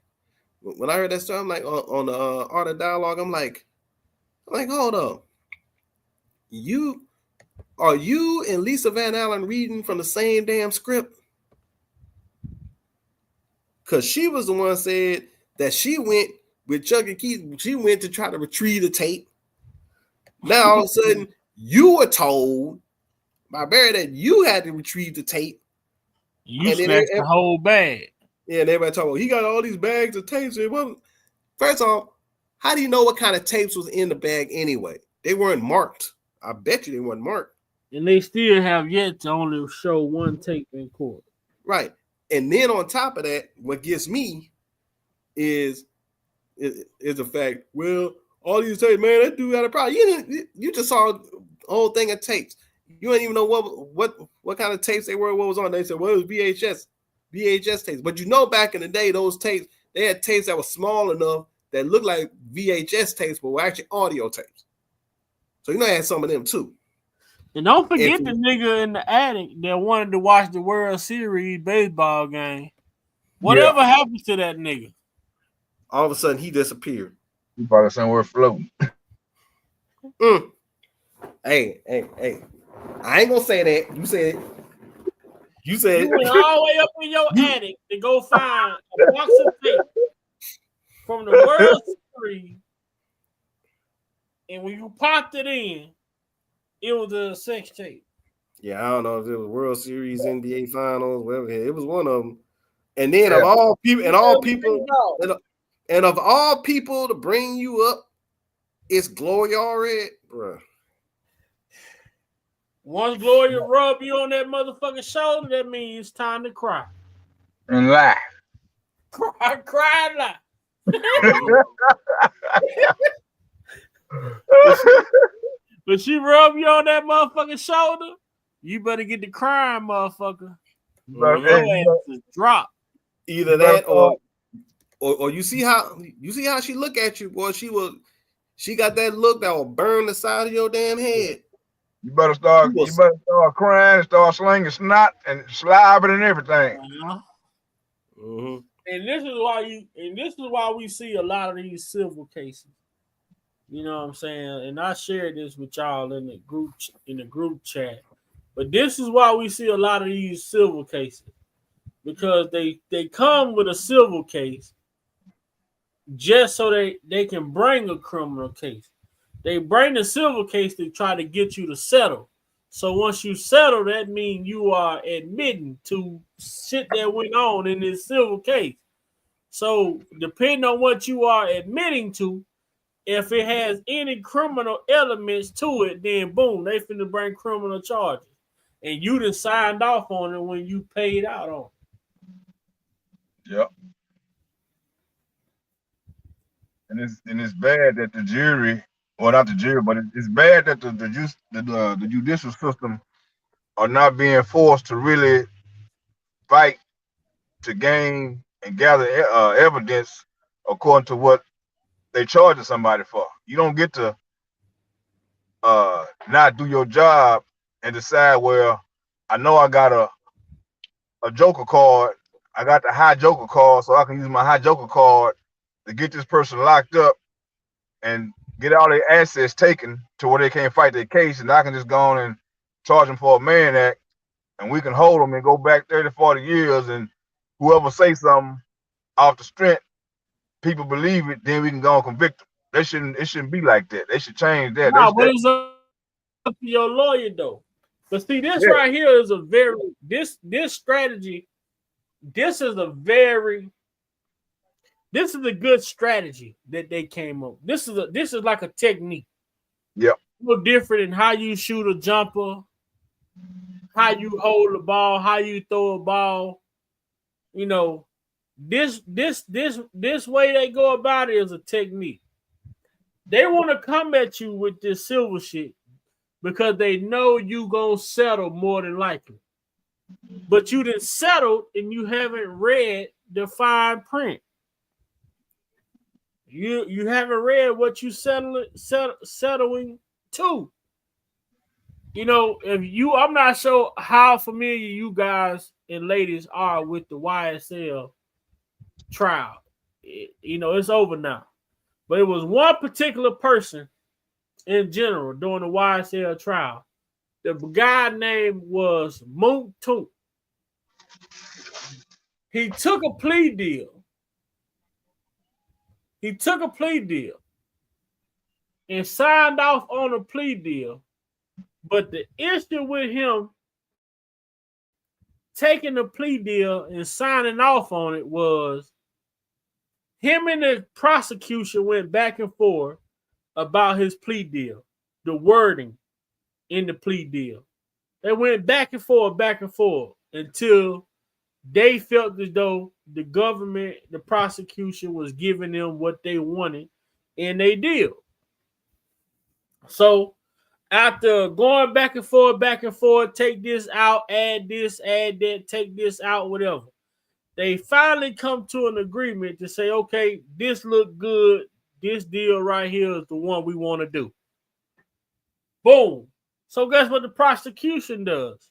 when I heard that story, I'm like, on the Art of Dialogue, I'm like, hold up. Are you and Lisa Van Allen reading from the same damn script? Because she was the one said that she went with Chuck E. Keith. She went to try to retrieve the tape. Now all of a sudden, you were told by Barry that you had to retrieve the tape. You snatched the whole bag. Yeah, and everybody talking about he got all these bags of tapes. First off, how do you know what kind of tapes was in the bag anyway? They weren't marked. I bet you they weren't marked. And they still have yet to only show one tape in court. Right. And then on top of that, what gets me is the fact, well, all these tapes, man, that dude got a problem. You just saw a whole thing of tapes. You don't even know what kind of tapes they were, what was on. They said, well, it was VHS tapes. But you know, back in the day, those tapes, they had tapes that were small enough that looked like VHS tapes, but were actually audio tapes. So you know, I had some of them too. And don't forget the nigga in the attic that wanted to watch the World Series baseball game. Whatever happened to that nigga? All of a sudden, he disappeared. He probably somewhere floating. Hey. I ain't gonna say that. You said it. You went all the way up in your attic to go find a box of tape from the World Series. And when you popped it in, it was a sex tape. Yeah, I don't know if it was World Series, NBA Finals, whatever. It was one of them. And then of all people, and of all people to bring you up, it's Gloria Red, bro. Once Gloria rub you on that motherfucking shoulder, that means it's time to cry. And laugh. Cry and laugh. But she rub you on that motherfucking shoulder, you better get the crying, motherfucker. Your ass is drop. Either that or you see how she look at you, boy. She got that look that will burn the side of your damn head. You better start crying and start slinging snot and slobbering and everything. And this is why we see a lot of these civil cases. You know what I'm saying? And I shared this with y'all in the group chat. But this is why we see a lot of these civil cases. Because they come with a civil case just so they can bring a criminal case. They bring the civil case to try to get you to settle. So once you settle, that means you are admitting to shit that went on in this civil case. So depending on what you are admitting to, if it has any criminal elements to it, then boom, they finna bring criminal charges. And you done signed off on it when you paid out on it. Yep. And it's bad that the jury, well, not the jury, but it's bad that the judicial system are not being forced to really fight to gain and gather evidence according to what they charging somebody for. You don't get to not do your job and decide, well, I know I got a Joker card. I got the high Joker card, so I can use my high Joker card to get this person locked up and get all their assets taken to where they can't fight their case, and I can just go on and charge them for a Mann Act, and we can hold them and go back 30, 40 years, and whoever say something off the strength, people believe it, then we can go and convict them. It shouldn't be like that. They should change that. No, but it's up to your lawyer though. But see, this right here is a very this strategy. This is a good strategy that they came up. This is like a technique. Yep. No different in how you shoot a jumper, how you hold the ball, how you throw a ball. You know, this way they go about it is a technique. They want to come at you with this silver shit because they know you gonna settle more than likely. But you didn't settle and you haven't read the fine print. You haven't read what you settling to. You know, I'm not sure how familiar you guys and ladies are with the YSL trial. It's over now. But it was one particular person in general during the YSL trial. The guy name was Moon Toon. He took a plea deal. And signed off on a plea deal. But the issue with him taking the plea deal and signing off on it was him and the prosecution went back and forth about his plea deal, the wording in the plea deal. They went back and forth until they felt as though the government, the prosecution was giving them what they wanted in their deal. So after going back and forth, take this out, add this, add that, take this out, whatever. They finally come to an agreement to say, okay, this look good. This deal right here is the one we want to do. Boom. So guess what the prosecution does?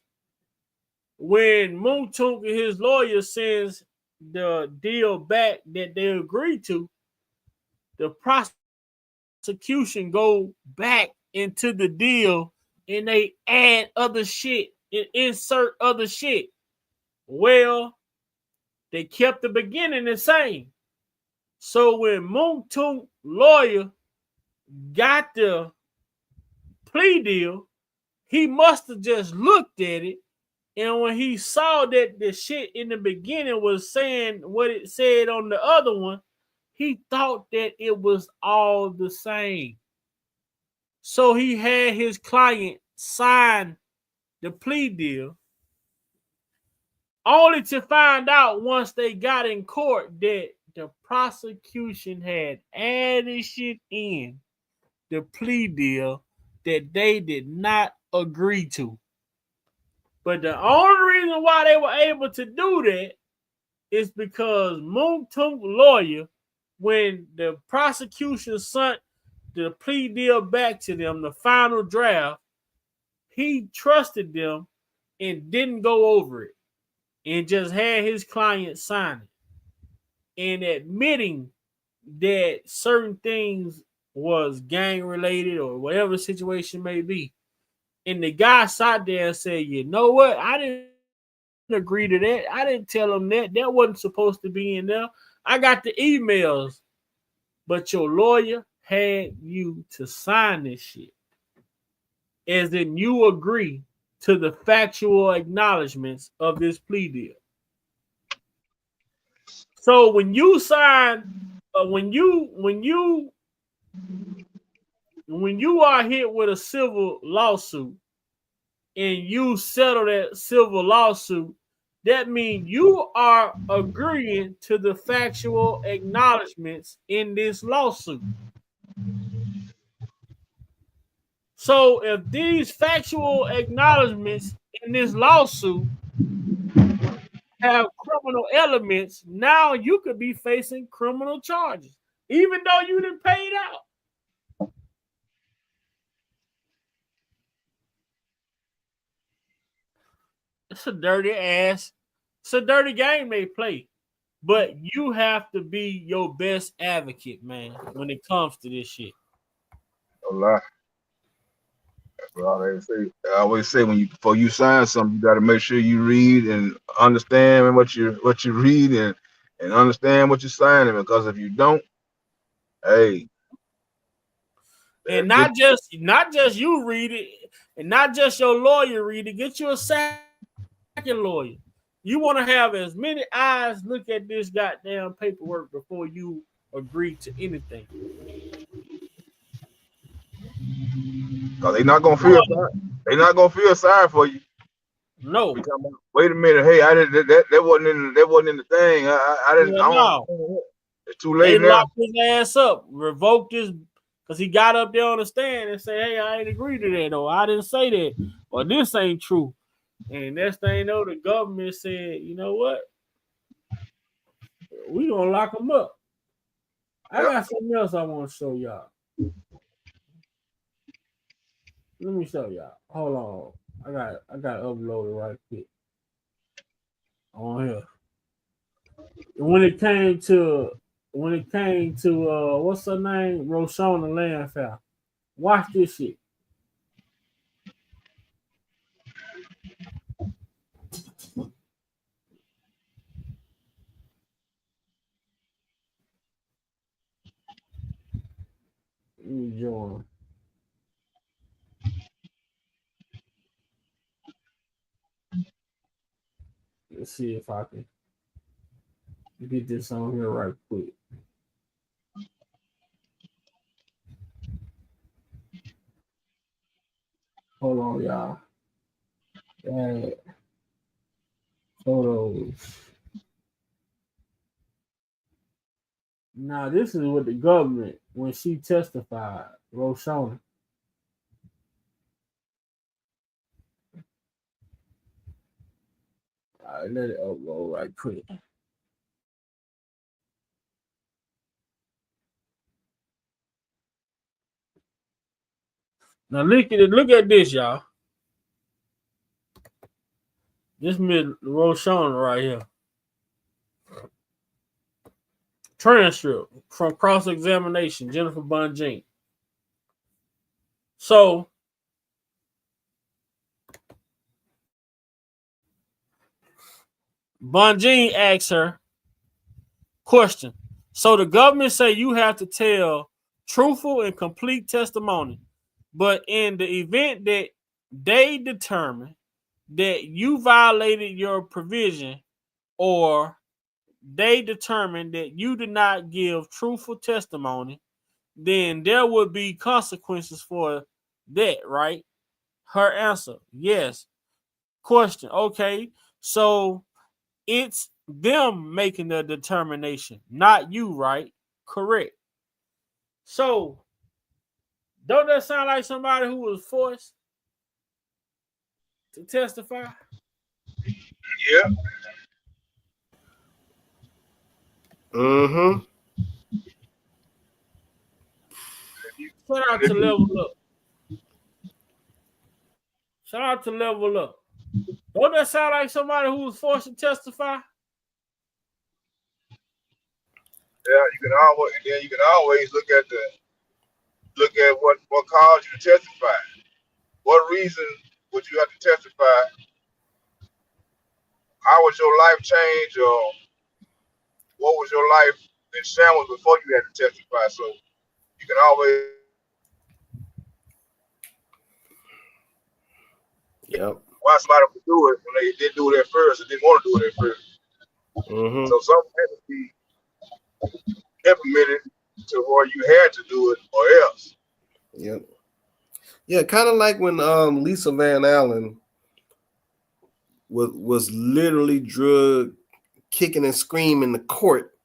When Moon Toon and his lawyer sends the deal back that they agreed to, the prosecution go back into the deal and they add other shit and insert other shit. Well, they kept the beginning the same. So when Moon Toon lawyer got the plea deal, he must have just looked at it, and when he saw that the shit in the beginning was saying what it said on the other one, he thought that it was all the same. So he had his client sign the plea deal, only to find out once they got in court that the prosecution had added shit in the plea deal that they did not agree to. But the only reason why they were able to do that is because Moon Toon lawyer, when the prosecution sent the plea deal back to them, the final draft, he trusted them and didn't go over it and just had his client sign it and admitting that certain things was gang related or whatever the situation may be. And the guy sat there and said, you know what? I didn't agree to that. I didn't tell him that. That wasn't supposed to be in there. I got the emails, but your lawyer had you to sign this shit. As in you agree to the factual acknowledgments of this plea deal. So when you sign, when you are hit with a civil lawsuit and you settle that civil lawsuit, that means you are agreeing to the factual acknowledgments in this lawsuit. So if these factual acknowledgments in this lawsuit have criminal elements, now you could be facing criminal charges, even though you didn't pay it out. It's a dirty game they play. But you have to be your best advocate, man, when it comes to this shit. No lie. That's what I always say. I always say before you sign something, you got to make sure you read and understand what you read and understand what you're signing, because if you don't, hey. And not just you read it, and not just your lawyer read it. Get you a second lawyer. You want to have as many eyes look at this goddamn paperwork before you agree to anything. Because they're not gonna feel sorry. They're not gonna feel sorry for you. No. Wait a minute. Hey, I did that wasn't in the thing. I didn't. Yeah, no. It's too late they now. Locked his ass up, revoked his, because he got up there on the stand and said, "Hey, I ain't agree to that, or I didn't say that, or this ain't true." And next thing you know, the government said, "You know what? We gonna lock him up." I got something else I want to show y'all. Let me show y'all. Hold on. I got to upload it right quick on here. When it came to what's her name? Roshona Landfall. Watch this shit. Let me join. Let's see if I can get this on here right quick. Hold on, y'all. Add photos. Now, this is what the government, when she testified, Roshona. All right, let it upload right quick. Now look at this, y'all. This Miss Roshona right here. Transcript from cross-examination, Jennifer Bunjean. So Bunjean asks her, question. So the government say you have to tell truthful and complete testimony, but in the event that they determine that you violated your provision, or they determine that you did not give truthful testimony, then there would be consequences for that, right? Her answer, yes. Question, okay, so it's them making the determination, not you, right? Correct. So, don't that sound like somebody who was forced to testify? Yeah. Mm-hmm. Shout out to Level Up. Shout out to Level Up. Don't that sound like somebody who was forced to testify? Yeah, you can always look at what caused you to testify. What reason would you have to testify? How was your life changed, or what was your life in shambles before you had to testify? So you can always. Yep. Why somebody would do it when they didn't do it at first, or didn't want to do it at first. Mm-hmm. So something had to be implemented to where you had to do it, or else. Yep. Yeah, kind of like when Lisa Van Allen was literally drug kicking and screaming in the court.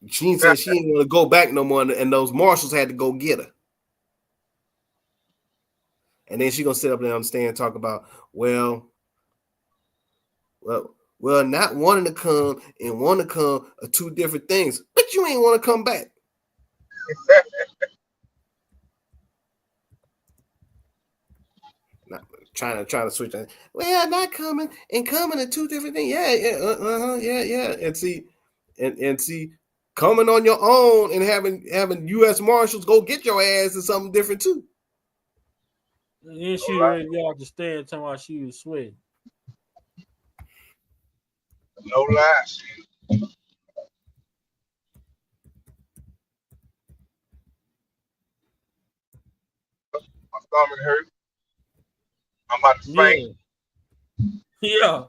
She said she didn't want to go back no more, and those marshals had to go get her. And then she gonna sit up there on the stand and talk about, well, Well, not wanting to come and want to come are two different things. But you ain't want to come back. Not trying to switch that. Well, not coming and coming are two different things. Yeah. And see, coming on your own and having U.S. Marshals go get your ass is something different too. And then she ready y'all to stand talking about she was sweating. No lies. My stomach hurt. I'm about to faint. Yeah.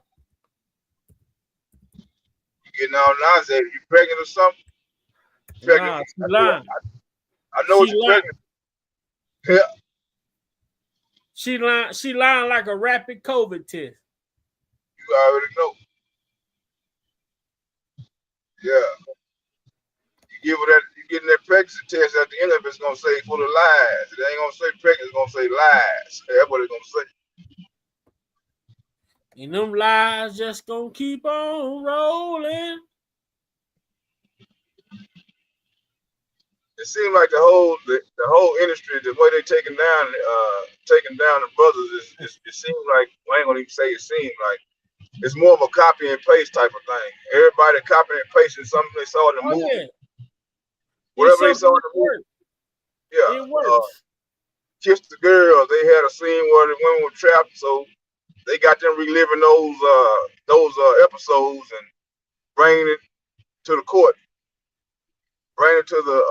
You getting all nauseated. You pregnant or something? Nah, she lying. I know you're pregnant. Yeah. She lying like a rapid COVID test. You already know. Yeah. You getting that pregnancy test at the end of it's gonna say full of lies. It ain't gonna say pregnant, it's gonna say lies. That's what it's gonna say. And them lies just gonna keep on rolling. It seems like the whole industry, the way they taking down the brothers, it seems like, well, I ain't gonna even say it seems like it's more of a copy and paste type of thing. Everybody copying and pasting something they saw in the movie. Yeah. Whatever they saw in the movie. Yeah. It works. Kiss the Girl, they had a scene where the women were trapped, so they got them reliving those episodes and bringing it to the court, bringing it to the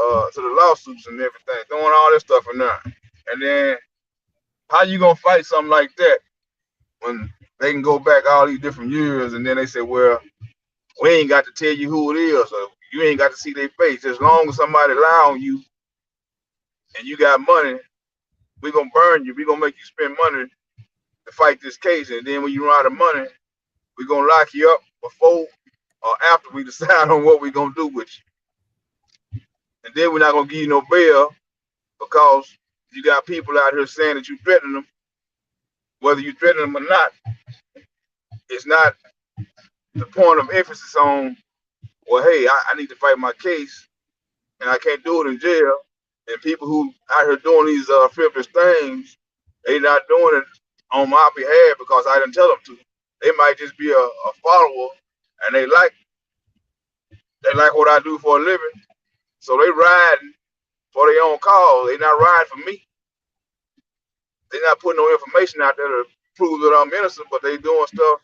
lawsuits and everything, throwing all this stuff in there. And then how you gonna fight something like that when they can go back all these different years and then they say, well, we ain't got to tell you who it is, or you ain't got to see their face. As long as somebody lie on you and you got money, we gonna burn you. We gonna make you spend money to fight this case. And then when you run out of money, we gonna lock you up before or after we decide on what we gonna do with you. And then we're not gonna give you no bail because you got people out here saying that you threaten them. Whether you threaten them or not, it's not the point of emphasis on, well, hey, I need to fight my case and I can't do it in jail. And people who out here doing these frivolous things, they not doing it on my behalf because I didn't tell them to. They might just be a follower and they like what I do for a living. So they riding for their own cause. They not riding for me. They not putting no information out there to prove that I'm innocent, but they doing stuff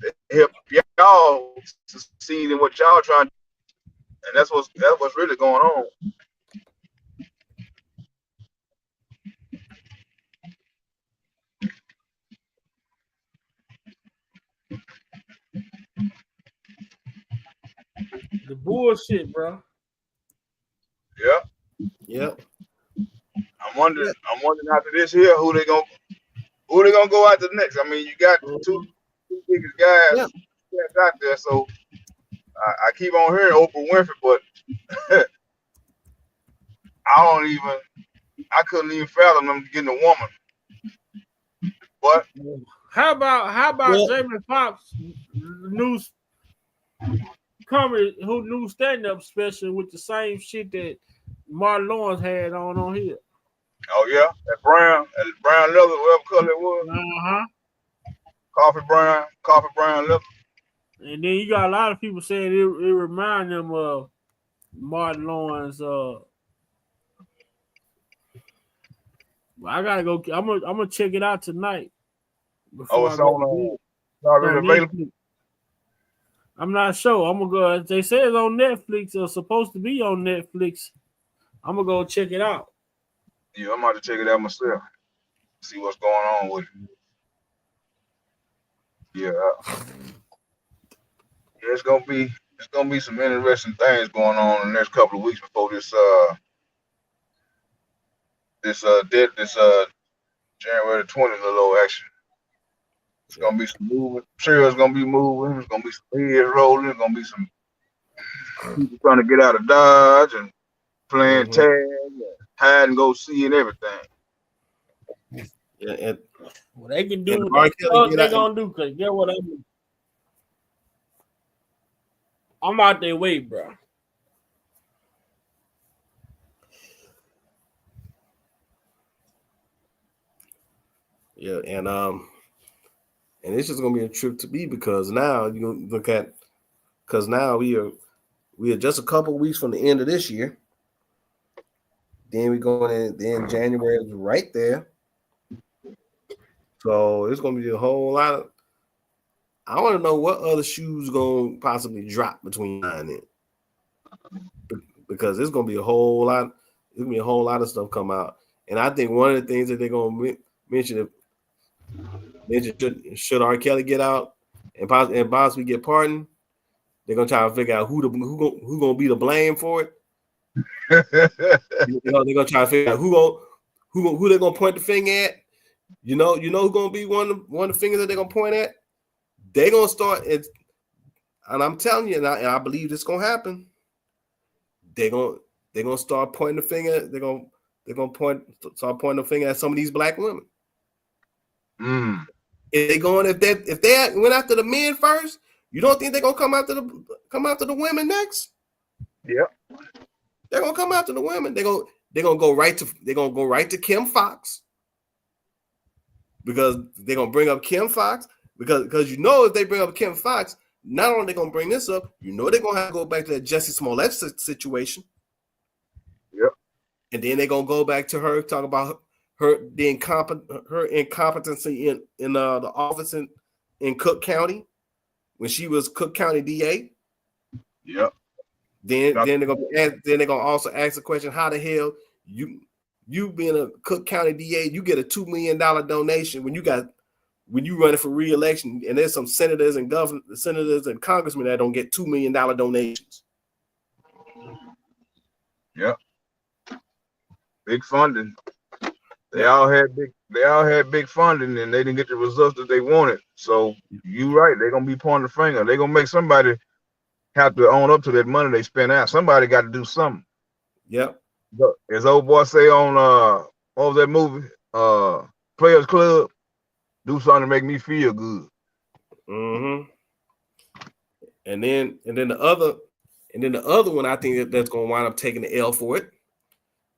that help y'all succeed in what y'all trying to do. And that's what's really going on. The bullshit, bro. Yeah. Yep. I'm wondering after this here, who they gonna go after next. I mean, you got two biggest guys out there, so I keep on hearing Oprah Winfrey, but I couldn't even fathom them getting a woman. But how about Jamie Foxx new stand-up special with the same shit that Martin Lawrence had on here? Oh yeah, that brown leather, whatever color it was. Coffee brown leather. And then you got a lot of people saying it reminds them of Martin Lawrence. I gotta go. I'm gonna check it out tonight. Oh, it's already available. I'm not sure. I'm gonna go. They say it's on Netflix or supposed to be on Netflix. I'm gonna go check it out. Yeah, I'm about to check it out myself. See what's going on with it. Yeah. Yeah, it's gonna be some interesting things going on in the next couple of weeks before this January 20th little action. It's gonna be some moving. I'm sure it's gonna be moving. There's gonna be some heads rolling. There's gonna be some people trying to get out of Dodge and playing tag, and hide and go see, and everything. And Well, they can and do R. what the Kelly fuck get they out. gonna do, cause get what I'm out their way, bro. Yeah, and it's just gonna be a trip to me because now you look at because now we are just a couple weeks from the end of this year. Then we going in. Then January is right there. So it's gonna be a whole lot of. I want to know what other shoes gonna possibly drop between now and then, because it's gonna be a whole lot. There's gonna be a whole lot of stuff come out, and I think one of the things that they're gonna mention should R. Kelly get out and possibly get pardoned, they're gonna try to figure out who gonna be to blame for it. They're gonna try to figure out who they're gonna point the finger at. You know who's gonna be one of the fingers that they're gonna point at. They're gonna start it, and I'm telling you, and I believe this gonna happen. They're gonna start pointing the finger. They're gonna start pointing the finger at some of these black women. If they went after the men first, you don't think they're gonna come after the women next? Yep. They're gonna come after the women. They're gonna go right to Kim Fox, because they're gonna bring up Kim Fox because if they bring up Kim Fox, not only are they gonna bring this up, they're gonna have to go back to that Jussie Smollett situation. Yep. And then they're gonna go back to her, talk about her incompetency in the office in Cook County when she was Cook County DA. Yep. Then they're gonna also ask the question: how the hell you being a Cook County DA, you get a $2 million donation when you running for re-election, and there's some senators and congressmen that don't get $2 million donations. Yep. Big funding. They all had big funding, and they didn't get the results that they wanted. So you're right. They're gonna be pointing the finger. They're gonna make somebody have to own up to that money they spent out. Somebody got to do something. Yep. As old boy say on what was that movie? Players Club. Do something to make me feel good. Mm-hmm. And then the other one, I think that's gonna wind up taking the L for it.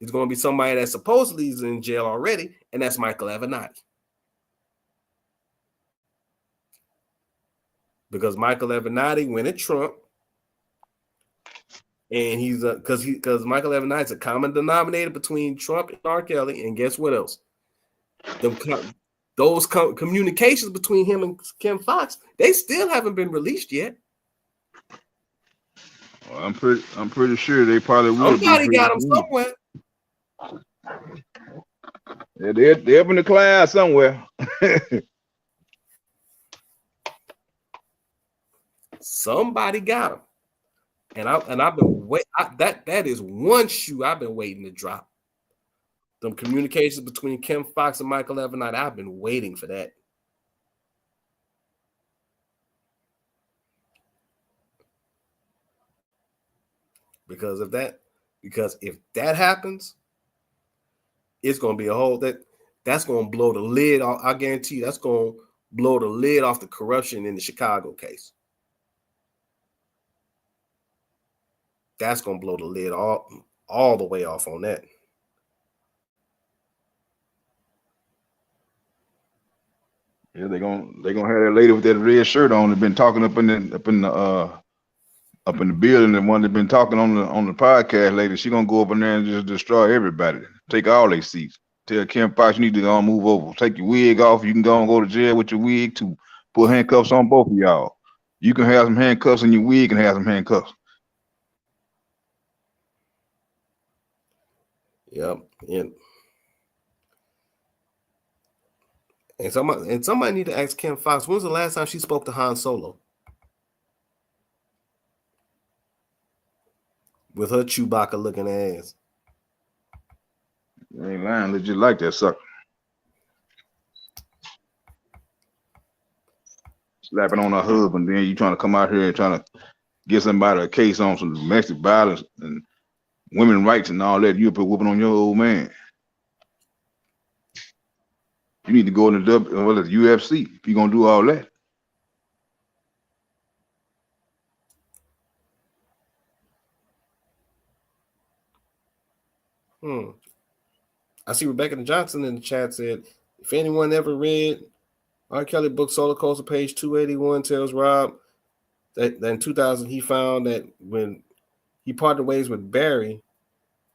It's gonna be somebody that supposedly is in jail already, and that's Michael Avenatti. Because Michael Avenatti went at Trump, and he's because Michael Avenatti's a common denominator between Trump and R. Kelly, and guess what else? Those communications between him and Kim Fox, they still haven't been released yet. Well, I'm pretty sure they probably will. Somebody got them somewhere. Yeah, they're up in the cloud somewhere. Somebody got them, and I've been waiting. That is one shoe I've been waiting to drop. Them communications between Kim Fox and Michael Avenatti, I've been waiting for that. Because if that happens, it's gonna be a whole that's gonna blow the lid off. I guarantee you that's gonna blow the lid off the corruption in the Chicago case. That's gonna blow the lid all the way off on that. Yeah, they're gonna have that lady with that red shirt on that's been talking up in the building, the one that's been talking on the podcast later. She gonna go up in there and just destroy everybody, take all their seats. Tell Kim Fox you need to go and move over. Take your wig off. You can go and go to jail with your wig too. Put handcuffs on both of y'all. You can have some handcuffs and your wig can have some handcuffs. Yep. And somebody need to ask Kim Fox, when was the last time she spoke to Han Solo? With her Chewbacca looking ass. You ain't lying, legit like that sucker. Slapping on her husband, then you trying to come out here and trying to get somebody a case on some domestic violence and women's rights and all that. You put whooping on your old man. You need to go in the UFC if you're gonna do all that. I see Rebecca Johnson in the chat said, if anyone ever read R. Kelly book Solar Coaster, page 281 tells Rob that in 2000 he found that when he parted ways with Barry,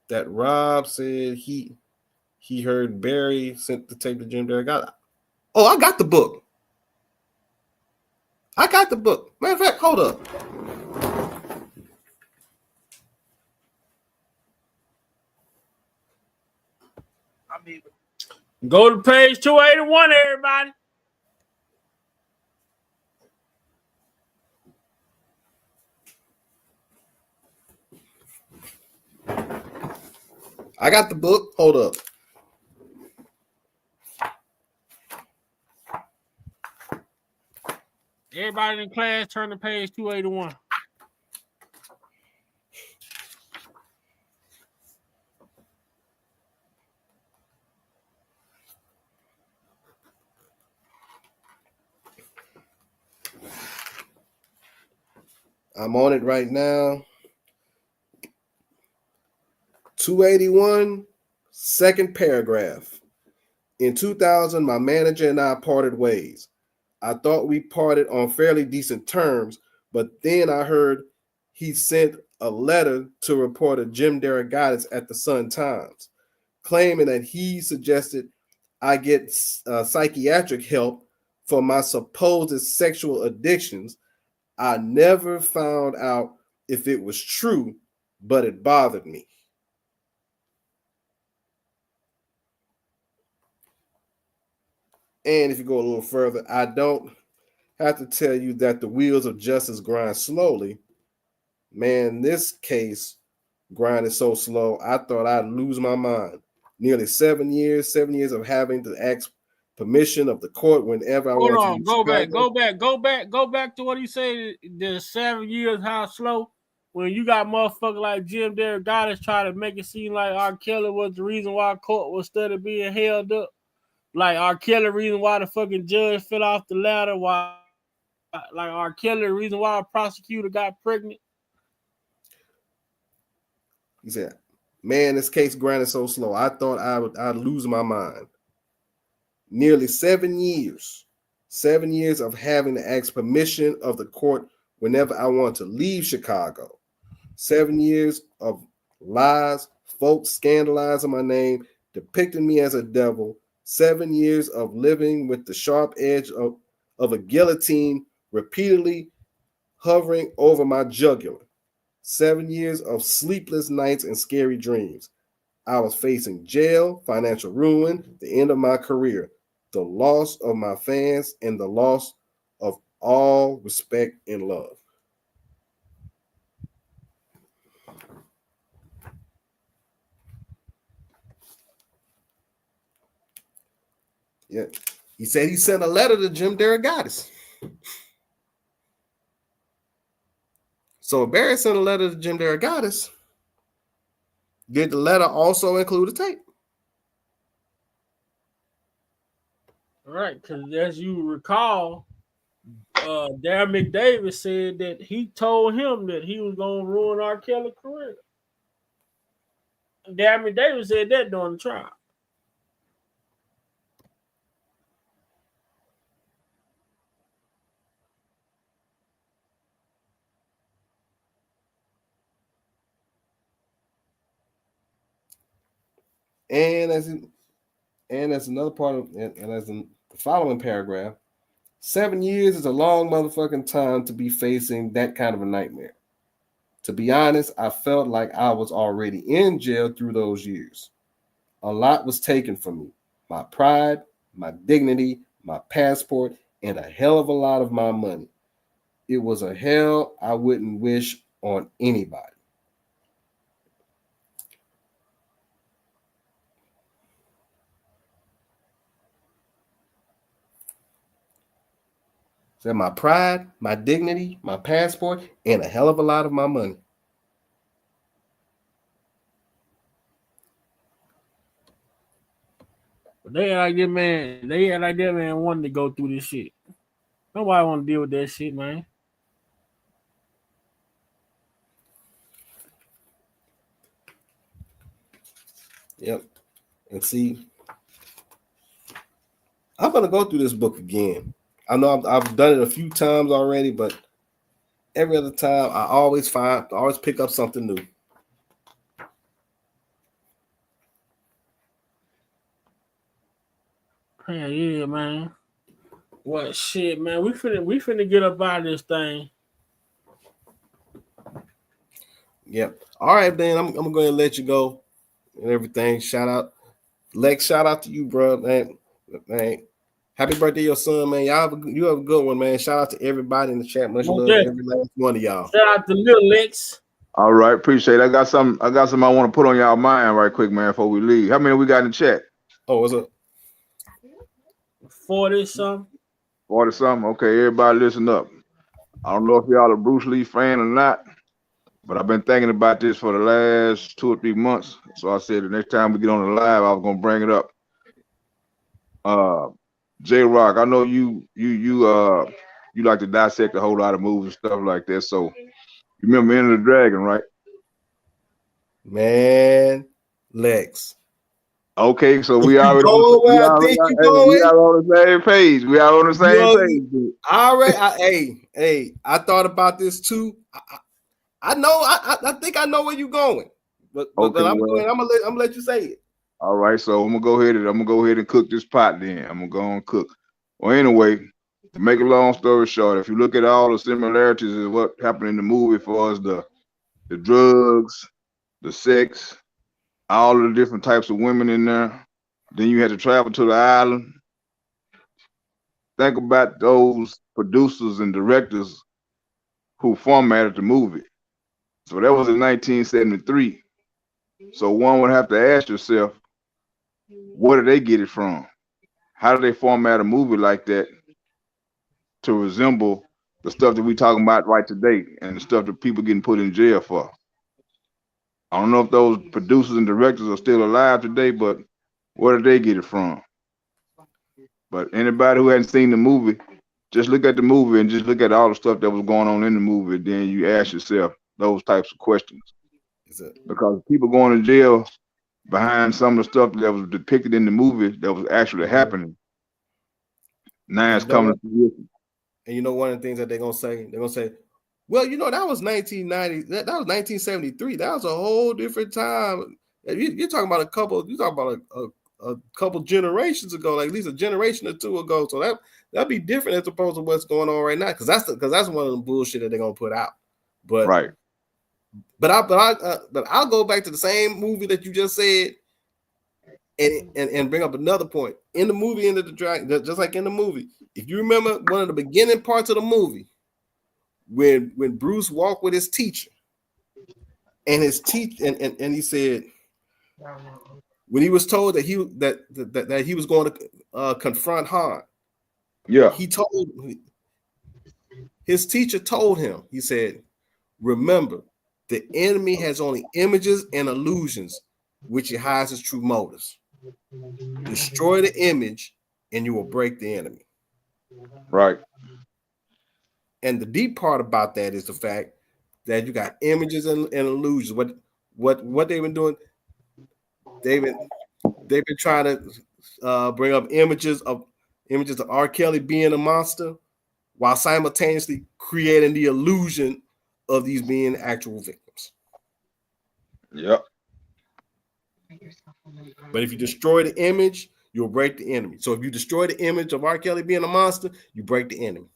that Rob said he heard Barry sent the tape to Jim Derrick. Oh, I got the book. Matter of fact, hold up. Go to page 281, everybody. I got the book. Hold up. Everybody in class, turn to page 281. I'm on it right now. 281, second paragraph. In 2000, my manager and I parted ways. I thought we parted on fairly decent terms, but then I heard he sent a letter to reporter Jim Derrick at the Sun-Times, claiming that he suggested I get psychiatric help for my supposed sexual addictions. I never found out if it was true, but it bothered me. And if you go a little further, I don't have to tell you that the wheels of justice grind slowly. Man, this case grinded so slow, I thought I'd lose my mind. Nearly 7 years of having to ask permission of the court whenever I want to leave Chicago. Go back to what he said. The 7 years, how slow. When you got motherfuckers like Jim Derrick trying to make it seem like R. Kelly was the reason why court was still being held up. Like R. Kelly, reason why the fucking judge fell off the ladder. Why, like R. Kelly, the reason why a prosecutor got pregnant. He said, man, this case grinded so slow, I thought I'd lose my mind. Nearly 7 years. 7 years of having to ask permission of the court whenever I want to leave Chicago. 7 years of lies, folks scandalizing my name, depicting me as a devil. 7 years of living with the sharp edge of a guillotine repeatedly hovering over my jugular. 7 years of sleepless nights and scary dreams. I was facing jail, financial ruin, the end of my career, the loss of my fans, and the loss of all respect and love. Yeah. He said he sent a letter to Jim Derrick. So if Barry sent a letter to Jim Derrick, did the letter also include a tape? Right, because as you recall, Darren McDavid said that he told him that he was going to ruin R. Kelly's career. Darren McDavid said that during the trial. And as another part of, and as in the following paragraph, 7 years is a long motherfucking time to be facing that kind of a nightmare. To be honest, I felt like I was already in jail through those years. A lot was taken from me. My pride, my dignity, my passport, and a hell of a lot of my money. It was a hell I wouldn't wish on anybody. So my pride, my dignity, my passport, and a hell of a lot of my money. They act like that man. They act like that man wanted to go through this shit. Nobody want to deal with that shit, man. Yep. And see, I'm gonna go through this book again. I know I've done it a few times already, but every other time I always pick up something new. Hell yeah, man. What shit, man? We finna get up out of this thing. Yep. All right, man. I'm gonna go ahead and let you go and everything. Shout out, Lex. Shout out to you, bro, man. Man, happy birthday, your son, man. You have a good one, man. Shout out to everybody in the chat. Much love to every last one of y'all. Shout out to Lil Lex. All right, appreciate it. I got something I want to put on y'all mind right quick, man, before we leave. How many we got in the chat? Oh, what's up? 40 something. 40 something. Okay, everybody listen up. I don't know if y'all a Bruce Lee fan or not, but I've been thinking about this for the last 2 or 3 months. So I said the next time we get on the live, I was gonna bring it up. J Rock, I know you like to dissect a whole lot of movies and stuff like that. So you remember Enter the Dragon, right? Man, Lex. Okay, so we already on the same page. We are on the same page. Dude. I thought about this too. I know. I think I know where you're going, but I'm gonna let you say it. All right, so I'm gonna go ahead and cook this pot. Then I'm gonna go and cook. Well, anyway, to make a long story short, if you look at all the similarities of what happened in the movie, for us the drugs, the sex, all of the different types of women in there. Then you had to travel to the island. Think about those producers and directors who formatted the movie. So that was in 1973. So one would have to ask yourself, where did they get it from? How did they format a movie like that to resemble the stuff that we talking about right today and the stuff that people getting put in jail for? I don't know if those producers and directors are still alive today, but where did they get it from? But anybody who hadn't seen the movie, just look at the movie and just look at all the stuff that was going on in the movie. Then you ask yourself those types of questions. Because people going to jail behind some of the stuff that was depicted in the movie that was actually happening. Now it's coming to fruition. And you know one of the things that they're gonna say, well, you know, that was 1990, that was 1973. That was a whole different time. You're talking about a couple generations ago, like at least a generation or two ago. So that'd be different as opposed to what's going on right now. Because that's one of the bullshit that they're gonna put out. But right. But I'll go back to the same movie that you just said, and bring up another point. In the movie Enter the Dragon, just like in the movie, if you remember one of the beginning parts of the movie, when Bruce walked with his teacher, and his and he said, when he was told that he was going to confront Han, yeah, his teacher told him, he said, remember, the enemy has only images and illusions, which he hides his true motives. Destroy the image, and you will break the enemy. Right. And the deep part about that is the fact that you got images and illusions. What they've been doing, they've been trying to bring up images of R. Kelly being a monster, while simultaneously creating the illusion of these being actual victims. Yep. But if you destroy the image, you'll break the enemy. So if you destroy the image of R. Kelly being a monster, you break the enemy.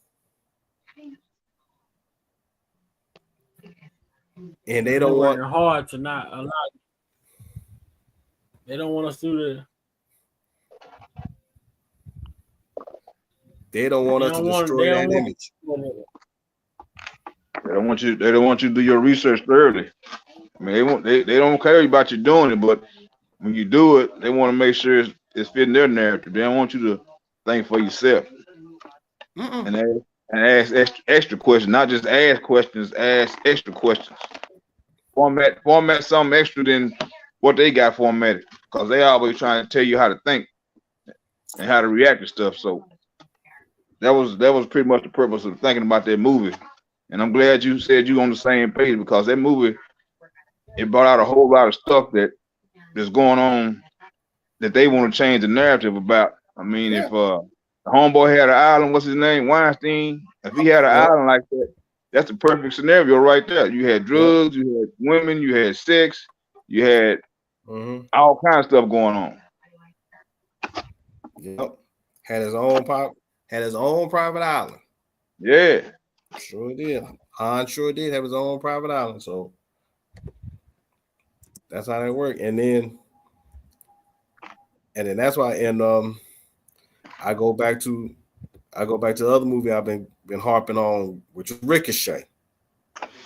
And they don't want hard to not allow. They don't want us to do the. They don't want us to destroy that image. They don't want you to do your research thoroughly. I mean, they don't care about you doing it, but when you do it, they want to make sure it's fitting their narrative. They don't want you to think for yourself and ask extra questions, not just ask questions, ask extra questions. Format something extra than what they got formatted, because they always trying to tell you how to think and how to react to stuff. So that was pretty much the purpose of thinking about that movie. And I'm glad you said you on the same page, because that movie, it brought out a whole lot of stuff that's going on that they want to change the narrative about. I mean, if the homeboy had an island, what's his name, Weinstein? If he had an island like that, that's the perfect scenario right there. You had drugs, you had women, you had sex, you had all kinds of stuff going on. Yep. Had his own private island. Yeah. Sure did. Han sure did have his own private island. So that's how that worked. And then that's why, and I go back to the other movie I've been harping on, which is Ricochet.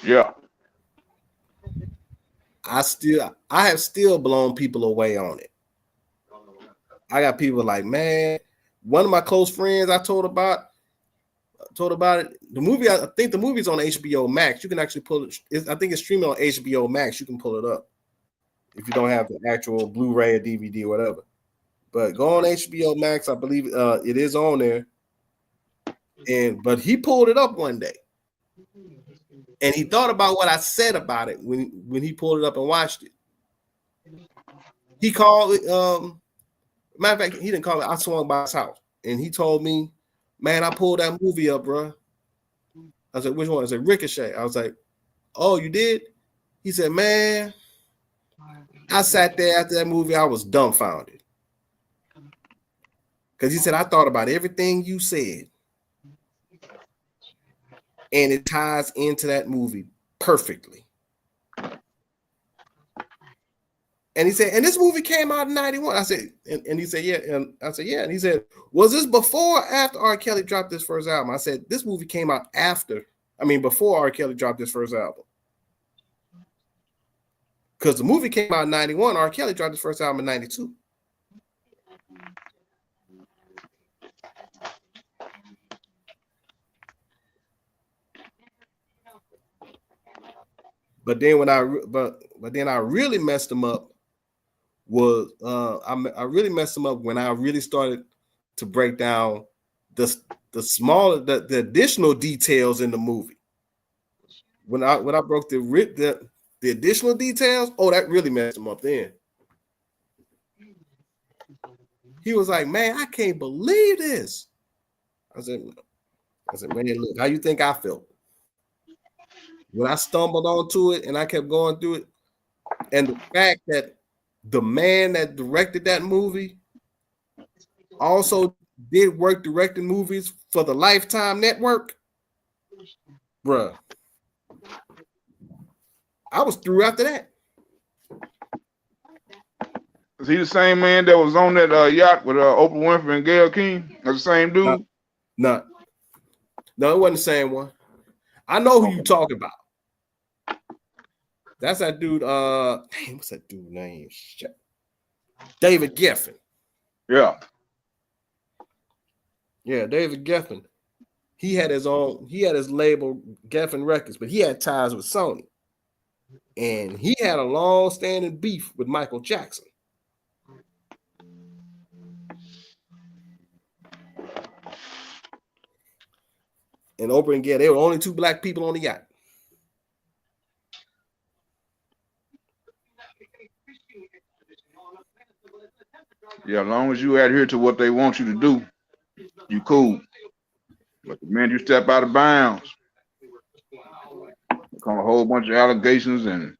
Yeah. I have still blown people away on it. I got people like, man, one of my close friends I told about it. The movie, I think the movie's on HBO Max. You can actually pull it. I think it's streaming on HBO Max. You can pull it up if you don't have the actual Blu-ray or DVD or whatever. But go on HBO Max. I believe it is on there. But he pulled it up one day, and he thought about what I said about it when he pulled it up and watched it. He called it. Matter of fact, he didn't call it. I swung by his house, and he told me, "Man, I pulled that movie up, bro." I said, "Which one?" I said, "Ricochet." I was like, "Oh, you did?" He said, "Man, I sat there after that movie. I was dumbfounded." Because he said, "I thought about everything you said. And it ties into that movie perfectly." And he said, "And this movie came out in 91. I said, and he said, "Yeah." And I said, "Yeah." And he said, "Was this before or after R. Kelly dropped his first album?" I said, "This movie came out before R. Kelly dropped his first album. Because the movie came out in 91. R. Kelly dropped his first album in 92. But then I really messed him up was I really messed him up when I really started to break down the additional details in the movie. When I broke the additional details, that really messed him up. Then he was like, "Man, I can't believe this." I said, "Man, look, how you think I felt when I stumbled onto it and I kept going through it, and the fact that the man that directed that movie also did work directing movies for the Lifetime Network, bruh. I was through after that." Is he the same man that was on that yacht with Oprah Winfrey and Gayle King? That's the same dude? No, it wasn't the same one. I know who you talking about. That's that dude. What's that dude's name? Shit. David Geffen. Yeah. Yeah, David Geffen. He had his label Geffen Records, but he had ties with Sony. And he had a long-standing beef with Michael Jackson. And Oprah and Gayle, they were only two black people on the yacht. Yeah, as long as you adhere to what they want you to do, you cool. But the minute you step out of bounds, come a whole bunch of allegations and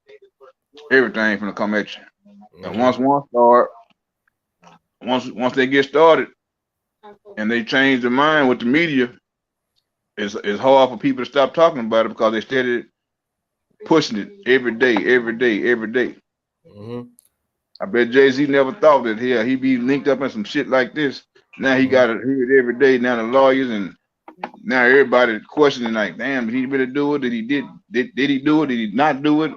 everything gonna come at you. And once they get started and they change their mind with the media, it's hard for people to stop talking about it because they started pushing it every day. Mm-hmm. I bet Jay-Z never thought that he'd be linked up in some shit like this. Now he got to hear it every day. Now the lawyers and now everybody questioning like, damn, did he really do it? Did he do it? Did he not do it?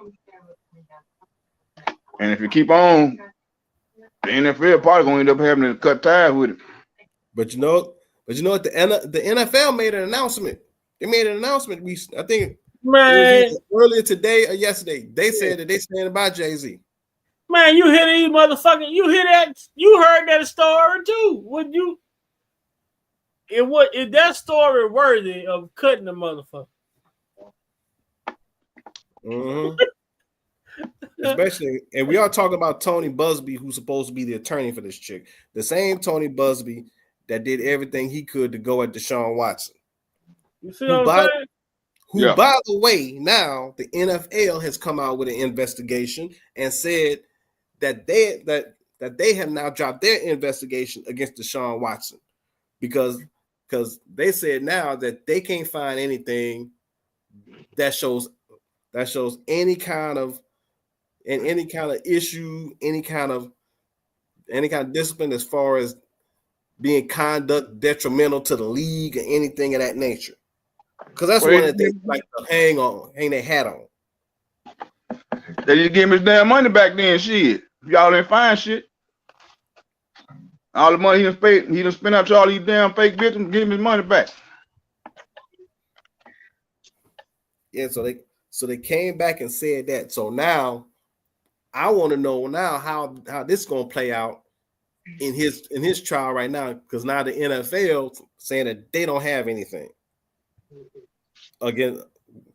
And if you keep on, the NFL probably gonna end up having to cut ties with it. But you know what? The NFL made an announcement. They made an announcement. I think it was earlier today or yesterday. They said that they stand by Jay-Z. Man, you hear these motherfucker, you hear that? You heard that story too. Would you? Is that story worthy of cutting the motherfucker? Mm-hmm. Especially, and we are talking about Tony Busby, who's supposed to be the attorney for this chick. The same Tony Busby that did everything he could to go at Deshaun Watson. You see what I'm saying? Who, by the way, now the NFL has come out with an investigation and said that they have now dropped their investigation against Deshaun Watson because they said now that they can't find anything that shows any kind of issue, any kind of discipline as far as being conduct detrimental to the league or anything of that nature. Because that's one of the things like to hang their hat on. They just give him his damn money back then, shit. Y'all didn't find shit. All the money he done spent out to all these damn fake victims, give him his money back. Yeah, so they came back and said that. So now I want to know now how this is gonna play out in his trial right now, because now the NFL saying that they don't have anything again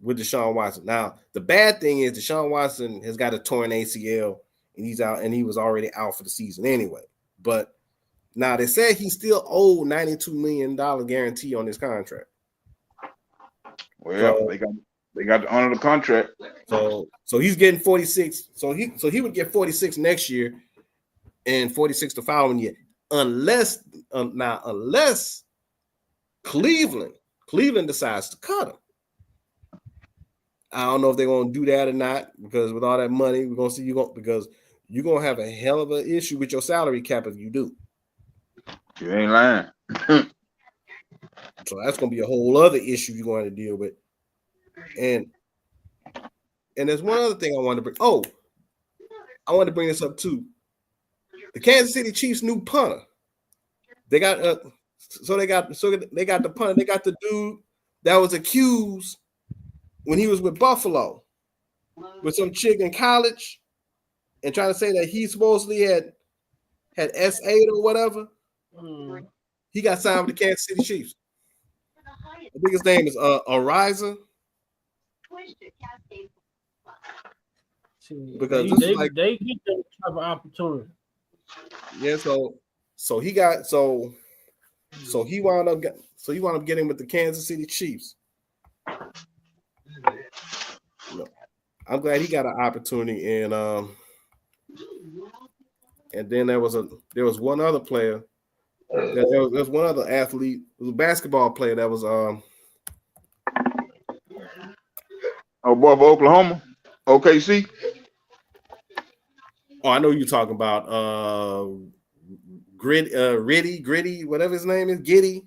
with Deshaun Watson. Now the bad thing is Deshaun Watson has got a torn ACL and he's out, and he was already out for the season anyway. But now they said he's still owed $92 million guarantee on his contract. Well, they got to honor the contract. So he's getting 46. So he would get 46 next year and 46 the following year, unless Cleveland decides to cut him. I don't know if they're gonna do that or not, because with all that money, we're gonna see because you're gonna have a hell of an issue with your salary cap if you do. You ain't lying. So that's gonna be a whole other issue you're going to deal with. And there's one other thing I wanted to bring. Oh, I wanted to bring this up too. The Kansas City Chiefs' new punter. They got the punter. They got the dude that was accused when he was with Buffalo with some chick in college and trying to say that he supposedly had S8 or whatever. He got signed with the Kansas City Chiefs. I think his name is Ariza. Because they get that type of opportunity. Yeah, so he wound up getting with the Kansas City Chiefs. I'm glad he got an opportunity, and then there was one other player. There was one other athlete, it was a basketball player that was oh, boy, for Oklahoma, OKC. Oh, I know you're talking about Gritty, whatever his name is, Giddy.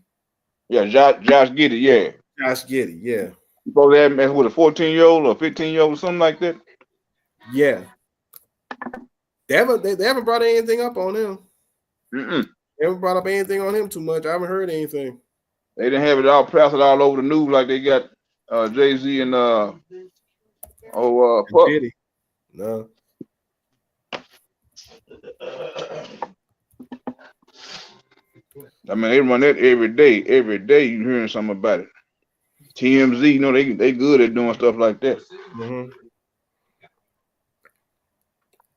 Yeah, Josh Giddy, yeah. Josh Giddy, yeah. You supposed to have him with a 14-year-old or 15-year-old or something like that? Yeah. They haven't brought anything up on him. They haven't brought up anything on him too much. I haven't heard anything. They didn't have it all plastered all over the news like they got Jay-Z and Puff. Giddy. No. I mean, they run that every day. Every day you hearing something about it. TMZ, you know, they good at doing stuff like that. Mm-hmm.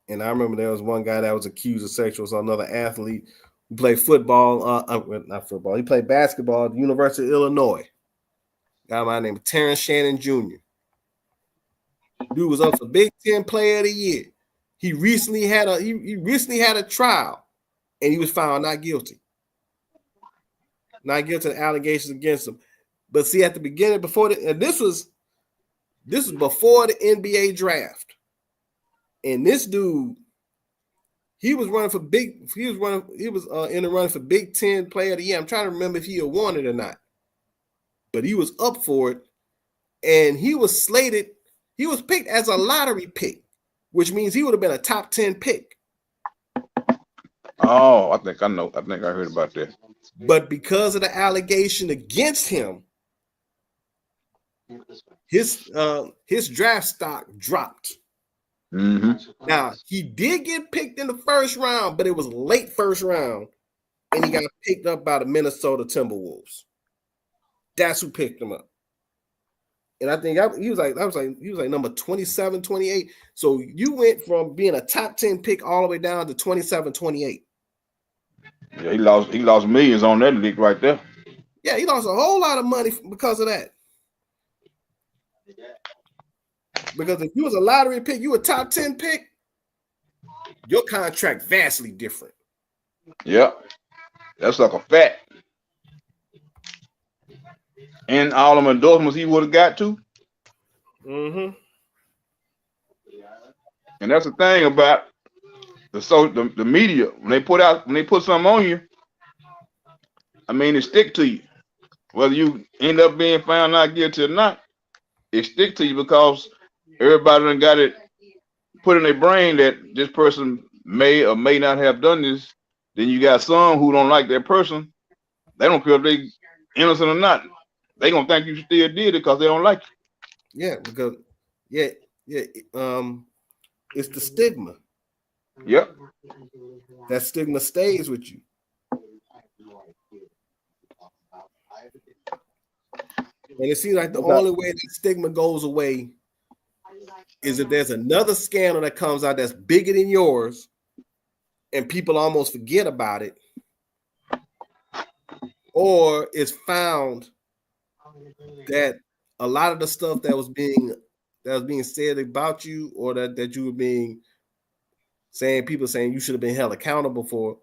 And I remember there was one guy that was accused of sexual assault, another athlete who played football, not football, he played basketball at the University of Illinois. A guy by the name of Terrence Shannon Jr. Dude was up for Big Ten Player of the Year. He recently had a trial, and he was found not guilty. Not guilty of allegations against him. But see, at the beginning, this was before the NBA draft. And this dude, he was in the running for Big Ten Player of the Year. I'm trying to remember if he had won it or not. But he was up for it. And he was picked as a lottery pick, which means he would have been a top 10 pick. Oh, I think I know. I think I heard about that. But because of the allegation against him, his draft stock dropped. Now, he did get picked in the first round, but it was late first round, and he got picked up by the Minnesota Timberwolves. That's who picked him up. And I think he was like number 27, 28. So you went from being a top 10 pick all the way down to 27, 28. Yeah, he lost millions on that league right there. Yeah, he lost a whole lot of money because of that. Because if you was a lottery pick, you a top 10 pick, your contract vastly different. Yeah, that's like a fact. And all them endorsements he would have got to. Mm-hmm. And that's the thing about the media. When they put something on you, I mean, it stick to you. Whether you end up being found not guilty or not, it stick to you because everybody done got it put in their brain that this person may or may not have done this. Then you got some who don't like that person. They don't care if they innocent or not. They gonna think you still did it because they don't like you. Yeah, because it's the stigma. Yep. That stigma stays with you. And it seems like the only way that stigma goes away is if there's another scandal that comes out that's bigger than yours and people almost forget about it, or it's found that a lot of the stuff that was being said about you, or that you were being people saying you should have been held accountable for,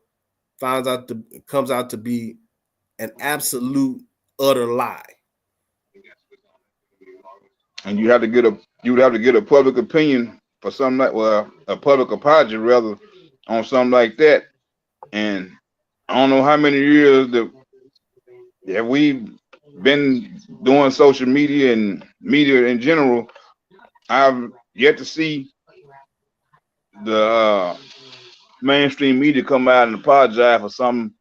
comes out to be an absolute utter lie. And you would have to get a public opinion for something like, a public apology rather, on something like that. And I don't know how many years that we've been doing social media and media in general. I've yet to see the mainstream media come out and apologize for something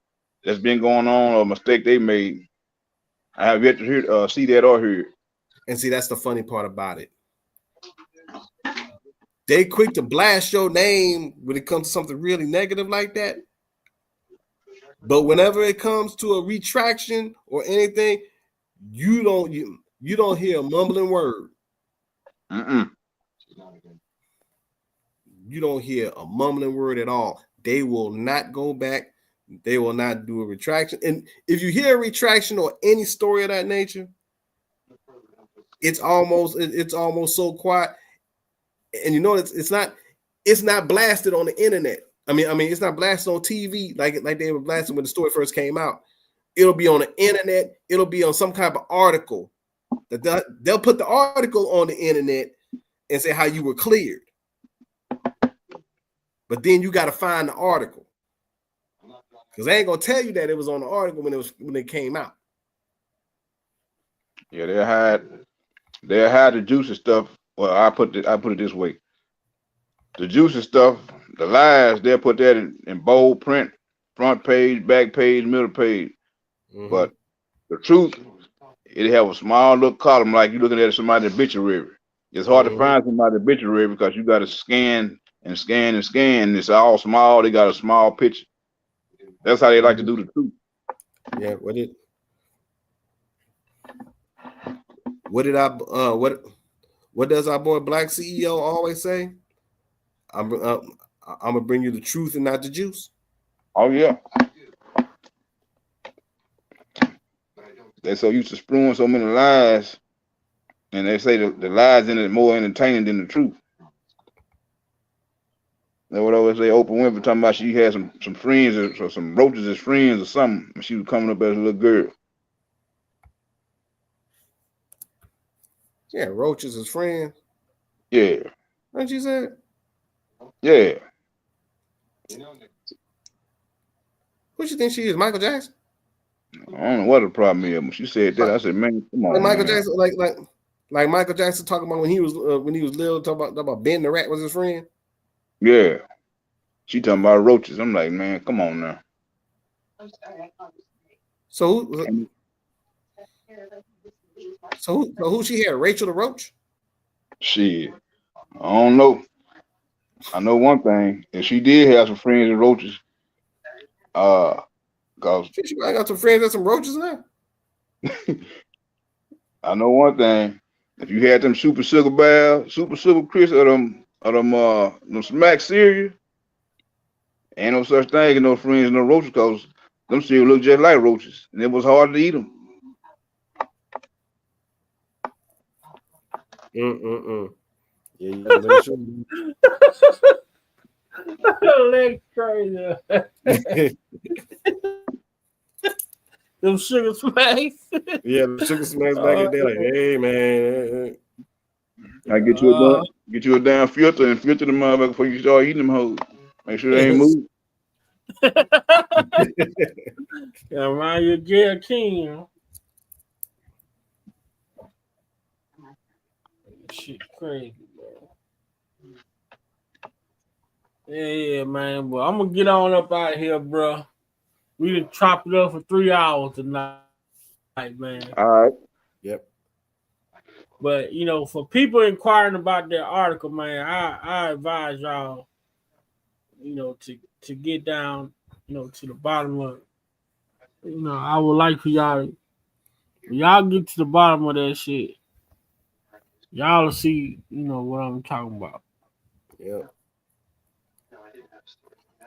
that's been going on or a mistake they made. I have yet to see that or hear it. And see, that's the funny part about it. They quick to blast your name when it comes to something really negative like that. But whenever it comes to a retraction or anything, you don't hear a mumbling word. You don't hear a mumbling word at all. They will not go back. They will not do a retraction. And if you hear a retraction or any story of that nature, it's almost so quiet. And you know it's not blasted on the internet. I mean it's not blasted on TV like they were blasting when the story first came out. It'll be on the internet. It'll be on some kind of article. They'll put the article on the internet and say how you were cleared. But then you got to find the article, because they ain't gonna tell you that it was on the article when it came out. Yeah, they'll hide the juicy stuff. Well, I put it this way: the juicy stuff, the lies, they'll put that in bold print, front page, back page, middle page. Mm-hmm. But the truth, it have a small little column like you're looking at somebody's obituary. It's hard to find somebody's obituary because you got to scan and scan and scan. It's all small. They got a small picture. That's how they like to do the truth. Yeah. What does our boy Black CEO always say? I'm gonna bring you the truth and not the juice. Oh yeah. They're so used to spewing so many lies, and they say the lies in it more entertaining than the truth. They would always say Oprah Winfrey talking about she had some friends or some roaches as friends or something, and she was coming up as a little girl. Yeah, roaches as friends. Yeah. What she said? Yeah. Who you think she is? Michael Jackson? I don't know what the problem is. When she said that, I said, "Man, come on." Like Michael Jackson, like Michael Jackson talking about when he was little, talking about Ben the Rat was his friend. Yeah, she talking about roaches. I'm like, man, come on now. So who she had? Rachel the Roach? Shit, I don't know. I know one thing, and she did have some friends and roaches. Cause I got some friends and some roaches now. I know one thing. If you had them super sugar crisps or them smack cereal, ain't no such thing as no friends and no roaches, cause them cereal look just like roaches, and it was hard to eat them. Yeah, you gotta make sure. That's crazy. Them sugar smacks. Yeah, the sugar smacks back in the day. Like, hey man. I get you a damn filter and filter the motherfucker before you start eating them hoes. Make sure they ain't moving. Yeah, mind you, Gail King. Shit crazy, bro. Yeah, man. But I'm gonna get on up out here, bro. We done chop it up for 3 hours tonight, man. All right. Yep. But you know, for people inquiring about that article, man, I advise y'all, you know, to get down, you know, to the bottom of it. You know, I would like for y'all get to the bottom of that shit. Y'all will see, you know, what I'm talking about. Yeah.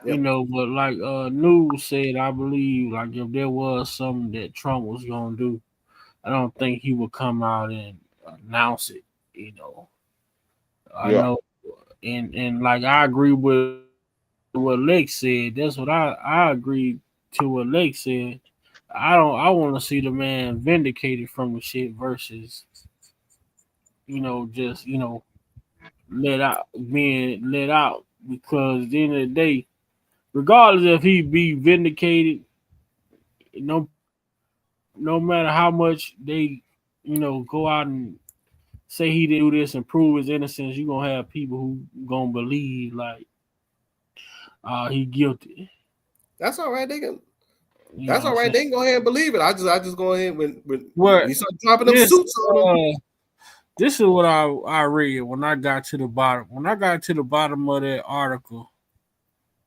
You know, but like News said, I believe like if there was something that Trump was gonna do, I don't think he would come out and announce it. You know, I know, and like I agree with what Lex said. That's what I agree to what Lex said. I want to see the man vindicated from the shit versus, you know, just being let out, because at the end of the day, regardless if he be vindicated, no matter how much they, you know, go out and say he didn't do this and prove his innocence, you're gonna have people who gonna believe like he guilty. That's all right. They can. You That's know all what I'm right. They saying? can go ahead and believe it. I just go ahead when What you start dropping them suits on them. This is what I read when I got to the bottom. When I got to the bottom of that article,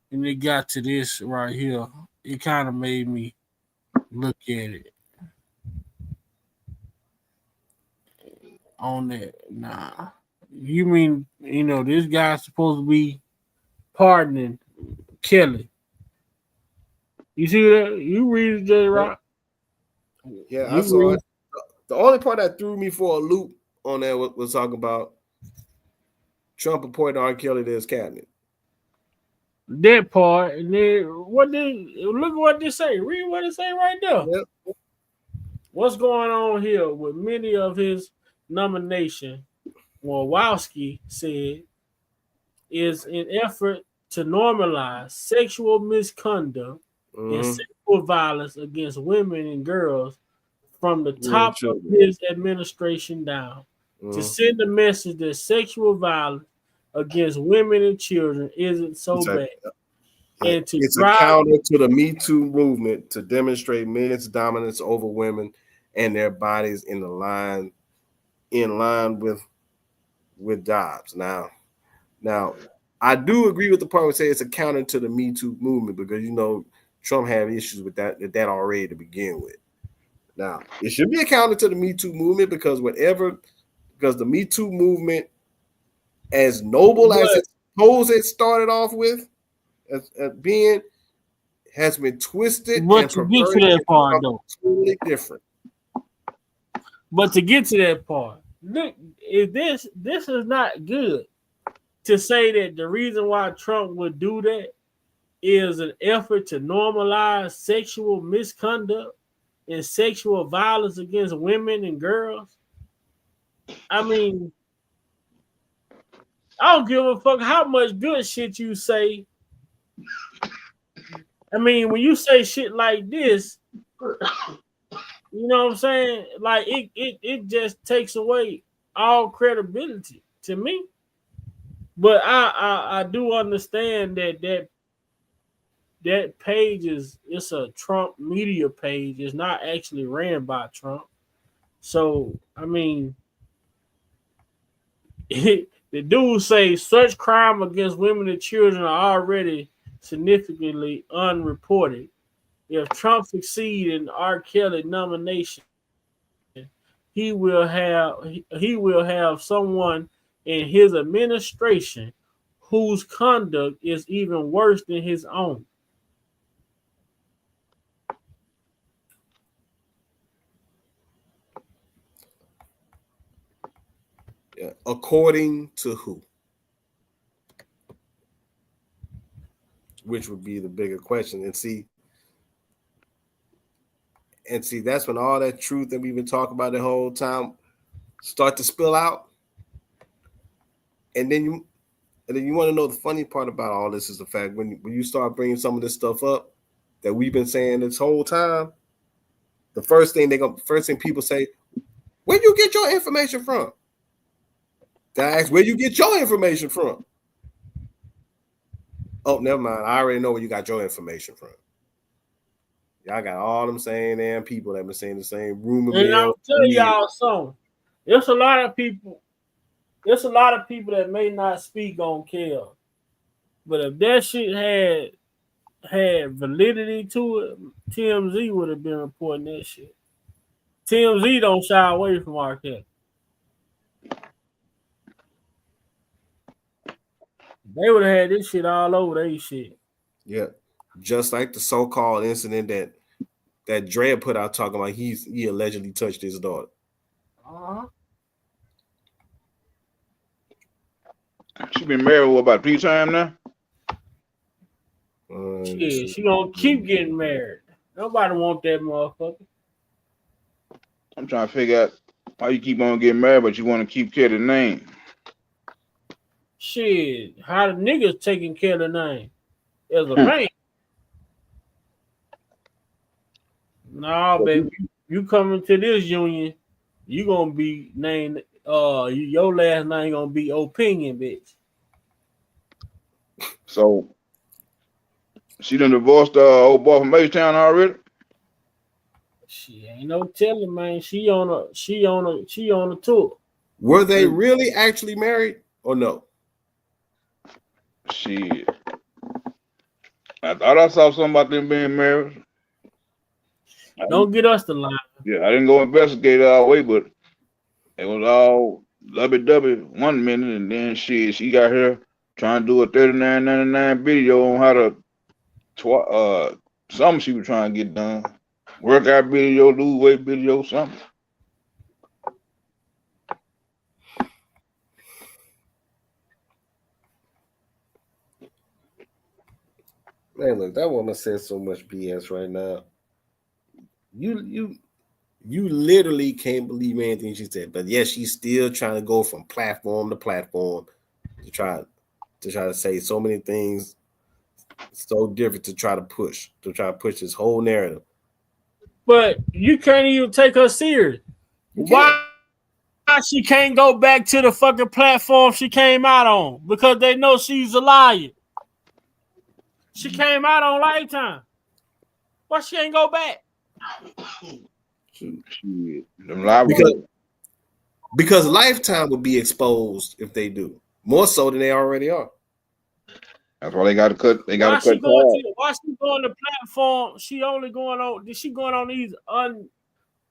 and it got to this right here, it kind of made me look at it. On that, nah. You mean, you know, this guy's supposed to be pardoning Kelly? You see that? You read it, J. Rock? Yeah, I You saw read it. The only part that threw me for a loop on that was talking about Trump appointing R. Kelly to his cabinet. that part, and then look at what they say. Read what they say right there. Yep. What's going on here with many of his nomination? Wowski said is an effort to normalize sexual misconduct and sexual violence against women and girls from the top of his administration down, to send a message that sexual violence against women and children isn't so bad. And to it's a counter to the Me Too movement to demonstrate men's dominance over women and their bodies in line with jobs. Now, I do agree with the part where say it's a counter to the Me Too movement, because you know Trump had issues with that already to begin with. Now, it should be a counter to the Me Too movement because the Me Too movement, as noble as it supposed it started off with, as being, has been twisted but and to get to perverted that into part something though, totally different. but to get to that part, look, if this is not good to say that the reason why Trump would do that is an effort to normalize sexual misconduct and sexual violence against women and girls. I mean, I don't give a fuck how much good shit you say. I mean, when you say shit like this, you know what I'm saying? Like it just takes away all credibility to me. But I do understand that page it's a Trump media page. It's not actually ran by Trump. So I mean, the The dude say such crime against women and children are already significantly unreported. If Trump succeeds in R. Kelly nomination, he will have someone in his administration whose conduct is even worse than his own. Yeah. According to who? Which would be the bigger question. And see, that's when all that truth that we've been talking about the whole time start to spill out. And then you want to know the funny part about all this is the fact when you start bringing some of this stuff up that we've been saying this whole time, the first thing people say, where you get your information from? They ask, where you get your information from? Oh, never mind. I already know where you got your information from. Y'all got all them same damn people that been saying the same rumor mill. And I'll tell y'all something. There's a lot of people that may not speak on Kel. But if that shit had validity to it, TMZ would have been reporting that shit. TMZ don't shy away from R. Kelly. They would have had this shit all over their shit. Yeah. Just like the so-called incident that Dre put out talking about he allegedly touched his daughter. She been married for about 3 times now. Shit, she gonna keep getting married. Nobody want that motherfucker. I'm trying to figure out why you keep on getting married, but you want to keep Kelly's name. Shit, how the niggas taking care of the name as a man? Nah, baby, you come into this union, you gonna be named. Your last name gonna be Opinion, bitch. So she done divorced old boy from H-Town already. She ain't no telling, man. She on a tour. Were they really actually married or no? Shit. I thought I saw something about them being married. Don't get us the line. Yeah, I didn't go investigate all the way, but it was all lovey-dovey one minute, and then she got here trying to do a $39.99 video on how to something she was trying to get done. Workout video, lose weight video, something. Man, look, that woman says so much BS right now. You literally can't believe anything she said. But yes, she's still trying to go from platform to platform to try to say so many things so different to try to push this whole narrative. But you can't even take her serious. Why she can't go back to the fucking platform she came out on? Because they know she's a liar. She came out on Lifetime. Why she ain't go back? Because Lifetime would be exposed if they do. More so than they already are. That's why they got to cut. They got to cut. Why she going to platform? She only going on. She going on these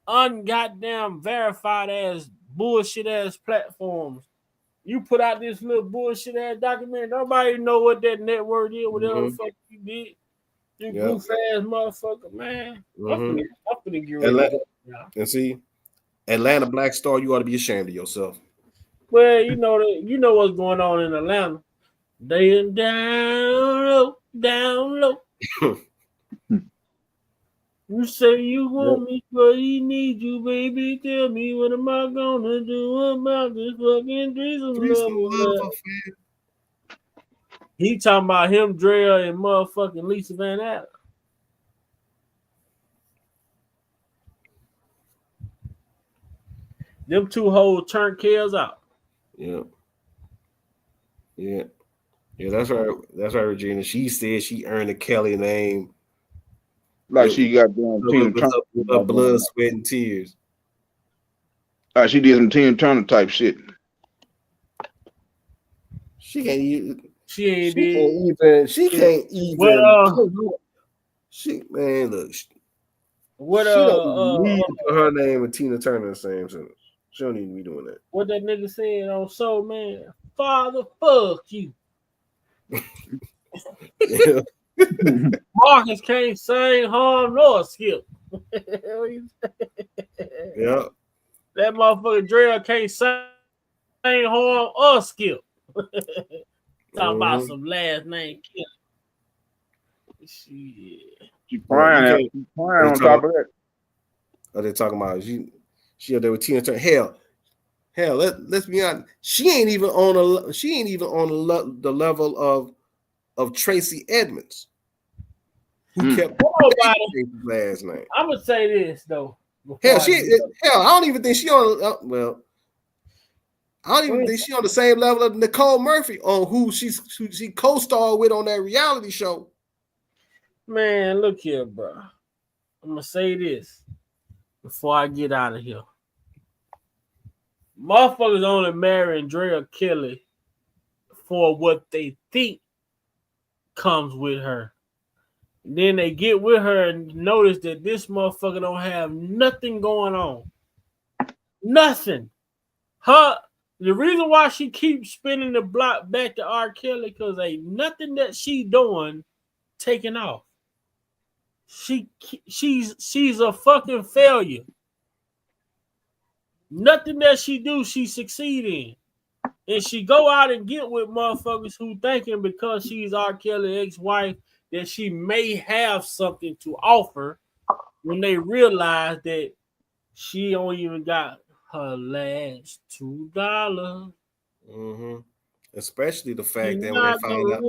ungoddamn verified ass bullshit ass platforms. You put out this little bullshit ass document. Nobody know what that network is. Whatever the fuck you did. You goof ass motherfucker, man. I'm gonna get rid of that. And see, Atlanta Black Star, you ought to be ashamed of yourself. Well, you know what's going on in Atlanta. They down low. You say you want me, but he need you, baby. Tell me what am I gonna do about this fucking threesome? He talking about him, Drea, and motherfucking Lisa Van Allen. Them two hoes turned Kells out. Yeah, that's right. That's right, Regina. She said she earned a Kelly name. Like she got down with her blood, sweat, and tears. Like she did some Tina Turner type shit. She can't even. She ain't She did. can't even. She can't even. What She man, look. what She don't need to put her name and Tina Turner in the same sentence. She don't need to be doing that. what that nigga said on Soul Man? Father, fuck you. Yeah. Marcus can't sing, hum, nor skip. Yeah. That motherfucker Drell can't sing, hum, or skip. Talking about some last name killer. Shit. She crying on top of that. Are they talking about she up there with Tina Turner? Hell, let's be honest. She ain't even on the level of Tracy Edmonds, who kept Tracy's last name. I'm gonna say this though. Hell, I don't even think she on. I don't even think she on the same level of Nicole Murphy, on who she co-starred with on that reality show. Man, look here, bro. I'm gonna say this before I get out of here. Motherfuckers only marry Andrea Kelly for what they think comes with her. Then they get with her and notice that this motherfucker don't have nothing going on. Nothing. The reason why she keeps spinning the block back to R. Kelly, because ain't nothing that she doing taking off. She's a fucking failure. Nothing that she do, she succeed in. And she go out and get with motherfuckers who thinking because she's R. Kelly's ex-wife that she may have something to offer, when they realize that she don't even got her last $2. Mm-hmm. Especially the fact that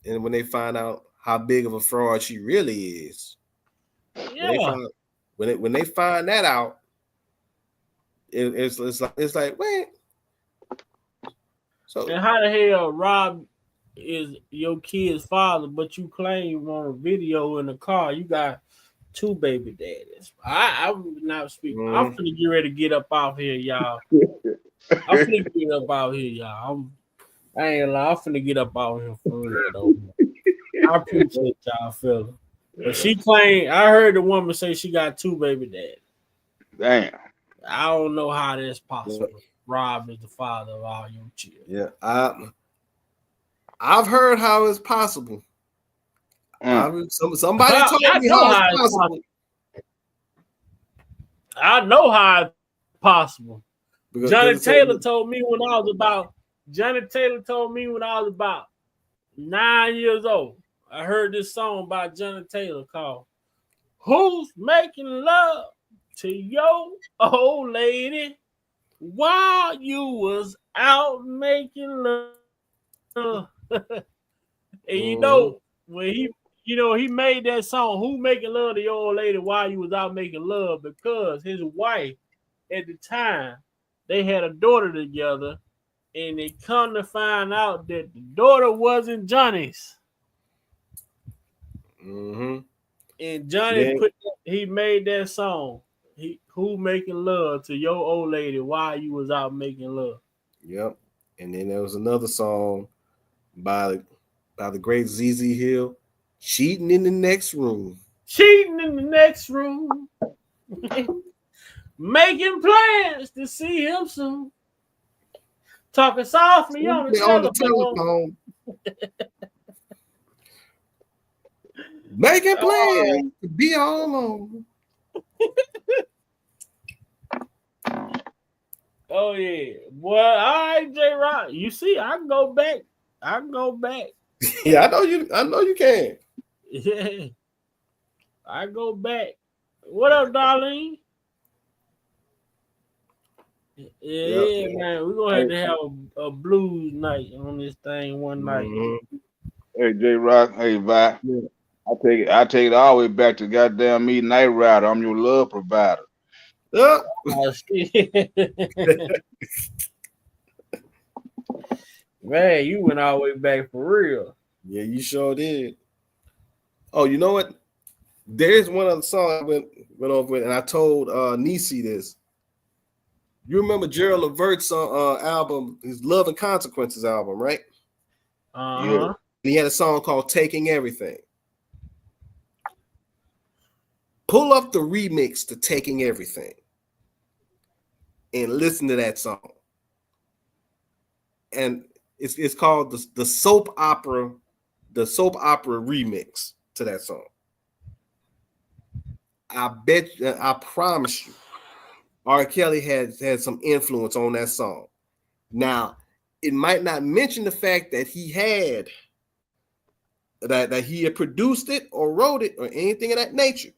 when they find out how big of a fraud she really is. Yeah. When they find that out, it's like wait. So and how the hell Rob is your kid's father, but you claim on a video in the car you got 2 baby daddies? I'm not speaking. I'm finna get ready to get up out here, y'all. I'm finna get up out here, y'all. I ain't lie. I'm finna get up out here for real though. I appreciate y'all, fella. But she claimed, I heard the woman say she got 2 baby daddies. Damn. I don't know how that's possible. Rob is the father of all your children. Yeah, I've heard how it's possible. Somebody told me how it's possible. I know how it's possible. Johnny Taylor told me when I was about 9 years old. I heard this song by Johnny Taylor called "Who's Making Love to Your Old Lady While You Was Out Making Love." And you know, when he made that song, "Who Making Love to Your Old Lady While You Was Out Making Love," because his wife at the time, they had a daughter together, and they come to find out that the daughter wasn't Johnny's. Mm-hmm. And Johnny he made that song. Who making love to your old lady while you was out making love. Yep. And then there was another song by the great ZZ Hill, "Cheating in the Next Room." Cheating in the next room. Making plans to see him soon. Talking softly on the telephone. Making plans to be all alone. Oh yeah. Boy, all right, J Rock. You see, I can go back. Yeah, I know you can. Yeah. I go back. What up, Darlene? Yeah, man. We're gonna have to have a blues night on this thing one night. Hey, J Rock, hey Vi. Yeah. I take it all the way back to goddamn me, Night Rider. I'm your love provider. Man, you went all the way back for real. Yeah, you sure did. Oh, you know what? There's one other song I went over with, and I told Nisi this. You remember Gerald Levert's album, his Love and Consequences album, right? Uh-huh. He had a song called Taking Everything. Pull up the remix to Taking Everything and listen to that song. And it's called the soap opera remix to that song. I promise you, R. Kelly had some influence on that song. Now, it might not mention the fact that he had produced it or wrote it or anything of that nature.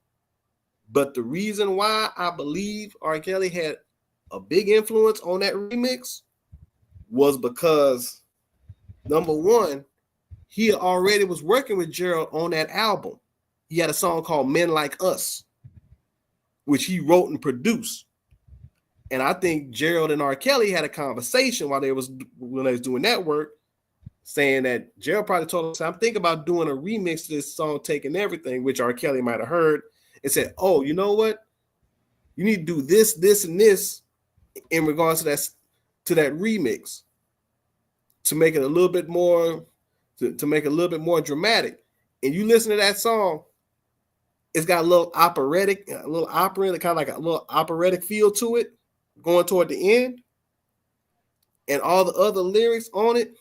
But the reason why I believe R. Kelly had a big influence on that remix was because, number one, he already was working with Gerald on that album. He had a song called Men Like Us, which he wrote and produced. And I think Gerald and R. Kelly had a conversation when they was doing that work, saying that Gerald probably told him, I'm thinking about doing a remix to this song, Taking Everything, which R. Kelly might have heard, and said, oh, you know what? You need to do this, this, and this in regards to that remix to make it a little bit more, to make it a little bit more dramatic. And you listen to that song, it's got a little operatic, kind of like a little operatic feel to it, going toward the end. And all the other lyrics on it,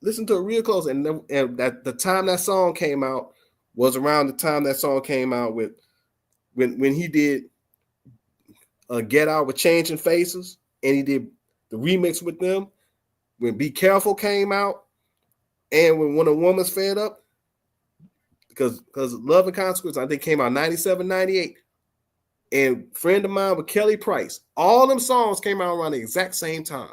listen to it real close. And that the time that song came out was around the time that song came out with when he did Get Out with Changing Faces, and he did the remix with them. When Be Careful came out, and when a Woman's Fed Up, because Love and Consequence, I think, came out 97, 98. And Friend of Mine with Kelly Price, all them songs came out around the exact same time.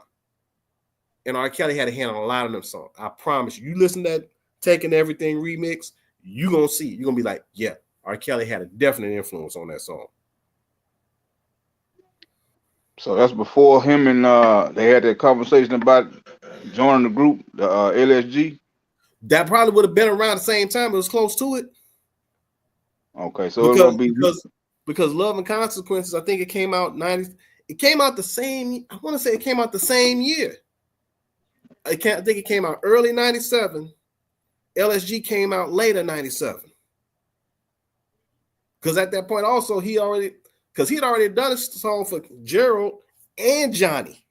And R. Kelly had a hand on a lot of them songs. I promise you, listen to that Taking Everything remix, you're going to see. You're going to be like, yeah, R. Kelly had a definite influence on that song. So that's before him and they had that conversation about joining the group, the LSG. That probably would have been around the same time. It was close to it. Okay, so it's gonna be because Love and Consequences, I think it came out 90. It came out the same. I want to say it came out the same year. I think it came out early 97. LSG came out later 97. Because at that point also he'd already done a song for Gerald and Johnny.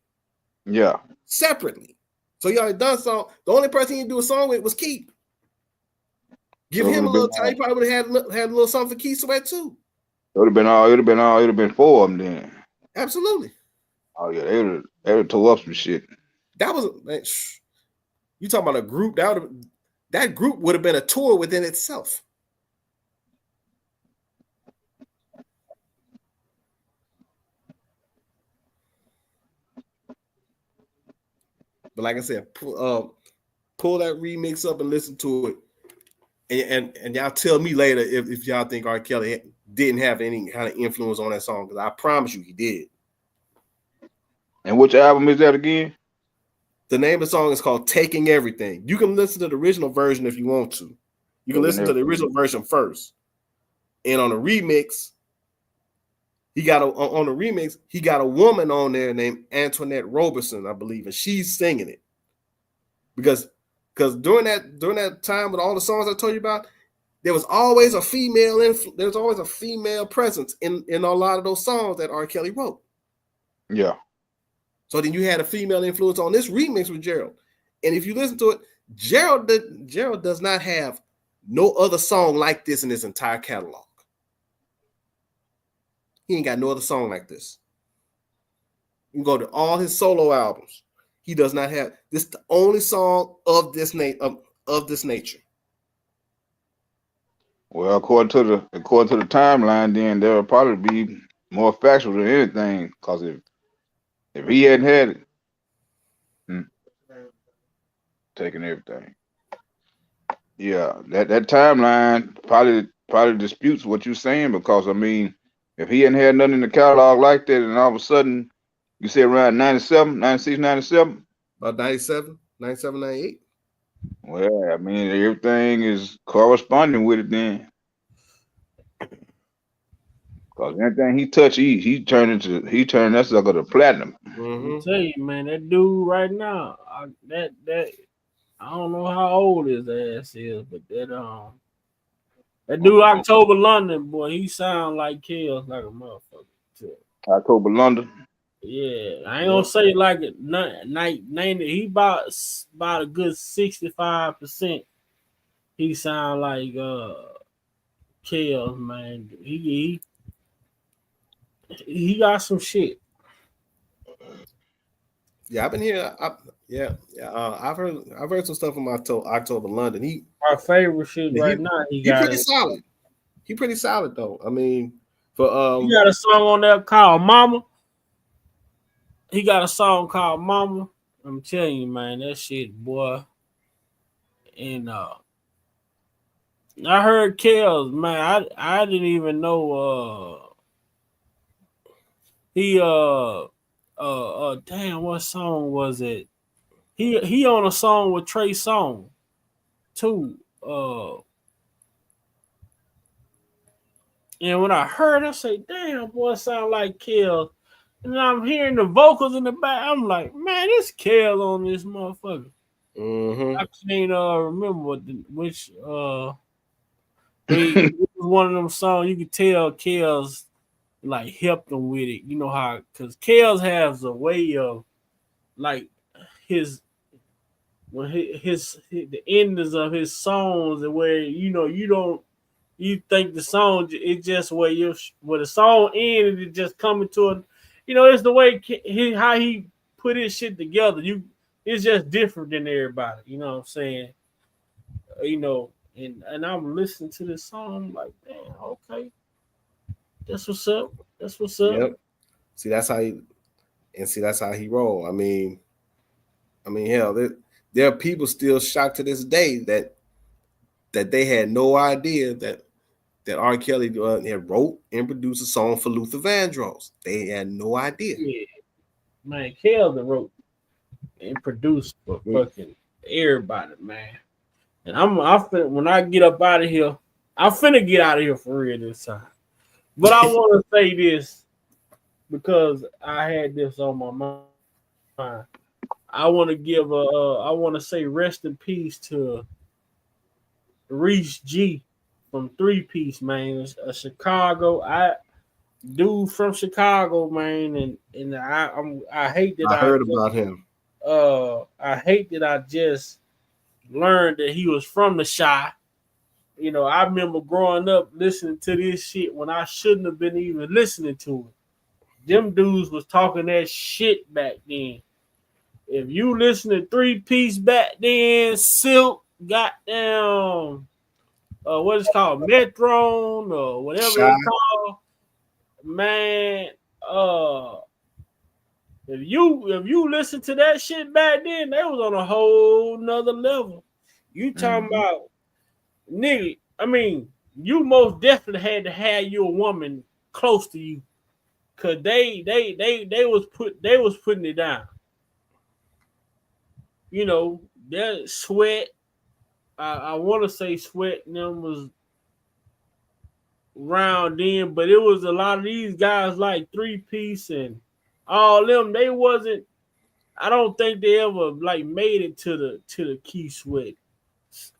Yeah. Separately. So he already done a song. The only person he didn't do a song with was Keith. Give him a little time. He probably would have had a little something for Keith Sweat too. It would have been four of them then. Absolutely. Oh yeah, they would have tore up some shit. That was you talking about a group that group would have been a tour within itself. But like I said, pull that remix up and listen to it, and y'all tell me later if y'all think R. Kelly didn't have any kind of influence on that song, because I promise you he did. And which album is that again? The name of the song is called Taking Everything. You can listen to the original version if you want to. You can listen to the original version first. And on the remix, he got a woman on there named Antoinette Roberson, I believe, and she's singing it. Because during that time with all the songs I told you about, there was always a female presence in a lot of those songs that R. Kelly wrote. Yeah. So then you had a female influence on this remix with Gerald. And if you listen to it, Gerald does not have no other song like this in his entire catalog. He ain't got no other song like this. You can go to all his solo albums. He does not have this. The only song of this nature. Well, according to the timeline, then there will probably be more factual than anything. Because if he hadn't had it, taking everything, yeah, that timeline probably disputes what you're saying. Because I mean, if he hadn't had nothing in the catalog like that, and all of a sudden you say around 97, 96, 97, about 97, 98. Well, I mean, everything is corresponding with it then. Cause anything he touch, he turned that sucker to platinum. I tell you, man, that dude right now, that I don't know how old his ass is, but that dude October London, boy, he sound like Kills like a motherfucker too. October London. Yeah, I ain't gonna say like it. He about a good 65%. He sound like Kills, man. He got some shit. Yeah, I've been here. I've heard some stuff from October London. Our favorite shit right now. He pretty solid. He pretty solid though. I mean, for he got a song on there called Mama. He got a song called Mama. I'm telling you, man, that shit, boy. And I heard Kells, man. I didn't even know he damn, what song was it? He on a song with Trey Songz too. And when I heard, I say, damn, boy, sound like Kells. And I'm hearing the vocals in the back. I'm like, man, this Kells on this motherfucker. I can't remember which it was one of them songs. You could tell Kells like helped him with it. You know how, because Kells has a way of like the endings of his songs, and where you think the song it just where the song ends, it just coming to it. It's the way how he put his shit together. It's just different than everybody. You know what I'm saying? And I'm listening to this song, I'm like, damn, okay. That's what's up. That's what's up. Yep. See, that's how he roll. I mean, hell, there are people still shocked to this day that they had no idea that R. Kelly had wrote and produced a song for Luther Vandross. They had no idea. Yeah. Man, Kelly wrote and produced for fucking everybody, man. And when I get up out of here, I'm finna get out of here for real this time. But I want to say this because I had this on my mind. I want to say rest in peace to Reese G from 3 Piece, man. It's a Chicago dude from Chicago, man, and I hate that I heard about him. I hate that I just learned that he was from the Chi. I remember growing up listening to this shit when I shouldn't have been even listening to it. Them dudes was talking that shit back then. If you listen to 3 Piece back then, Silk, goddamn, what it's called, Metron or whatever it's called, man. If you listen to that shit back then, they was on a whole nother level. You talking about, nigga, I mean, you most definitely had to have your woman close to you, cause they was putting it down. That Sweat, I want to say Sweat and them was around then, but it was a lot of these guys like 3 Piece and all them. They wasn't. I don't think they ever like made it to the Key Sweat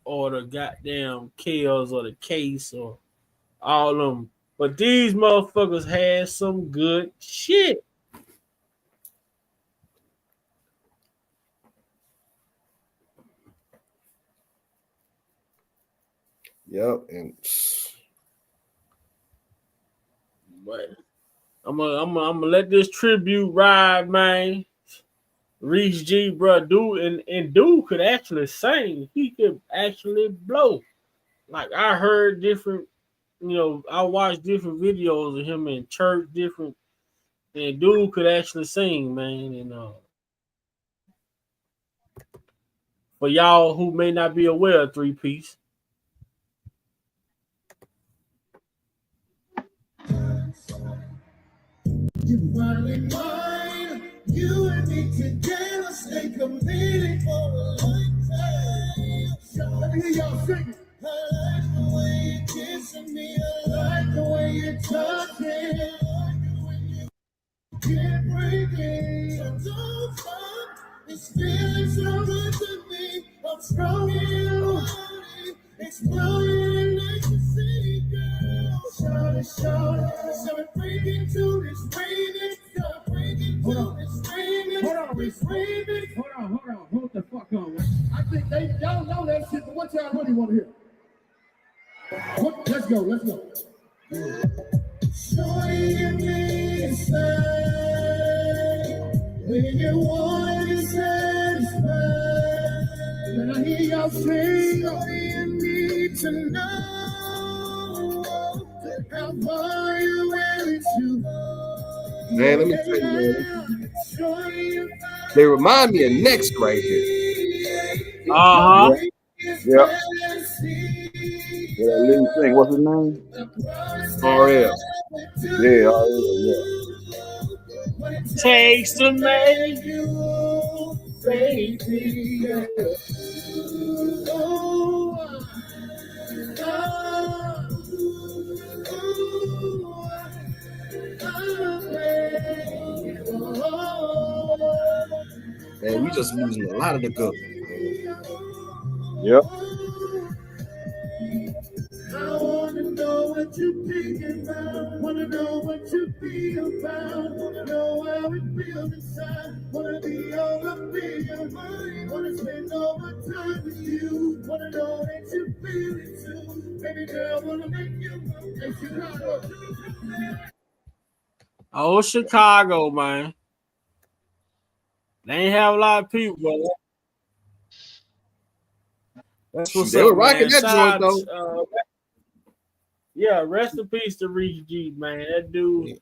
or the goddamn Kells or the Case or all them. But these motherfuckers had some good shit. Yep, and but I'm gonna let this tribute ride, man. Reese G, bro, dude, and dude could actually sing. He could actually blow. Like I heard different, I watched different videos of him in church, different, and dude could actually sing, man. And for y'all who may not be aware of 3 Piece. You finally mine, you and me together, stay committed for a lifetime. Let me hear y'all sing it. I like the way you're kissing me, I like the way you're touching. strong and exploding like a city girl. Shout it, so we break into this raven. Gotta break into this raven. Hold the fuck on. I think y'all know that shit, but what y'all really want to hear? Let's go. Shorty and me inside, when you want to be satisfied. When I hear y'all sing, shorty and me to know how far you're willing to go. Man, let me tell you, man. They remind me of Next right here. Uh-huh. Yeah. Yeah, lead thing. What's his name? RL. Yeah, yeah. Takes to make you baby. Man, we just losing a lot of the good. Yep. I wanna know what you think about, wanna know what you feel about, wanna know how it feels inside, wanna be all up in your mind, wanna spend all my time with you, wanna know that you feel it too, baby girl, wanna make you my Chicago. Oh, Chicago, man. They ain't have a lot of people, but that's what's They up, were rocking man. that Shout joint out, though. yeah, rest in peace to Reach G, man. That dude,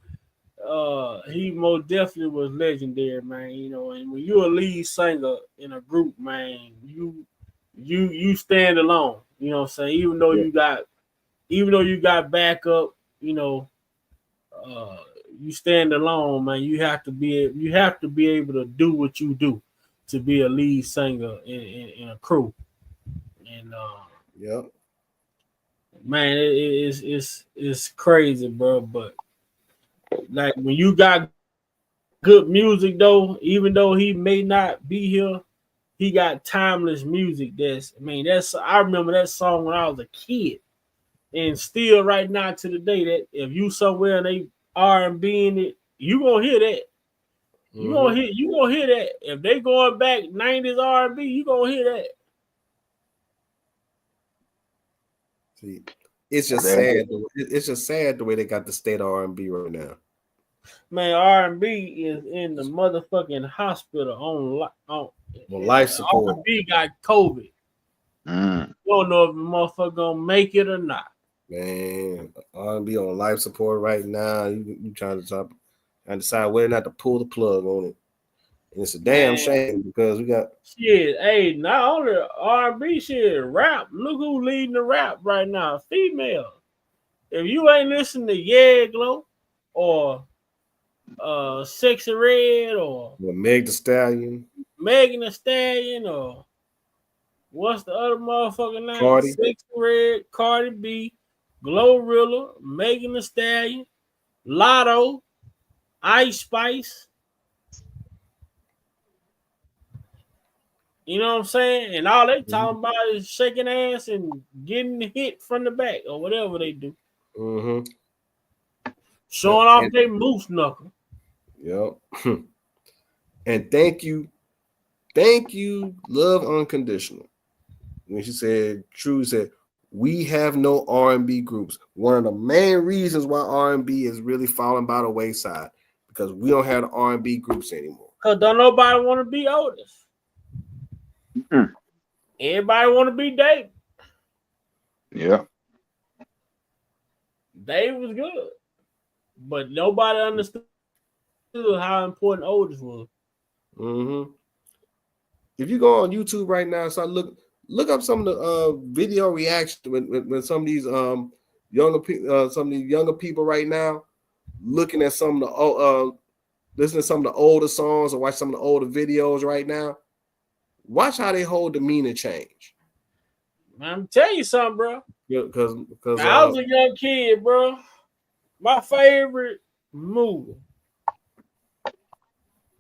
he most definitely was legendary, man. You know, and when you're a lead singer in a group, man, you stand alone. You know what I'm saying? Even though you got backup, you know, you stand alone, man. You have to be able to do what you do to be a lead singer in a crew. And Yep. man, it's crazy, bro. But like when you got good music though, even though he may not be here, he got timeless music. I remember that song when I was a kid, and still right now to the day that if you somewhere and they R&B in it, you gonna hear that. You gonna hear that. If they going back 90s R&B, you gonna hear that. See, it's just sad. It's just sad the way they got the state of R&B right now. Man, R&B is in the motherfucking hospital on life support. R&B got COVID. You don't know if the motherfucker gonna make it or not. Man, R&B on life support right now. You trying to decide whether or not to pull the plug on it. And it's a damn shame because we got shit. Hey, not only R&B shit, rap. Look who leading the rap right now. Female. If you ain't listening to Yeah Glow or Sexy Red or Meg Thee Stallion, Megan Thee Stallion, or what's the other motherfucking name? Cardi. Sexy Red, Cardi B, Glorilla, Megan Thee Stallion, Lotto, Ice Spice. You know what I'm saying? And all they talking about is shaking ass and getting hit from the back or whatever they do. Showing off their moose knuckle. Yep. And thank you, Love Unconditional. When she said, True said, we have no R&B groups. One of the main reasons why R&B is really falling by the wayside because we don't have the R&B groups anymore. Because don't nobody want to be Otis. Everybody want to be Dave. Yeah. Dave was good. But nobody understood how important Otis was. If you go on YouTube right now, so look up some of the video reaction when some of these younger people right now looking at some of the listening to some of the older songs or watch some of the older videos right now. Watch how they whole demeanor change. I'm telling you something, bro. Because I was a young kid, bro. My favorite movie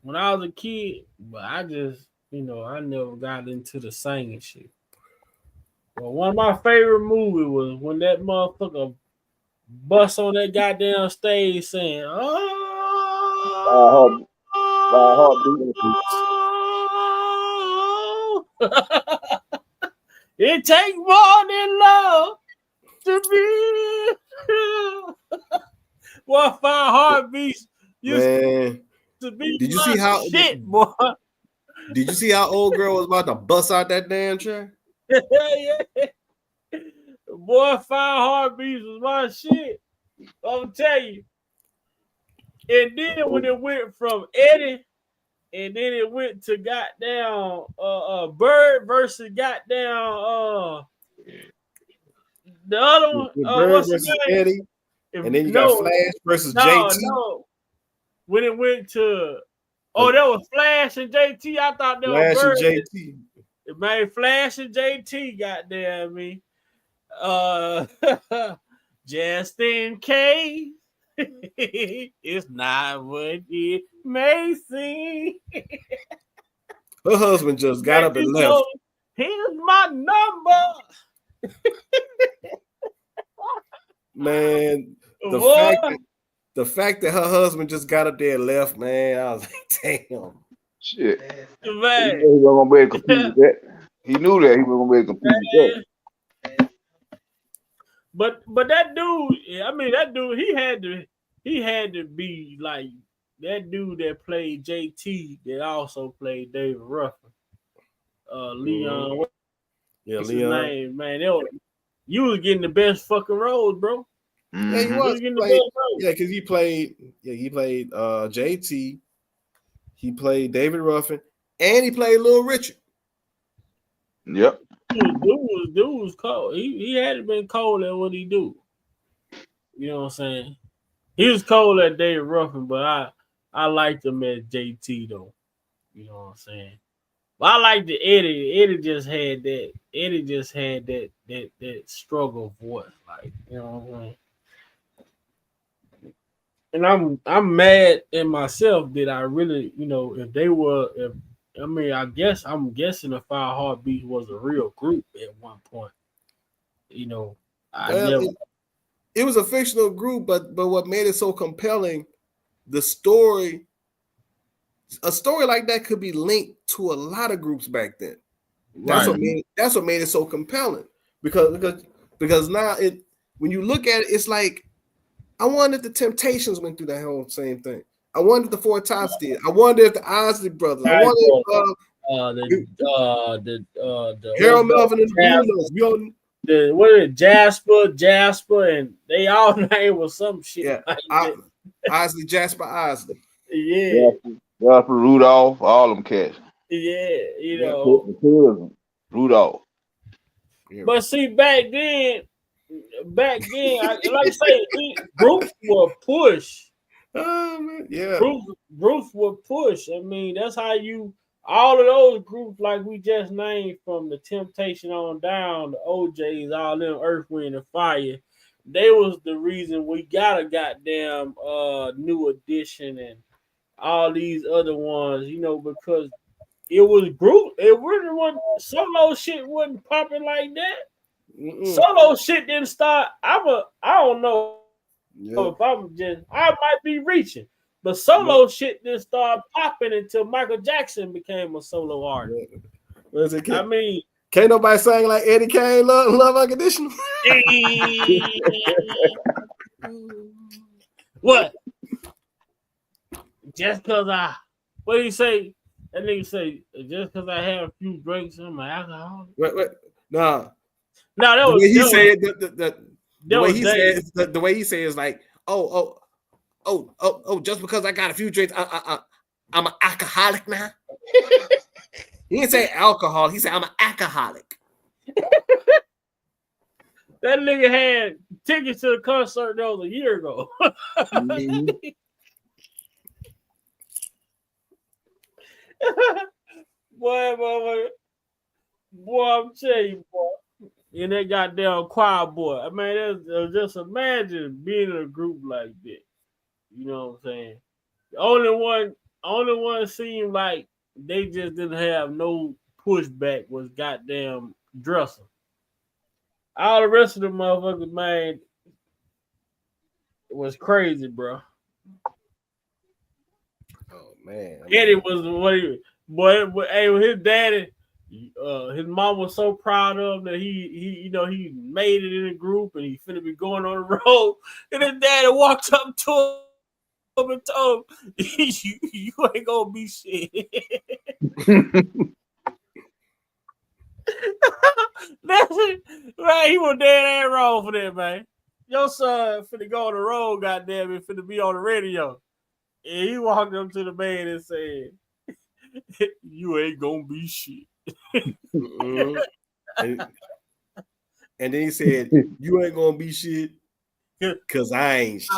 when I was a kid, but I just You know, I never got into the singing shit. But one of my favorite movies was when that motherfucker bust on that goddamn stage saying, "Oh, My heartbeat. it takes more than love to be." What 5 heartbeats used Man, to be did you my see how shit, boy. Did you see how old girl was about to bust out that damn chair? Yeah. Boy, 5 heartbeats was my shit. I'm tell you. And then when it went from Eddie, and then it went to goddamn Bird versus goddamn the other one, Bird what's his versus name? Eddie, and then you got Flash versus JT. No. When it went to that was Flash and JT. I thought they were Flash and Bird. JT. Man, Flash and JT, goddamn me. Just in case it's not what it may seem. Her husband just got up and left. Here's my number. Man, the fact that her husband just got up there and left, man, I was like, damn. Shit. Man. He wasn't gonna be able to compete with that. He knew that he wasn't gonna be able to compete with that. But that dude, I mean, that dude, he had to be like that dude that played JT that also played David Ruffin. Leon, what's his name, man? You was getting the best fucking roles, bro. Yeah, he was. Because he played JT, he played David Ruffin, and he played Little Richard. Yep. Dude was cold. He hadn't been cold at what he do. You know what I'm saying? He was cold at David Ruffin, but I liked him at JT though. You know what I'm saying? But I like the Eddie. Eddie just had that struggle voice, like, you know what I'm saying? And I'm mad at myself that I really, you know, I'm guessing the 5 Heartbeats was a real group at one point. You know, it was a fictional group, but what made it so compelling, a story like that could be linked to a lot of groups back then. That's what made it so compelling. Because now when you look at it, it's like, I wonder if the Temptations went through that whole same thing. I wonder if the Four Tops did. I wonder if the Isley Brothers. I wonder if Harold Melvin and the Blues. What is it, Jasper, and they all name was some shit. Yeah, like Isley, Jasper, Isley. Yeah. Jasper, Rudolph, all them cats. Yeah, you know. Rudolph. But see, back then, like I say, groups were push. Yeah. Groups were push. I mean, that's how all of those groups, like we just named, from the Temptation on down, the OJs, all them, Earth, Wind, and Fire, they was the reason we got a goddamn New Edition and all these other ones, you know, because it was group. It really wasn't, solo shit wasn't popping like that. Solo shit didn't start. I don't know if I might be reaching, but solo shit didn't start popping until Michael Jackson became a solo artist. I mean, can't nobody sing like Eddie Kane, Love Unconditional. What? Just because what do you say? That nigga say, just because I had a few drinks, I'm an alcoholic. No, that was the way he said. The way he said is like, oh, just because I got a few drinks, I'm an alcoholic now. He didn't say alcohol. He said I'm an alcoholic. That nigga had tickets to the concert that was a year ago. Boy, I'm telling you, boy. And that goddamn choir boy. I mean, just imagine being in a group like that. You know what I'm saying? The only one seemed like they just didn't have no pushback. Was goddamn Dresser. All the rest of the motherfuckers, man, was crazy, bro. Oh man, Eddie was what he, boy, hey, his daddy, his mom was so proud of him that he made it in a group and he finna be going on the road. And his daddy walked up to him and told him, you ain't gonna be shit. That's it. Right, he was dead ass wrong for that, man. Your son finna go on the road, goddamn it, finna be on the radio. And he walked up to the man and said, you ain't gonna be shit. Mm-hmm. And then he said, you ain't gonna be shit because I ain't shit.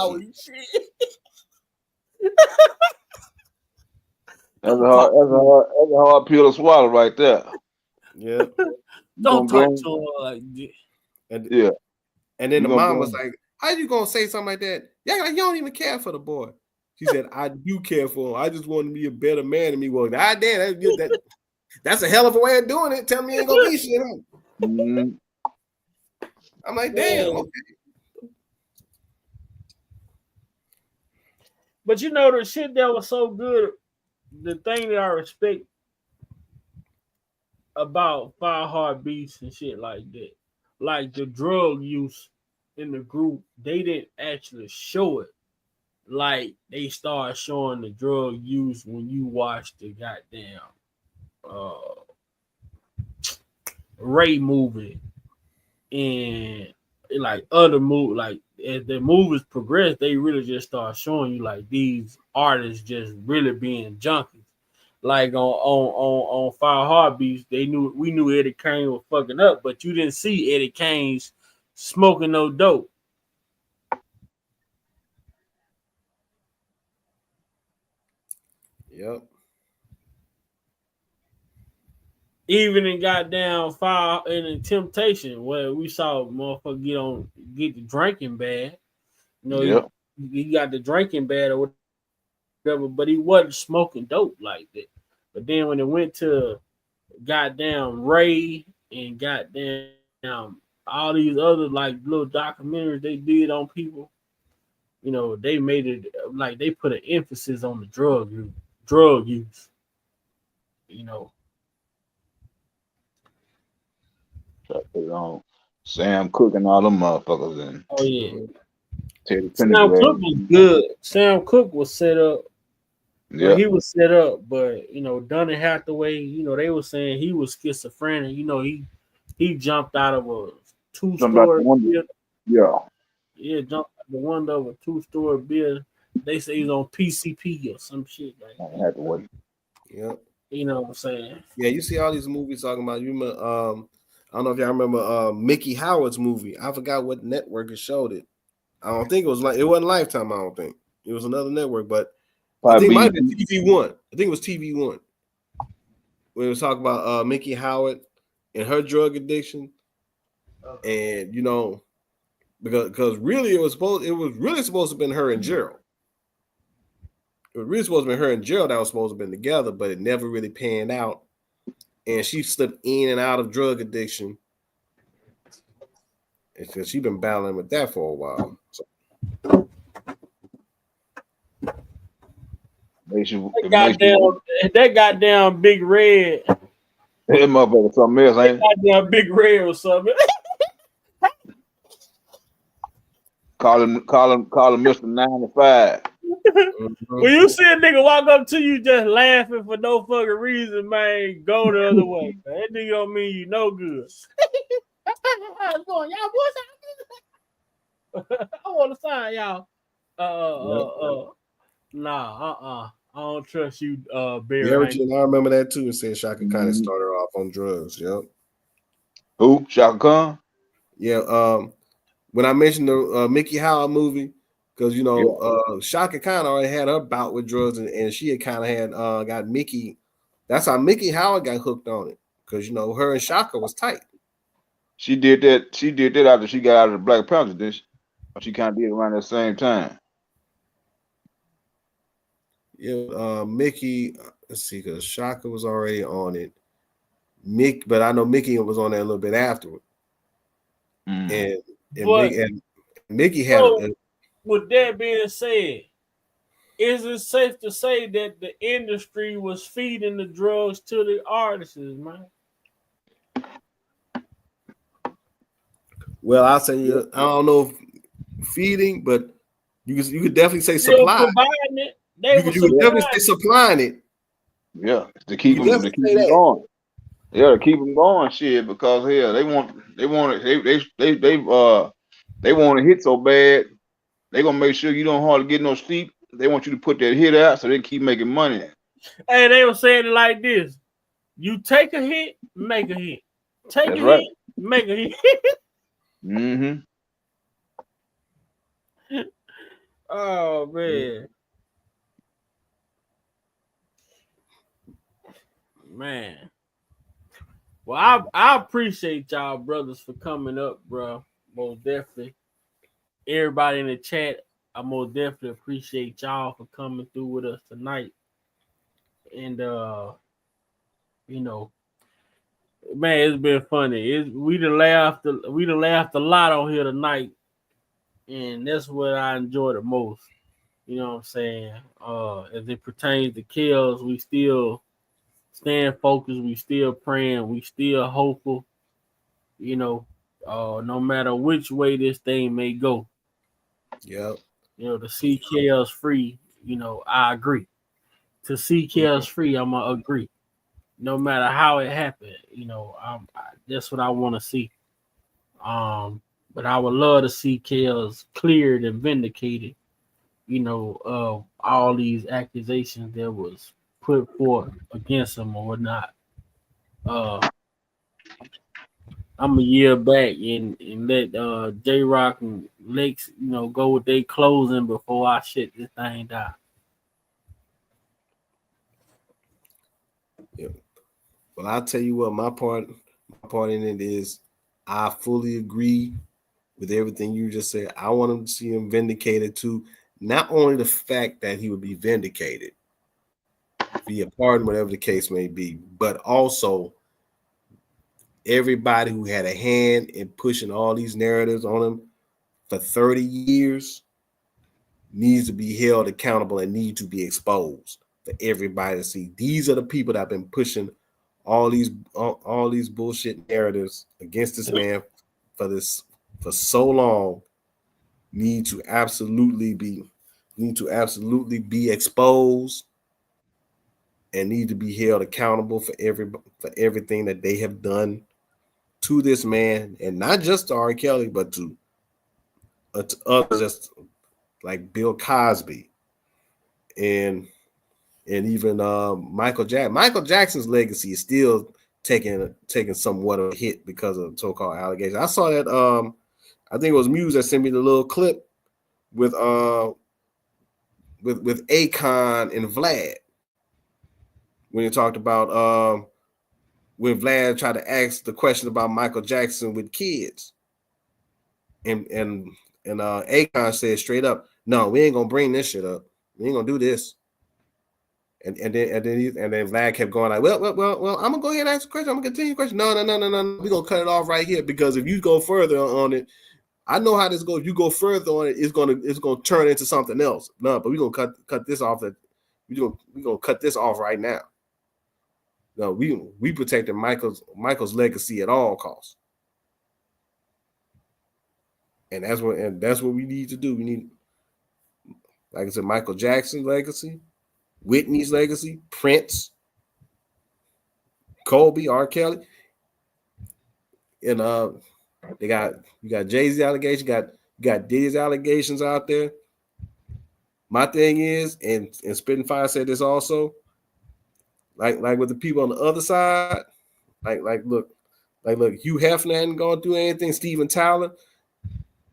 That's a hard pill to swallow right there. Yeah. Don't talk to her like this. And, and then the mom was like, how you gonna say something like that? Yeah, you don't even care for the boy. She said, I do care for him. I just want to be a better man than me. Well, that's a hell of a way of doing it. Tell me you ain't gonna be shit. Huh? Mm-hmm. I'm like, damn. Okay. But you know the shit that was so good, the thing that I respect about Five Heartbeats and shit like that, like the drug use in the group, they didn't actually show it. Like they started showing the drug use when you watch the goddamn Ray movie and like other movie, like as the movies progress, they really just start showing you like these artists just really being junkies. Like on Fire Heartbeats, we knew Eddie Kane was fucking up, but you didn't see Eddie Kane's smoking no dope. Yep. Even in goddamn Fire and in Temptation, where we saw motherfucker get the drinking bad. You know, he got the drinking bad or whatever, but he wasn't smoking dope like that. But then when it went to goddamn Ray and goddamn all these other like little documentaries they did on people, you know, they made it like they put an emphasis on the drug use. You know. Try to put it on Sam Cooke and all them motherfuckers in. Oh yeah. Teddy Sam Pendergrass. Cooke was good. Sam Cooke was set up. Yeah. Well, he was set up, but you know, Donny Hathaway, you know, they were saying he was schizophrenic. You know, he jumped out of a 2-story building. Yeah, jumped out the window of a 2-story building. They say he's on PCP or some shit like that. Hathaway. Yep. You know what I'm saying? Yeah, you see all these movies talking about you. I don't know if y'all remember Mickey Howard's movie. I forgot what network it showed it. I don't think it wasn't Lifetime. I don't think it was another network, but I think it might have been TV One. I think it was TV One. When it was talking about Mickey Howard and her drug addiction, and you know, because really it was really supposed to have been her and Gerald. It was really supposed to be her and Gerald that was supposed to have been together, but it never really panned out. And she slipped in and out of drug addiction. Because she's been battling with that for a while. So. That goddamn Big Red. That motherfucker something else, ain't it? Goddamn Big Red or something. Call him Mr. 95. When you see a nigga walk up to you just laughing for no fucking reason, man, go the other way. Man. That nigga don't mean you no good. What's going, y'all boys? I want to sign y'all. I don't trust you, Barry. I remember that too. And said Shaka kind of started off on drugs. Yep. Who? Shaka Khan? Yeah. When I mentioned the Mickey Howard movie, because you know, Shaka Khan already had her bout with drugs, and she had kind of had got Mickey. That's how Mickey Howard got hooked on it, because you know her and Shaka was tight. She did that. She did that after she got out of the Black Panther, didn't she? Or she kind of did it around the same time. Yeah, Mickey. Let's see, because Shaka was already on it. But I know Mickey was on there a little bit afterward. And Mickey had. With that being said, is it safe to say that the industry was feeding the drugs to the artists, man? Well, I'll say I don't know if feeding, but you could definitely say Still supply. providing it. You could definitely say supplying it. Yeah, to keep them going. Yeah, to keep them going, shit. Because hell, they want to hit so bad. They gonna make sure you don't hardly get no sleep. They want you to put that hit out so they can keep making money. Hey, they were saying it like this: you take a hit, make a hit. Take That's a right. hit, make a hit. Mm-hmm. Oh man. Man. Well, I appreciate y'all brothers for coming up, bro. Most definitely. Everybody in the chat, I most definitely appreciate y'all for coming through with us tonight. And you know, man, it's been funny. We done laughed a lot on here tonight. And that's what I enjoy the most. You know what I'm saying? As it pertains to kills, we still staying focused, we still praying, we still hopeful, you know, no matter which way this thing may go. Yep. You know, to see chaos free, you know, I agree. To see chaos free, I'm gonna agree. No matter how it happened, you know, that's what I want to see. But I would love to see chaos cleared and vindicated, you know, of all these accusations that was put forth against him or whatnot. I'm a year back and let J Rock and Lex, you know, go with their closing before I shut this thing down. Yeah. Well, I'll tell you what, my part in it is I fully agree with everything you just said. I want to see him vindicated too. Not only the fact that he would be vindicated via pardon, whatever the case may be, but also everybody who had a hand in pushing all these narratives on him for 30 years needs to be held accountable and need to be exposed for everybody to see. These are the people that have been pushing all these bullshit narratives against this man for so long. Need to absolutely be exposed and need to be held accountable for everything that they have done to this man, and not just to R. Kelly, but to others, just like Bill Cosby and even Michael Jackson. Michael Jackson's legacy is still taking somewhat of a hit because of so-called allegations. I saw that I think it was Muse that sent me the little clip with Akon and Vlad when he talked about when Vlad tried to ask the question about Michael Jackson with kids, and Akon said straight up, "No, we ain't gonna bring this shit up. We ain't gonna do this." And then Vlad kept going like, well, I'm gonna go ahead and ask a question. I'm gonna continue the question. No. We're gonna cut it off right here, because if you go further on it, I know how this goes. If you go further on it, it's gonna turn into something else. No, but we're gonna cut this off. We're gonna cut this off right now. No, we protected Michael's legacy at all costs. And that's what we need to do. We need, like I said, Michael Jackson's legacy, Whitney's legacy, Prince, Kobe, R. Kelly, and you got Jay-Z allegations, you got Diddy's allegations out there. My thing is, and Spitting Fire said this also, like with the people on the other side, look, Hugh Hefner hadn't gone through anything, Steven Tyler.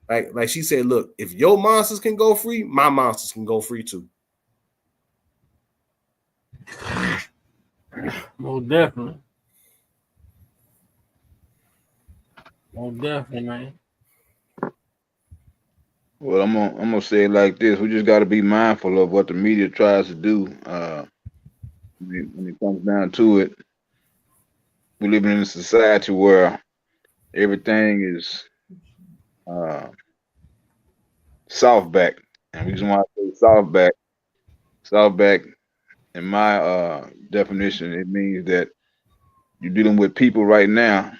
Like she said, look, if your monsters can go free, my monsters can go free too. Most definitely. Most definitely, man. Well, I'm gonna say it like this: we just got to be mindful of what the media tries to do. When it comes down to it, we live in a society where everything is softback, and the reason why I say softback, in my definition, it means that you're dealing with people right now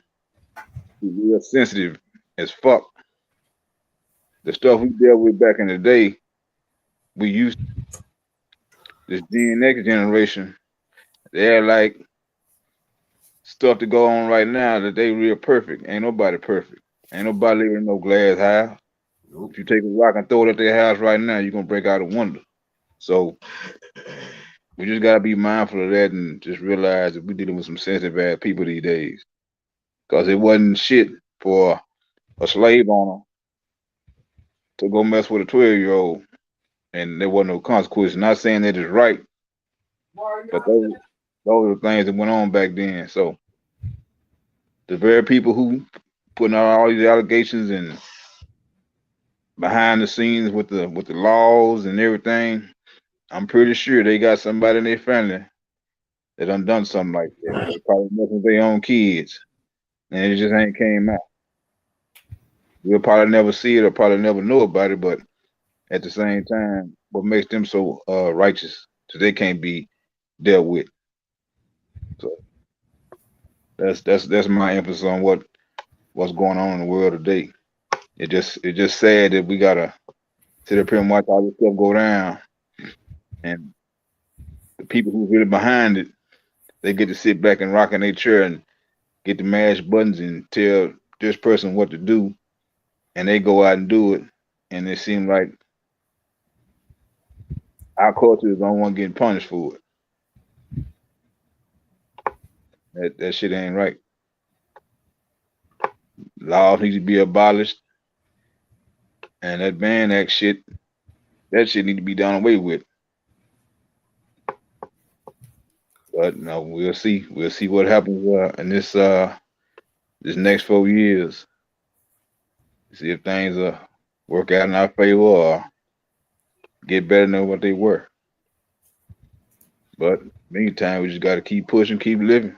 who real sensitive as fuck. The stuff we dealt with back in the day, we used this Gen X generation. They're like stuff to go on right now that they real perfect. Ain't nobody perfect. Ain't nobody living in no glass house. Nope. If you take a rock and throw it at their house right now, you're gonna break out a window. So we just gotta be mindful of that and just realize that we're dealing with some sensitive ass people these days. Cause it wasn't shit for a slave owner to go mess with a 12-year-old and there wasn't no consequences. Not saying that it's right, but those are the things that went on back then. So the very people who putting out all these allegations and behind the scenes with the laws and everything, I'm pretty sure they got somebody in their family that done something like that. They probably messing with their own kids, and it just ain't came out. We'll probably never see it or probably never know about it, but at the same time, what makes them so righteous? So they can't be dealt with. So that's my emphasis on what's going on in the world today. It's just sad that we gotta sit up here and watch all this stuff go down, and the people who really behind it, they get to sit back and rock in their chair and get to mash buttons and tell this person what to do, and they go out and do it, and it seems like our culture is the only one getting punished for it. That shit ain't right. Laws need to be abolished, and that Ban Act shit, that shit need to be done away with. But no, we'll see. We'll see what happens in this next 4 years. See if things work out in our favor or get better than what they were. But meantime, we just got to keep pushing, keep living.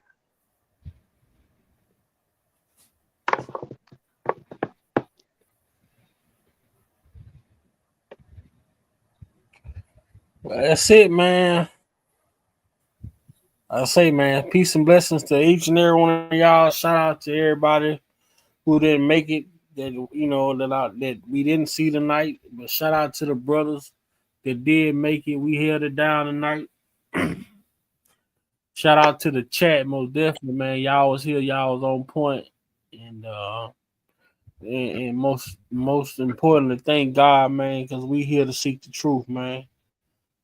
Well, that's it, man. I say, man, peace and blessings to each and every one of y'all. Shout out to everybody who didn't make it, that that we didn't see tonight. But shout out to the brothers that did make it. We held it down tonight. Shout out to the chat, most definitely, man. Y'all was here, y'all was on point, and most importantly, thank God, man, because we here to seek the truth, man.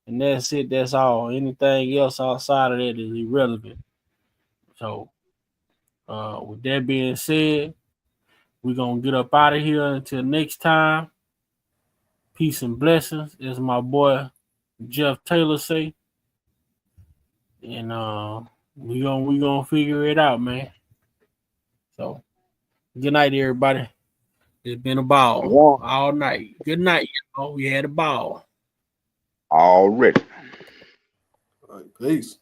And that's it. That's all. Anything else outside of that is irrelevant. So, with that being said, we're gonna get up out of here until next time. Peace and blessings, as my boy Jeff Taylor say. And we gonna figure it out, man. So, good night, everybody. It's been a ball all night. Good night, y'all. We had a ball already. All right, peace.